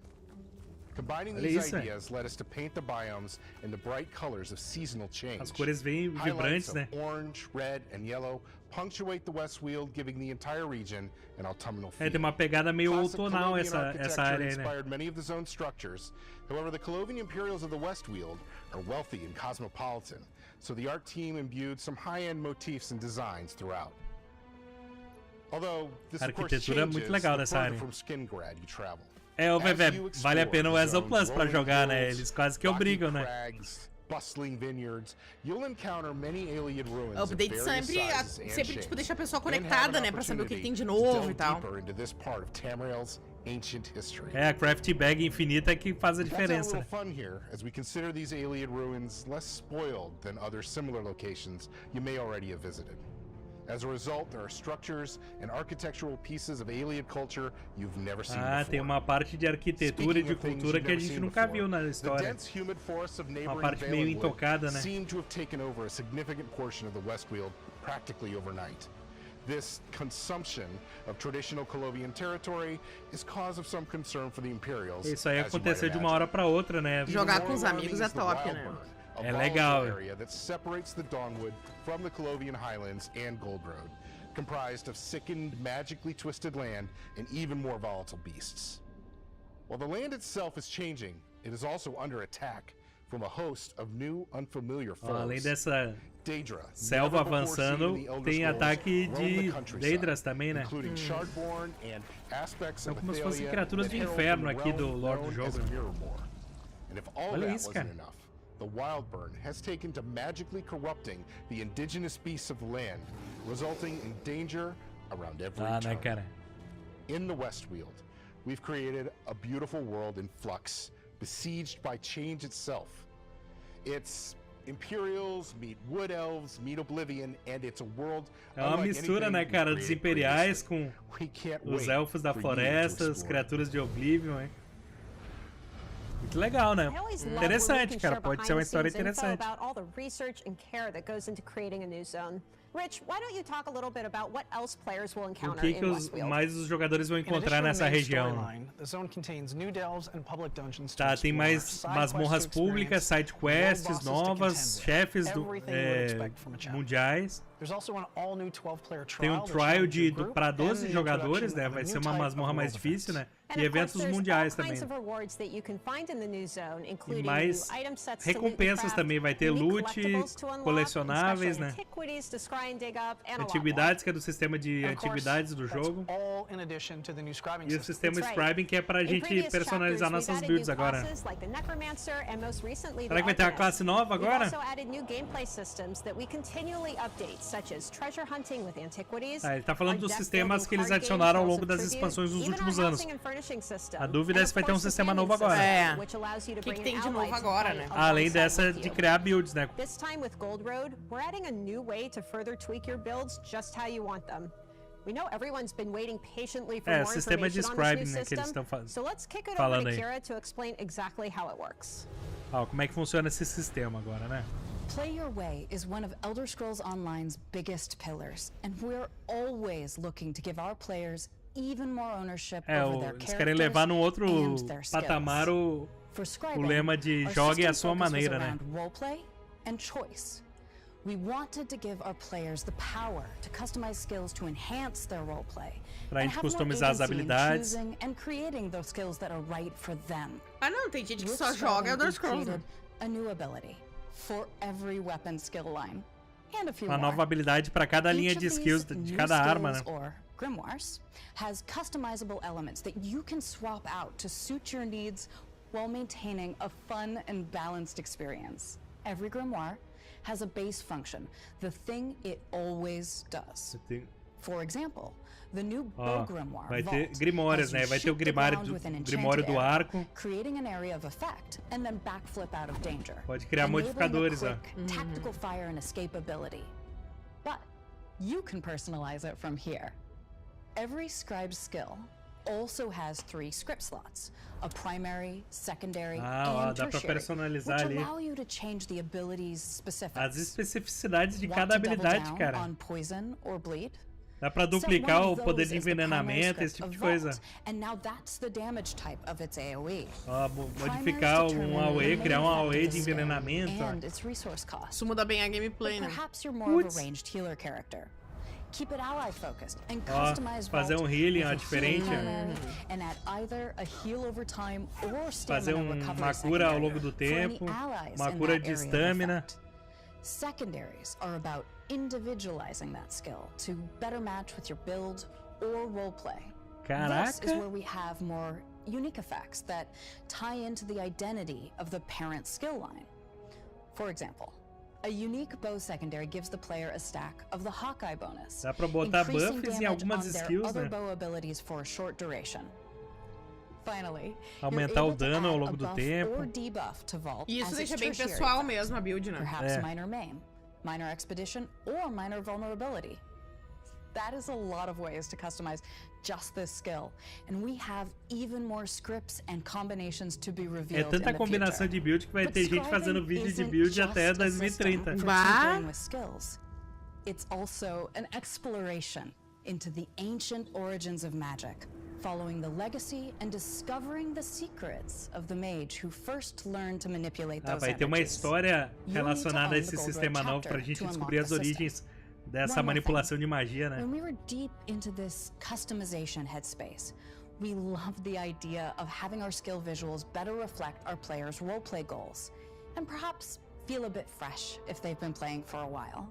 Combining these ideas led us to paint the biomes in the bright colors of seasonal change. As cores bem vibrantes, né? Orange, red, and yellow punctuate the Westfield, giving the entire region an autumnal feel. Tem uma pegada meio outonal essa área, né? Inspired many of the zone structures. However, the Colovian Imperials of the Westfield are wealthy and cosmopolitan, so the art team imbued some high-end motifs and designs throughout. Although this of course changes the further from Skingrad you travel. Ô Vevé, vale a pena o ESO Plus pra jogar, né? Eles quase que obrigam, né? Bustling vineyards, you'll encounter many alien ruins. O update sempre tipo deixa a pessoa conectada, né, pra saber o que tem de novo e tal. A craft bag infinita é que faz a diferença. Né? Fun here as we consider these alien ruins less spoiled than other similar locations you may already have visited. As a result, there are structures and architectural pieces of alien culture you've never seen before. Tem uma parte de arquitetura e de cultura que a gente nunca viu na história. Uma parte meio intocada, né? Seem to have taken over a significant portion of the Westfield practically overnight. This consumption of traditional Colovian territory is cause of some concern for the Imperials. Isso aí aconteceu de uma hora para outra, né? Jogar com os amigos é top, né? É legal. Area that separates the Dawnwood from the Colovian Highlands and Gold Road, comprised of sickened, magically twisted land and even more volatile beasts. While the land itself is changing, it is also under attack from a host of new, unfamiliar foes. Além dessa selva avançando, tem ataque de Daedras também, né? São como se fossem criaturas do inferno aqui do lore do jogo. Olha isso, cara. The Wildburn has taken to magically corrupting the indigenous beasts of the land, resulting in danger around every turn. Cara. In the Westfield, we've created a beautiful world in flux, besieged by change itself. It's Imperials meet Wood Elves, meet Oblivion, and it's a world. É uma mistura, né, cara, dos Imperiais com os Elfos da Floresta, as criaturas de Oblivion, hein? Muito legal, né? Interessante, cara. Pode ser uma história interessante. Rich, why don't you talk a little bit about what else players will encounter in Westfield? Mais os jogadores vão encontrar nessa região. Tá, tem mais masmorras públicas, side quests novas, chefes mundiais. Tem um trial para 12 jogadores, né? Vai ser uma masmorra mais difícil, né? E eventos mundiais também. E mais recompensas também. Vai ter loot, colecionáveis, né? Antiguidades, que é do sistema de antiguidades do jogo. E o sistema scribing, que é pra gente personalizar nossas builds agora. Será que vai ter uma classe nova agora? Ele tá falando dos sistemas que eles adicionaram ao longo das expansões nos últimos anos. A dúvida é se vai ter um sistema novo agora. É. O que tem de novo agora, né? Além dessa de criar builds, né? É, sistema de scribing, né, que eles estão falando aí. Como é que funciona esse sistema agora, né? Play Your Way is one of Elder Scrolls Online's biggest pillars, and we're always looking to give our players even more ownership over their eles querem levar num outro patamar o lema de jogue à sua maneira, né? Roleplay and choice. We wanted to give our players the power to customize skills to enhance their roleplay. Pra gente customizar as habilidades. And creating those skills that are right for them. Não, tem gente que só joga Elder Scrolls. A new ability for every weapon skill line. And a few uma nova habilidade para cada linha de skills de cada arma, né? Grimoires has customizable elements that you can swap out to suit your needs while maintaining a fun and balanced experience. Every grimoire has a base function, the thing it always does. For example, the new bow grimoire vai ter grimórios, né? Vai ter o grimório do arco. Creating an area of effect and then backflip out of danger. Pode criar modificadores, ó. Tactical fire and escape ability. But you can personalize it from here. Every scribe skill also has 3 script slots, a primary, secondary, ó, and dá pra tertiary, personalizar which ali allow you to change the abilities specifics. as especificidades de Want cada to double habilidade, down cara. on poison or bleed? Dá pra duplicar o poder de envenenamento, esse tipo de coisa. And now that's the damage type of its AoE. Ó, modificar um AoE, criar um AoE de envenenamento. And its resource cost. Isso muda bem a gameplay, né? Perhaps you're more of a ranged healer character. Keep it ally focused and customize fazer um healing diferente. And add either a heal over time or fazer uma cura ao longo do tempo, uma cura de stamina. Secondaries are about individualizing that skill to better match with your build or roleplay. This is where we have more unique effects that tie into the identity of the parent skill line. For example, a unique bow secondary gives the player a stack of the Hawkeye bonus, dá pra botar increasing buffs em damage algumas on their skills, other né? bow abilities for a short duration. Finally, aumentar o dano ao longo do tempo. E isso deixa bem pessoal mesmo a build, né? Perhaps minor maim, minor expedition, or minor vulnerability. That is a lot of ways to customize just this skill, and we have even more scripts and combinations to be revealed. É tanta combinação de build que vai ter gente fazendo vídeo de build até 2030. It's also an exploration into the ancient origins of magic, following the legacy and discovering the secrets of the mage who first learned to manipulate those vai ter uma história relacionada a esse sistema novo pra gente descobrir as origens dessa manipulação de magia, né? When we were deep into this customization headspace, we loved the idea of having our skill visuals better reflect our players' roleplay goals, and perhaps feel a bit fresh if they've been playing for a while.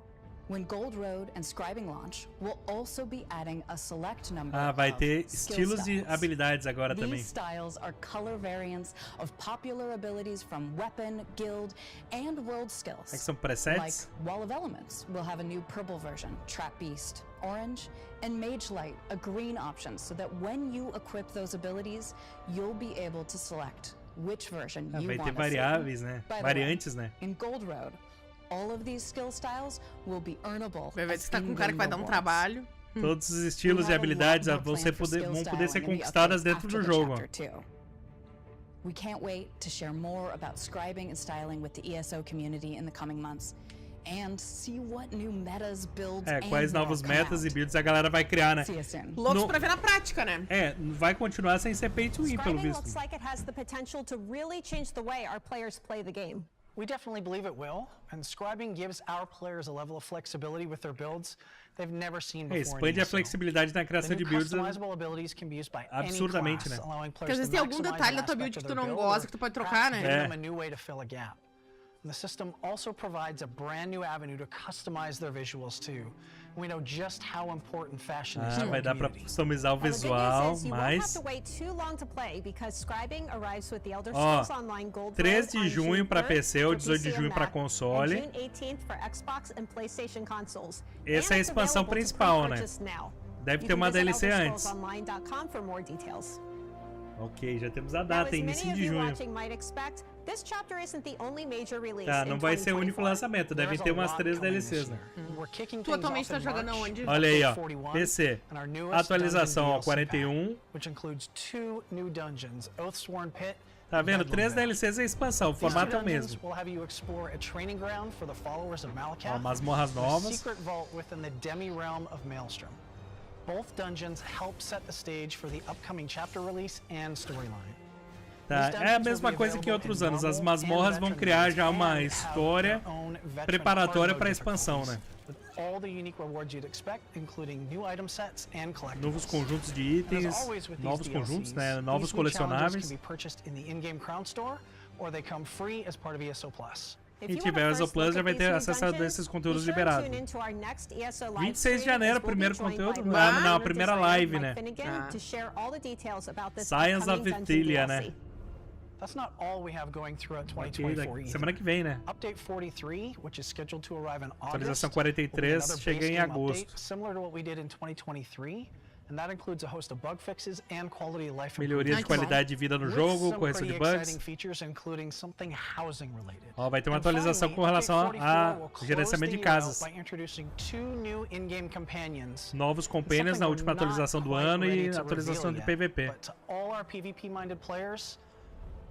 When Gold Road and Scribing launch, we'll also be adding a select number vai of ter skill estilos e habilidades agora também. These styles are color variants of popular abilities from weapon, guild, and world skills. É que são presets? Like Wall of Elements, we'll have a new purple version, Trap Beast, orange, and Mage Light, a green option, so that when you equip those abilities, you'll be able to select which version you vai want ter to variáveis, see. né? By the Variantes, way, né? In Gold Road, all of these skill styles will be earnable. Vai ver se tá com um cara que vai dar um trabalho. Todos os estilos e habilidades vão poder ser conquistadas dentro do jogo. We can't wait to share more about scribing and styling with the ESO community in the coming months. And see what new metas, builds, quais novos metas e builds a galera vai criar, né? Loucos pra ver na prática, né? Vai continuar sem ser pay to win, pelo visto. Looks like it has the potential to really change the way our players play the game. We definitely believe it will, and scribing gives our players a level of flexibility with their builds they've never seen before. Expande a flexibilidade na criação de builds absurdamente, né? Porque às vezes tem algum detalhe da tua build que tu não gosta, que tu pode trocar, né? And the system also provides a brand new avenue to customize their visuals too. We know just how important fashion is to our vai dar pra community. customizar o visual, mas 3 de junho para PC ou 18 de junho para console. Essa é a expansão principal, né? Deve ter uma DLC antes. Ok, já temos a data, início de junho. Tá, não vai ser o único lançamento, devem ter umas 3 DLCs, né? Tu atualmente tá jogando aonde? Olha aí, ó, PC, atualização, ó, 41. Tá vendo? 3 DLCs é expansão, o formato é o mesmo. Ó, masmorras novas. Both dungeons help set the stage for the upcoming chapter release and storyline. Tá, é a mesma coisa que em outros anos. As masmorras vão criar já uma história preparatória para a expansão, né? Novos conjuntos de itens, novos conjuntos, né? Novos colecionáveis. Quem tiver o ESO Plus já vai ter acesso a esses conteúdos liberados. 26 de janeiro, primeiro conteúdo. Não, a primeira live, né? Science of Vitilia, né? That's not all we have going throughout 2024. Semana que vem, né? Update 43, which is scheduled to arrive in August. Atualização 43 chega em agosto. Similar to what we did in 2023. and that includes a host of bug fixes and quality of life melhorias de qualidade de vida no jogo, correção de bugs. Features, including something housing related. Ó, vai ter uma atualização com relação a gerenciamento de casas. Novos companions na última atualização do ano e atualização de PVP.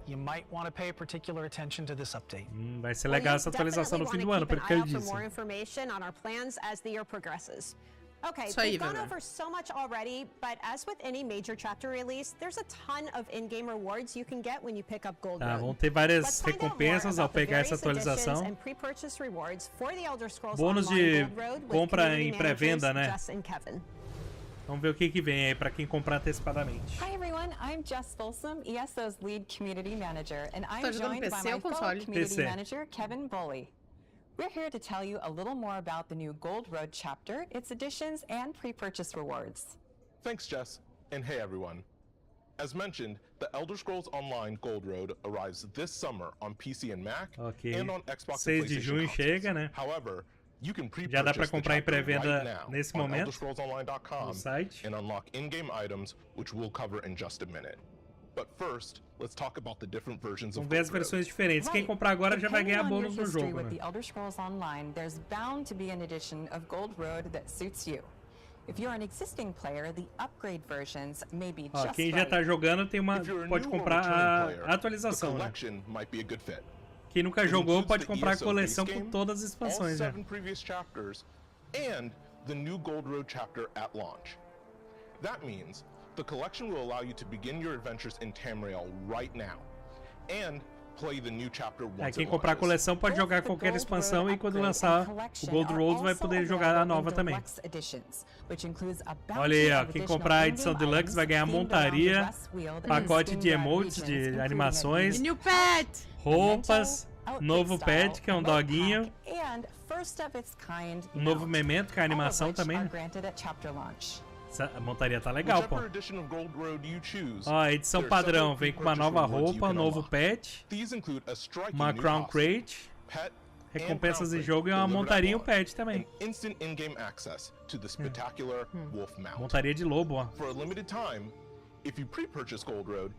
You might want to pay particular attention to this update. Vai ser legal essa atualização no fim do ano, pelo que ele disse. Okay, we've gone over so much already, but as with any major chapter release, there's a ton of in-game rewards you can get when you pick up Gold Road. Vão ter várias recompensas ao pegar essa atualização. Bônus de compra em pré-venda, né? Vamos ver o que vem aí para quem comprar antecipadamente. Hi everyone, I'm Jess Folsom, ESO's lead community manager, and I'm joined by my fellow community manager, Kevin Bully. We're here to tell you a little more about the new Gold Road chapter, its additions, and pre-purchase rewards. Thanks, Jess, and hey everyone. As mentioned, the Elder Scrolls Online Gold Road arrives this summer on PC and Mac, and on Xbox 6 de junho chega, né? However, já dá para comprar em pré-venda nesse momento no site. And unlock in-game items, which we'll cover in just a minute. But first, let's talk about the different versions of Vamos ver as versões diferentes. Quem comprar agora já vai ganhar bônus no jogo, né? The Elder Scrolls Online, there's bound to be an edition of Gold Road that suits you. If you're an existing player, the upgrade versions may be just quem já tá jogando tem pode comprar a atualização, né? Quem nunca jogou pode comprar a coleção com todas as expansões, né? And the new Gold Road chapter at launch. That means the collection will allow you to begin your adventures in Tamriel right now and play the new chapter once. Quem comprar a coleção pode jogar qualquer expansão e quando lançar o Gold Road vai poder jogar a nova também. Olha aí, ó, quem comprar a edição Deluxe vai ganhar montaria, pacote de emotes, de animações, roupas, novo pet, que é um doguinho, um novo memento, que é a animação também, né? Essa montaria tá legal, pô. Ó, a edição padrão vem com uma nova roupa, um novo pet, uma Crown Crate, recompensas em jogo e uma montaria e um pet também. Montaria de lobo, ó.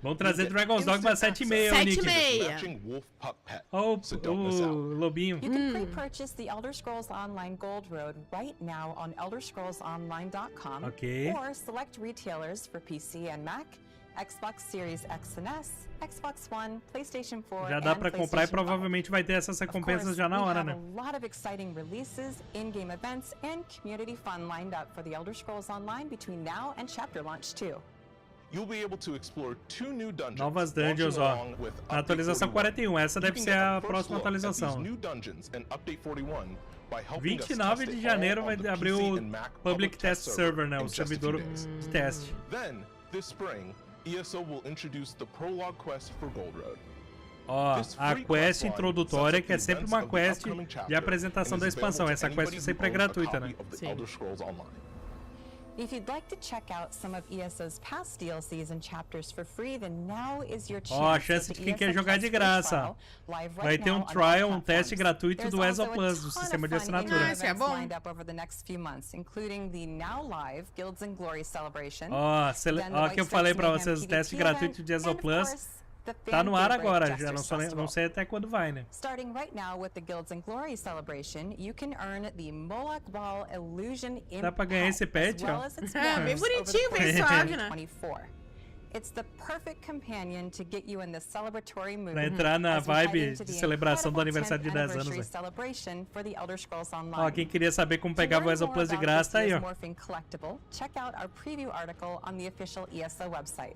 Vamos trazer Dragon's Dogma 7,5, Nick. 7,5. O lobinho. You can pre-purchase the Elder Scrolls Online Gold Road right now on elderscrollsonline.com or select retailers for PC and Mac, Xbox Series X and S, Xbox One, PlayStation 4, já dá para comprar e provavelmente vai ter essas recompensas já na hora, né? A lot of exciting releases, in-game events, and community fun lined up for the Elder Scrolls Online between now and chapter launch too. Novas dungeons, ó. Na atualização 41, essa deve ser a próxima atualização. 29 de janeiro vai abrir o Public Test Server, né? O servidor de teste. Ó, a quest introdutória, que é sempre uma quest de apresentação da expansão. Essa quest sempre é gratuita, né? Sim. If you'd like to check out some of ESO's past DLCs and chapters for free, then now is your chance. Ó, a chance de quem quer jogar de graça. Vai ter um trial, um teste gratuito do ESO Plus, do sistema de assinatura. Isso é bom. Ó, que eu falei pra vocês, o teste gratuito de ESO Plus tá no ar agora, já não sei até quando vai, né? Starting right now with the Guilds and Glory celebration, you can earn the Moloch Ball Illusion Imp. Dá pra ganhar esse pet, ó. Bem bonitinho, bem suave, né? It's the perfect companion to get you in the celebratory mood. Pra entrar na vibe de celebração do aniversário de 10 anos, né? Ó, quem queria saber como pegar o ESO Plus de graça, tá aí, ó. Check out our preview article on the official ESO website.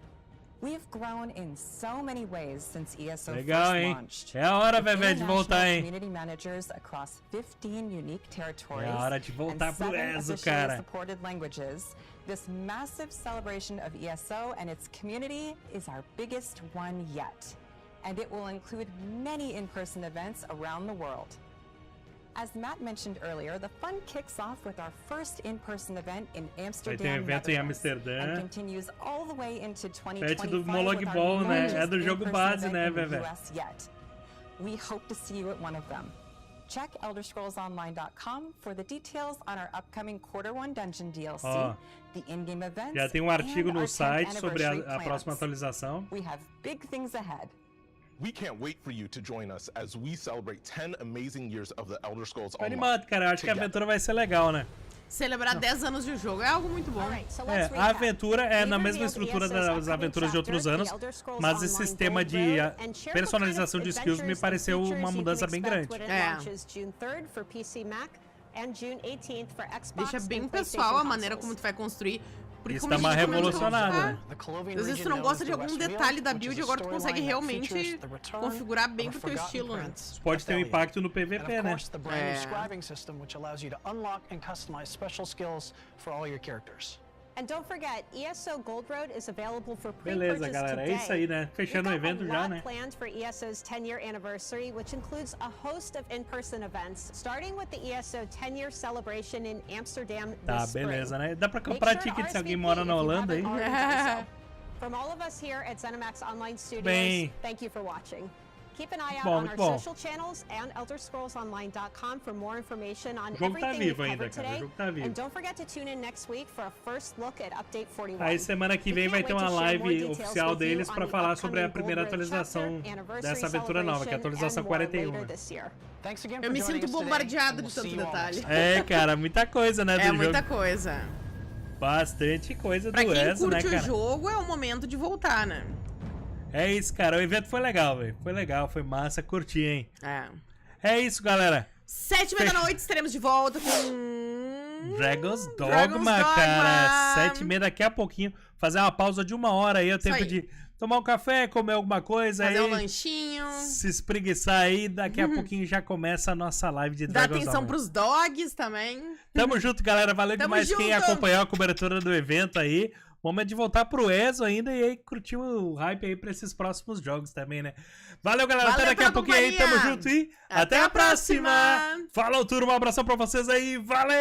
We've grown in so many ways since ESO legal, first hein? launched. É a hora, Vevé, de voltar, hein? Community managers across 15 unique territories. É a hora de voltar pro ESO, cara. Supported languages. This massive celebration of ESO and its community is our biggest one yet. And it will include many in-person events around the world. As Matt mentioned earlier, the fun kicks off with our first in-person event in Amsterdam, Netherlands, and continues all the way into 2025 do Moloch Ball, né? É do jogo base, né, Vevé? We hope to see you at one of them. Check elderscrollsonline.com for the details on our upcoming Q1 Dungeon DLC, the in-game events, já tem um artigo no site sobre a próxima atualização. We have big things ahead. We can't wait for you to join us as we celebrate 10 amazing years of the Elder Scrolls Online. Animado, cara. Eu acho que a aventura vai ser legal, né? Celebrar 10 anos de jogo é algo muito bom. A aventura é na mesma estrutura das aventuras de outros anos, mas esse sistema de personalização de skills me pareceu uma mudança bem grande. Deixa bem pessoal a maneira como tu vai construir. Porque isso tá mais revolucionado, né? Às vezes tu não gosta de algum detalhe da build, agora tu consegue realmente configurar bem pro teu estilo, né? Isso pode ter um impacto no PVP, né? Beleza, galera, é isso aí, né? Fechando o evento já, né? Planned for ESO's 10-year anniversary, which includes a host of in-person events, starting with the ESO 10-year celebration in Amsterdam Tá, beleza, né? Dá pra comprar ticket se alguém mora na Holanda aí. From all of us here at ZeniMax Online Studios, thank you for watching. Keep an eye out on our social channels and elderscrollsonline.com for more information on everything we covered today. And don't forget to tune in next week for a first look at Update 41. Aí semana que vem vai ter uma live oficial deles para falar sobre a primeira atualização dessa aventura nova, que é a atualização 41. Eu me sinto bombardeado de tanto detalhe. É, cara, muita coisa, né, do jogo. É muita coisa. Bastante coisa do ESO, né, cara? Pra quem curte o jogo, é o momento de voltar, né? É isso, cara. O evento foi legal, velho. Foi legal, foi massa, curti, hein? É isso, galera. 7h da noite estaremos de volta com... Dragon's Dogma, cara. 7h30 daqui a pouquinho. Fazer uma pausa de 1 hora aí. É tempo de tomar um café, comer alguma coisa. Fazer aí, um lanchinho. Se espreguiçar aí. Daqui a pouquinho já começa a nossa live de Dragon's Dogma. Dá atenção pros dogs também. Tamo junto, galera. Valeu demais quem acompanhou a cobertura do evento aí. Momento de voltar pro ESO ainda e aí curtir o hype aí pra esses próximos jogos também, né? Valeu, galera. Até daqui a pouquinho aí. Tamo junto e até a próxima. Falou, turma. Um abração pra vocês aí. Valeu!